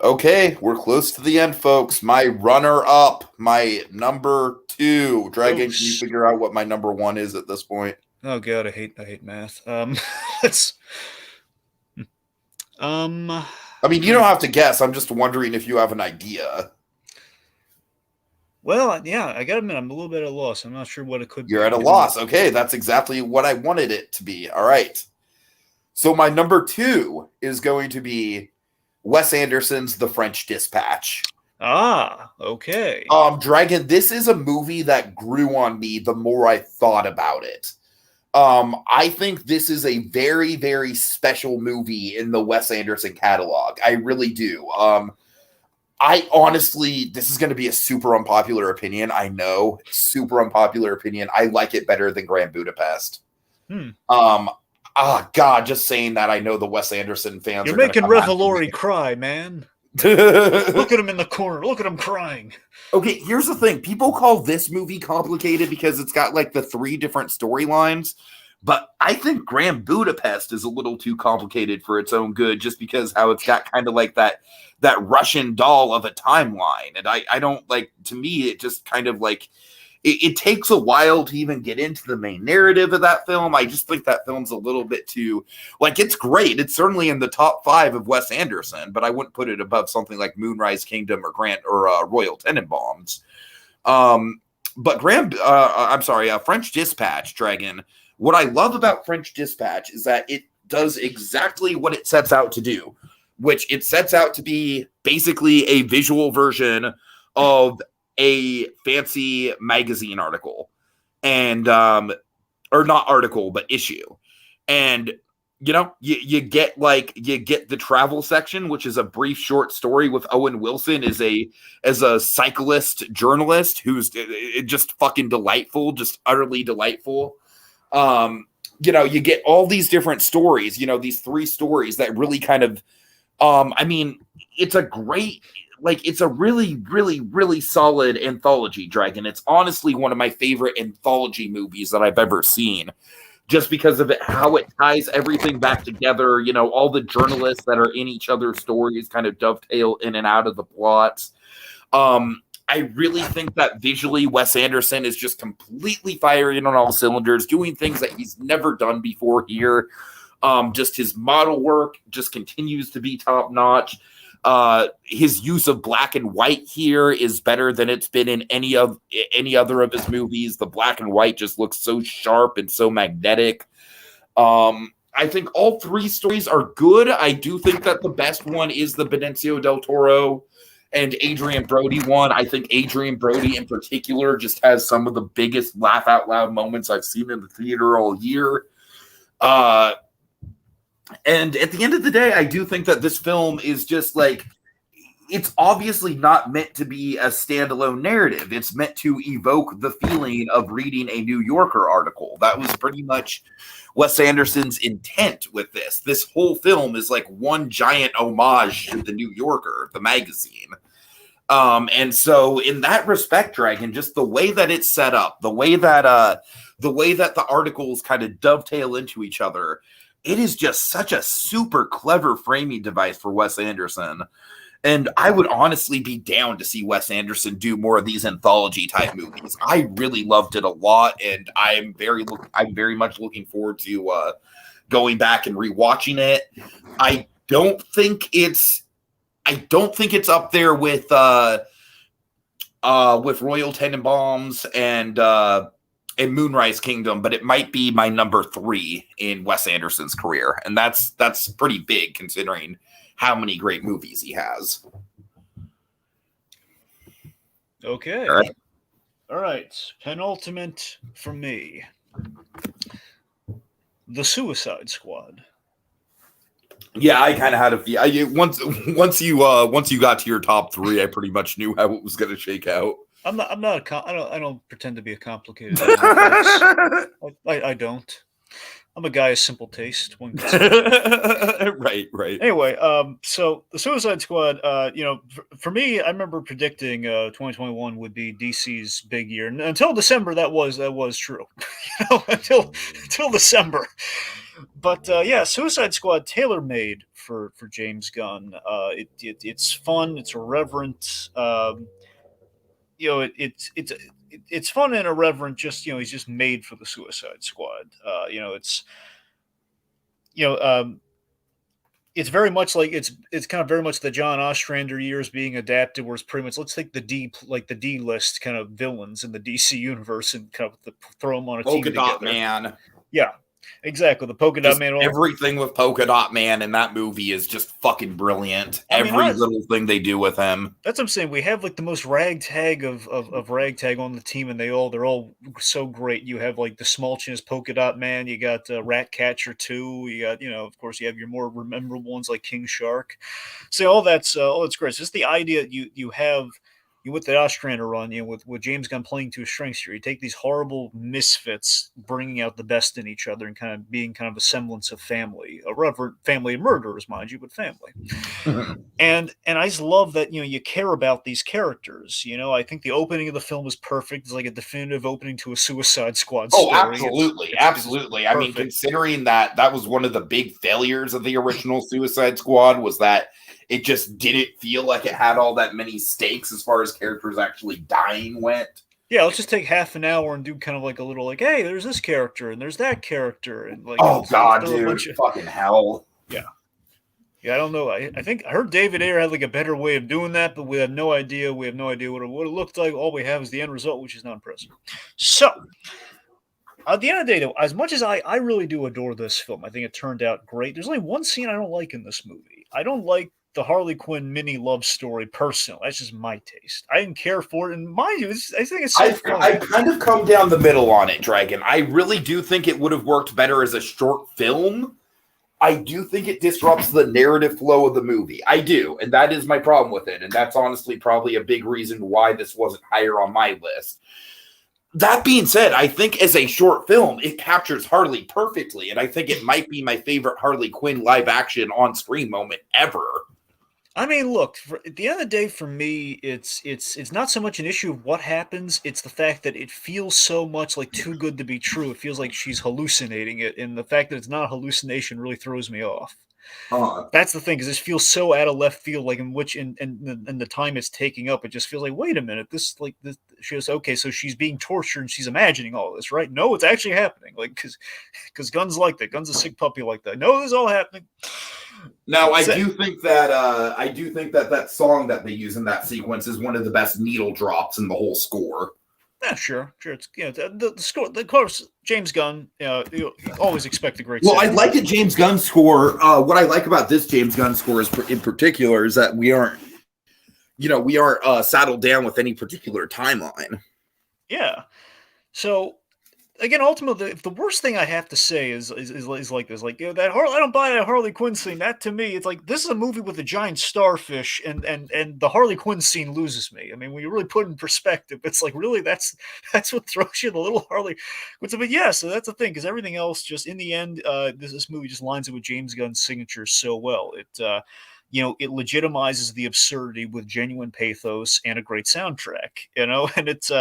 Okay, we're close to the end, folks. My runner-up, my number 2. Dragon, can you figure out what my number 1 is at this point? Oh God, I hate math. Let's. I mean, you don't have to guess. I'm just wondering if you have an idea. Well, yeah, I gotta admit, I'm a little bit at a loss. I'm not sure what it could be. You're at a loss. Okay, that's exactly what I wanted it to be. All right. So my number 2 is going to be Wes Anderson's The French Dispatch. Ah, okay. Dragon, this is a movie that grew on me the more I thought about it. I think this is a very, very special movie in the Wes Anderson catalog. I really do. I honestly, this is going to be a super unpopular opinion. I know, super unpopular opinion. I like it better than Grand Budapest. God, just saying that, I know the Wes Anderson fans You're are going to making come after me. Revelori cry, man. Look at him in the corner. Look at him crying. Okay, here's the thing. People call this movie complicated because it's got like the 3 different storylines. But I think Grand Budapest is a little too complicated for its own good, just because how it's got kind of like that Russian doll of a timeline. And I don't like, to me, it just kind of like, it takes a while to even get into the main narrative of that film. I just think that film's a little bit too, like, it's great. It's certainly in the top 5 of Wes Anderson, but I wouldn't put it above something like Moonrise Kingdom or Royal Tenenbaums. But French Dispatch, Dragon. What I love about French Dispatch is that it does exactly what it sets out to do, which it sets out to be basically a visual version of a fancy magazine article, and or not article, but issue. And you get the travel section, which is a brief short story with Owen Wilson as a cyclist journalist who's just fucking delightful, just utterly delightful. You get all these different stories, these 3 stories that really kind of, it's a great, like, it's a really, really, really solid anthology, Dragon. It's honestly one of my favorite anthology movies that I've ever seen, just because of how it ties everything back together. All the journalists that are in each other's stories kind of dovetail in and out of the plots. I really think that visually Wes Anderson is just completely firing on all cylinders, doing things that he's never done before here. Just his model work just continues to be top notch. His use of black and white here is better than it's been in any other of his movies. The black and white just looks so sharp and so magnetic. I think all 3 stories are good. I do think that the best one is the Benicio del Toro and Adrian Brody one. I think Adrian Brody in particular just has some of the biggest laugh out loud moments I've seen in the theater all year. And at the end of the day, I do think that this film is just like, it's obviously not meant to be a standalone narrative. It's meant to evoke the feeling of reading a New Yorker article. That was pretty much Wes Anderson's intent with this. This whole film is like one giant homage to the New Yorker, the magazine. And so in that respect, Dragon, just the way that it's set up, the way that the articles kind of dovetail into each other, it is just such a super clever framing device for Wes Anderson. And I would honestly be down to see Wes Anderson do more of these anthology type movies. I really loved it a lot, and I'm very much looking forward to going back and rewatching it. I don't think it's up there with Royal Tenenbaums and Moonrise Kingdom, but it might be my number 3 in Wes Anderson's career, and that's pretty big considering how many great movies he has. Okay. All right. Penultimate for me. The Suicide Squad. Yeah, I kind of had a feel. Once you got to your top 3, I pretty much knew how it was going to shake out. I don't pretend to be a complicated man. I don't. I'm a guy of simple taste. One could say. Right. Anyway, so the Suicide Squad, for me, I remember predicting 2021 would be DC's big year, and until December, that was true. Until December. But Suicide Squad, tailor-made for James Gunn. It's fun. It's irreverent. It's fun and irreverent. Just he's just made for the Suicide Squad. It's very much like it's kind of very much the John Ostrander years being adapted, where it's pretty much let's take the D list kind of villains in the DC universe and kind of throw them on a team together. Man. Yeah. Exactly. The polka dot Just man. everything with Polka Dot Man in that movie is just fucking brilliant. Every little thing they do with him. That's what I'm saying. We have like the most ragtag of ragtag on the team, and they're all so great. You have like the small chin as Polka Dot Man. You got Ratcatcher 2. You got, of course, you have your more memorable ones like King Shark. So all that's great. It's just the idea you have. With the Ostrander run, with James Gunn playing to his strengths here, you take these horrible misfits, bringing out the best in each other, and kind of being kind of a semblance of family, family of murderers, mind you, but family. And I just love that you care about these characters. I think the opening of the film is perfect. It's like a definitive opening to a Suicide Squad story. Oh, absolutely, absolutely. I mean, considering that was one of the big failures of the original Suicide Squad, was that it just didn't feel like it had all that many stakes as far as characters actually dying went. Yeah, let's just take half an hour and do kind of like a little hey, there's this character and there's that character and like oh god, dude, fucking hell. Yeah, I don't know. I think I heard David Ayer had like a better way of doing that, but we have no idea. We have no idea what it looked like. All we have is the end result, which is not impressive. So, at the end of the day, though, as much as I really do adore this film, I think it turned out great. There's only one scene I don't like in this movie. I don't like the Harley Quinn mini love story personally. That's just my taste. I didn't care for it, and mind you, I think it's so funny. I kind of come down the middle on it, Dragon. I really do think it would have worked better as a short film. I do think it disrupts the narrative flow of the movie. I do, and that is my problem with it, and that's honestly probably a big reason why this wasn't higher on my list. That being said, I think as a short film, it captures Harley perfectly, and I think it might be my favorite Harley Quinn live action on-screen moment ever. I mean, look, at the end of the day, for me, it's not so much an issue of what happens. It's the fact that it feels so much like too good to be true. It feels like she's hallucinating it, and the fact that it's not a hallucination really throws me off. That's the thing, because this feels so out of left field, like in the time it's taking up, it just feels like, wait a minute, this she was okay, so she's being tortured and she's imagining all this, right? No, it's actually happening, like because Gunn's like that. Gunn's a sick puppy like that. No, this is all happening. Now, I do think that that song that they use in that sequence is one of the best needle drops in the whole score. Yeah, sure. It's the score. Of course, James Gunn. You always expect a great. Well, I like a James Gunn score. What I like about this James Gunn score is, in particular, is that we aren't saddled down with any particular timeline. Yeah. So again, ultimately, if the worst thing I have to say is like this, like that I don't buy that Harley Quinn scene. That to me, it's like this is a movie with a giant starfish, and the Harley Quinn scene loses me. I mean, when you really put it in perspective, it's like really that's what throws you, the little Harley. But yeah, so that's the thing, because everything else just in the end, this movie just lines up with James Gunn's signature so well. It legitimizes the absurdity with genuine pathos and a great soundtrack, and it's,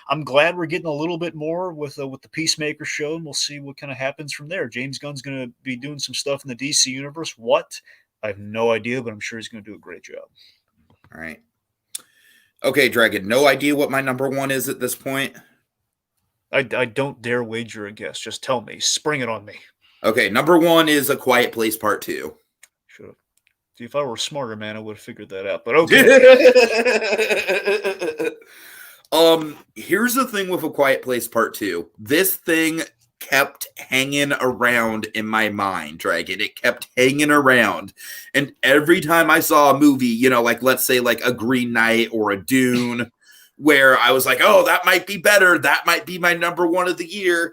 I'm glad we're getting a little bit more with the Peacemaker show, and we'll see what kind of happens from there. James Gunn's going to be doing some stuff in the DC universe. What? I have no idea, but I'm sure he's going to do a great job. All right. Okay, Dragon, no idea what my number one is at this point? I don't dare wager a guess. Just tell me. Spring it on me. Okay, number one is A Quiet Place Part 2. Should have. If I were a smarter man, I would have figured that out. But okay. Here's the thing with A Quiet Place Part 2. This thing kept hanging around in my mind, Dragon. It kept hanging around. And every time I saw a movie, like let's say like a Green Knight or a Dune, where I was like, oh, that might be better. That might be my number one of the year.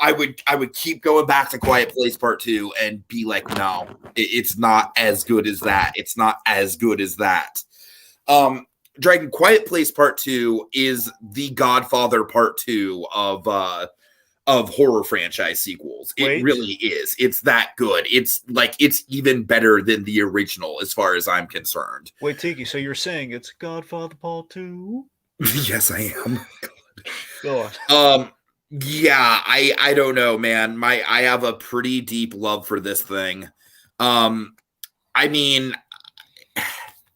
I would keep going back to Quiet Place Part 2 and be like, no, it's not as good as that. It's not as good as that. Dragon, Quiet Place Part 2 is the Godfather Part 2 of horror franchise sequels. It really is. It's that good. It's even better than the original as far as I'm concerned. Wait, Tiki, so you're saying it's Godfather Part 2? Yes, I am. Go on. Yeah, I don't know, man. I have a pretty deep love for this thing. I mean,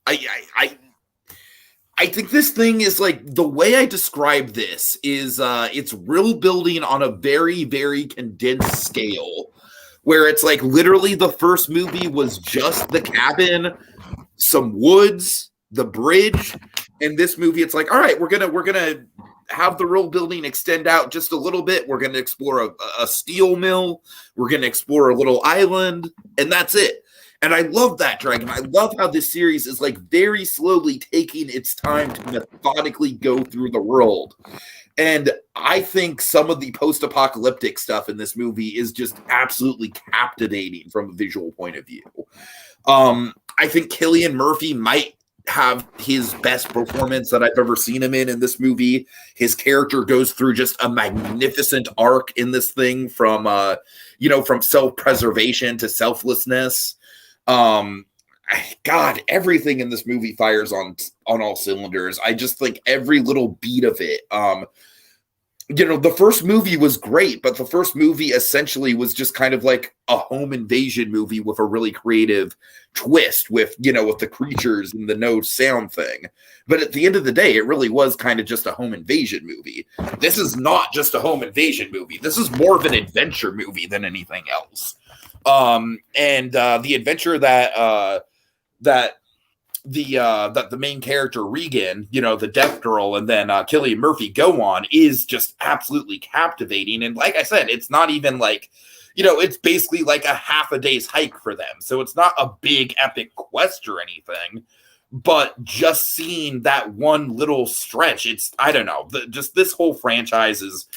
I think this thing is like, the way I describe this is it's real building on a very, very condensed scale, where it's like literally the first movie was just the cabin, some woods, the bridge, and this movie it's like, all right, we're gonna have the world building extend out just a little bit. We're going to explore a steel mill. We're going to explore a little island, and that's it. And I love that, Dragon. I love how this series is like very slowly taking its time to methodically go through the world. And I think some of the post-apocalyptic stuff in this movie is just absolutely captivating from a visual point of view. I think Cillian Murphy might have his best performance that I've ever seen him in this movie. His character goes through just a magnificent arc in this thing from self-preservation to selflessness. God, everything in this movie fires on all cylinders. I just think every little beat of it. The first movie was great, but the first movie essentially was just kind of like a home invasion movie with a really creative twist with the creatures and the no sound thing. But at the end of the day, it really was kind of just a home invasion movie. This is not just a home invasion movie. This is more of an adventure movie than anything else. The adventure that the main character Regan, the deaf girl, and then Cillian Murphy go on is just absolutely captivating. And like I said, it's not even like, it's basically like a half a day's hike for them. So it's not a big epic quest or anything, but just seeing that one little stretch, I don't know, just this whole franchise is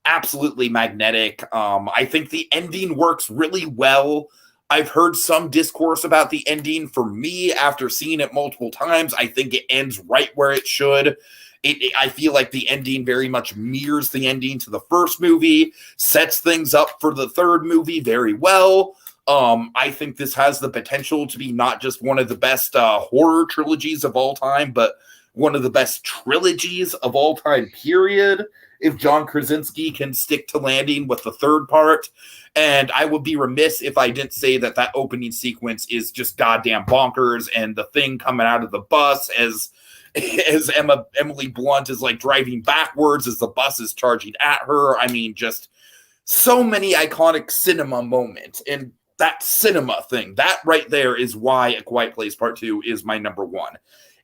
absolutely magnetic. I think the ending works really well. I've heard some discourse about the ending. For me, after seeing it multiple times, I think it ends right where it should. I feel like the ending very much mirrors the ending to the first movie, sets things up for the third movie very well. I think this has the potential to be not just one of the best horror trilogies of all time, but one of the best trilogies of all time, period, if John Krasinski can stick to landing with the third part. And I would be remiss if I didn't say that opening sequence is just goddamn bonkers, and the thing coming out of the bus as Emily Blunt is like driving backwards as the bus is charging at her. I mean, just so many iconic cinema moments. And that cinema thing, that right there is why A Quiet Place Part 2 is my number one.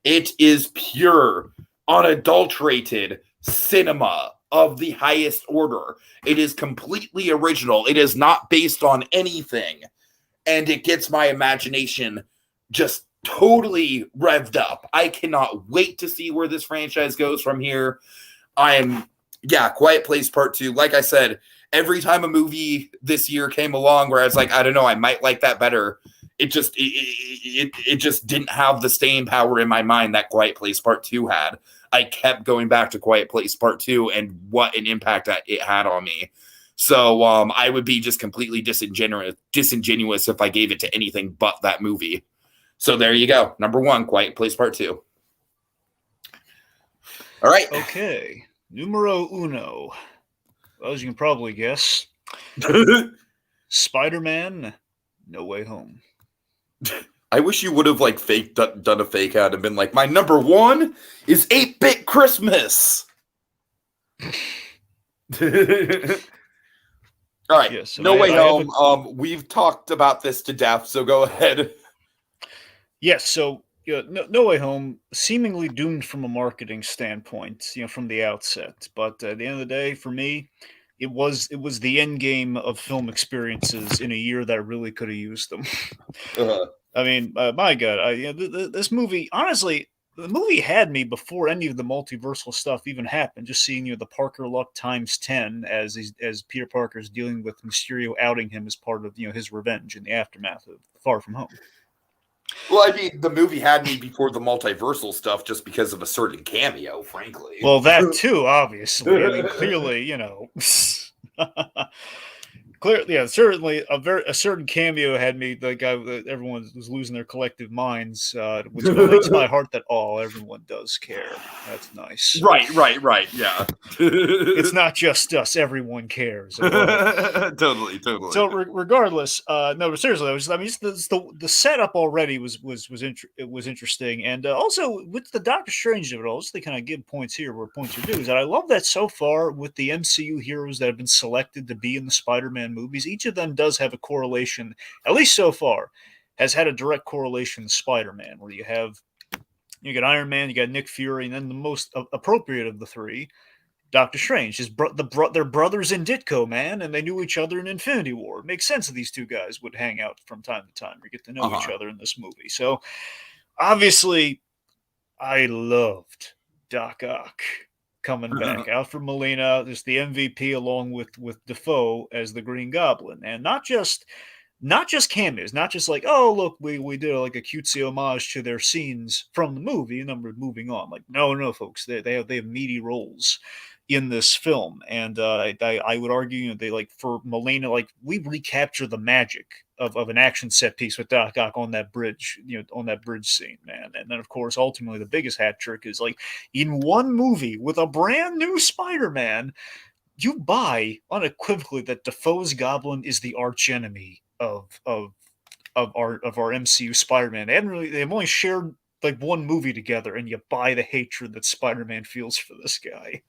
It is pure, unadulterated cinema of the highest order. It is completely original. It is not based on anything. And it gets my imagination just totally revved up. I cannot wait to see where this franchise goes from here. Quiet Place Part 2. Like I said, every time a movie this year came along where I was like, I don't know, I might like that better, it just didn't have the staying power in my mind that Quiet Place Part 2 had. I kept going back to Quiet Place Part 2 and what an impact that it had on me. So I would be just completely disingenuous if I gave it to anything but that movie. So there you go. Number one, Quiet Place Part 2. All right. Okay. Numero uno. Well, as you can probably guess, Spider-Man No Way Home. I wish you would have done a fake out and been like, my number one is 8-Bit Christmas. All right. Yes, No Way Home. We've talked about this to death, so go ahead. Yes. So No Way Home seemingly doomed from a marketing standpoint, from the outset. But at the end of the day, for me, it was the end game of film experiences in a year that really could have used them. I mean, my God, this movie, honestly, the movie had me before any of the multiversal stuff even happened. Just seeing the Parker luck times 10 as Peter Parker is dealing with Mysterio outing him as part of his revenge in the aftermath of Far From Home. Well, I mean, the movie had me before the multiversal stuff just because of a certain cameo, frankly. Well, that too, obviously. I mean, clearly, clearly, yeah, certainly a certain cameo had me. The guy that everyone was losing their collective minds, which relates to my heart that everyone does care. That's nice. Right. Yeah, it's not just us. Everyone cares. Totally. So, regardless, no, but seriously, the setup already was interesting, and also with the Doctor Strange of it all, just to kind of give points here where points are due, is that I love that so far with the MCU heroes that have been selected to be in the Spider-Man movies, each of them does have a correlation, at least so far, has had a direct correlation to Spider-Man, where you got Iron Man, you got Nick Fury, and then the most appropriate of the three, Doctor Strange. They're brothers in Ditko, man, and they knew each other in Infinity War. It makes sense that these two guys would hang out from time to time or get to know each other in this movie. So obviously, I loved Doc Ock coming back. Alfred Molina is the MVP along with Defoe as the Green Goblin, and not just cameos, not just like, oh look, we did like a cutesy homage to their scenes from the movie, and then we're moving on. Like, no, folks, they have meaty roles in this film, and I would argue, they, like, for Molina, like, we recapture the magic of an action set piece with Doc Ock on that bridge, on that bridge scene, man. And then of course, ultimately, the biggest hat trick is, like, in one movie with a brand new Spider-Man, you buy unequivocally that Defoe's Goblin is the arch enemy of our MCU Spider-Man. They've only shared like one movie together, and you buy the hatred that Spider-Man feels for this guy.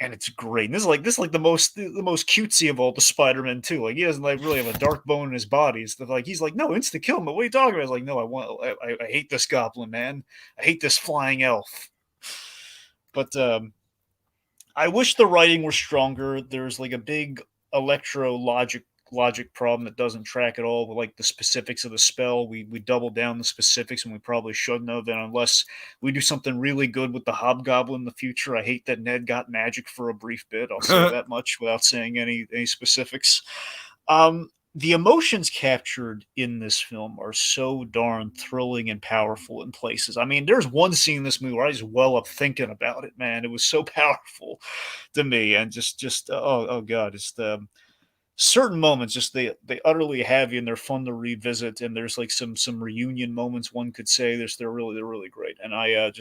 And it's great. And this is like the most cutesy of all the Spider-Men too. Like, he doesn't like really have a dark bone in his body. It's like, he's like, no, insta kill him. But what are you talking about? It's like, no, I hate this Goblin, man. I hate this flying elf. But I wish the writing were stronger. There's like a big electro logic problem that doesn't track at all with like the specifics of the spell. We doubled down the specifics and we probably shouldn't have. And unless we do something really good with the Hobgoblin in the future, I hate that Ned got magic for a brief bit. I'll say that much without saying any specifics. The emotions captured in this film are so darn thrilling and powerful in places. I mean, there's one scene in this movie where I just well up thinking about it, man. It was so powerful to me, and just oh god, it's the certain moments, just they utterly have you, and they're fun to revisit. And there's like some reunion moments, one could say. They're really great. And I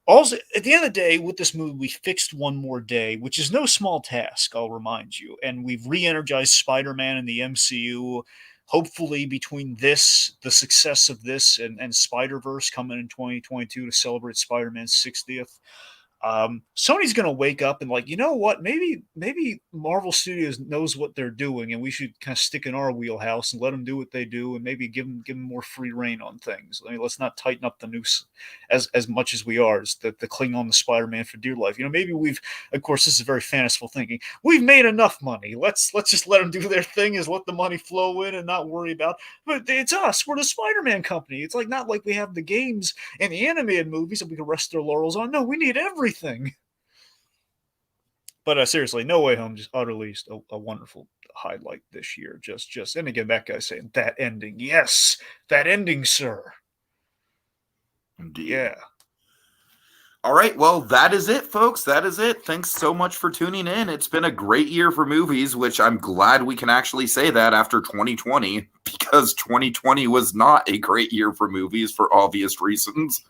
also, at the end of the day, with this movie, we fixed One More Day, which is no small task, I'll remind you. And we've re-energized Spider-Man in the MCU. Hopefully, between this, the success of this, and Spider-Verse coming in 2022 to celebrate Spider-Man's 60th, Sony's going to wake up and, like, you know what? Maybe Marvel Studios knows what they're doing, and we should kind of stick in our wheelhouse and let them do what they do, and maybe give them more free reign on things. I mean, let's not tighten up the noose as much as we are, as the cling on to Spider-Man for dear life. Maybe of course, this is very fanciful thinking. We've made enough money. Let's just let them do their thing, is let the money flow in and not worry about. But it's us. We're the Spider-Man company. It's like, not like we have the games and the animated movies that we can rest our laurels on. No, we need everything. But seriously, No Way Home just utterly a wonderful highlight this year. Just and again, that guy saying that ending, yes, that ending, sir. Indeed. Yeah. All right, well, that is it, folks. That is it. Thanks so much for tuning in. It's been a great year for movies, which I'm glad we can actually say that after 2020, because 2020 was not a great year for movies for obvious reasons.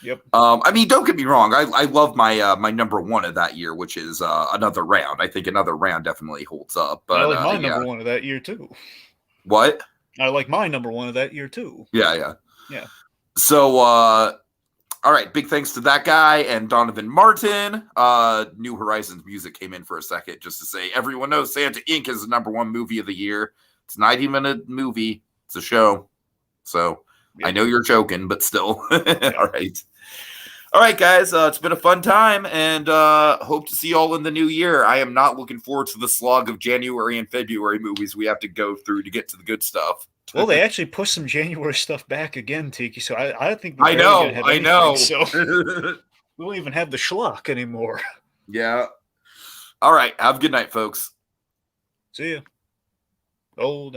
Yep. I mean, don't get me wrong. I love my my number one of that year, which is Another Round. I think Another Round definitely holds up. But I like my number one of that year too. What? I like my number one of that year too. Yeah. So, all right. Big thanks to that guy and Donovan Martin. New Horizons music came in for a second just to say everyone knows Santa Inc. is the number one movie of the year. It's a 90-minute movie. It's a show. So. Yeah. I know you're joking, but still. Yeah. All right, guys. It's been a fun time, and hope to see you all in the new year. I am not looking forward to the slog of January and February movies we have to go through to get to the good stuff. Well, they actually pushed some January stuff back again, Tiki. So I think I know. So we won't even have the schlock anymore. Yeah. All right. Have a good night, folks. See ya. Old.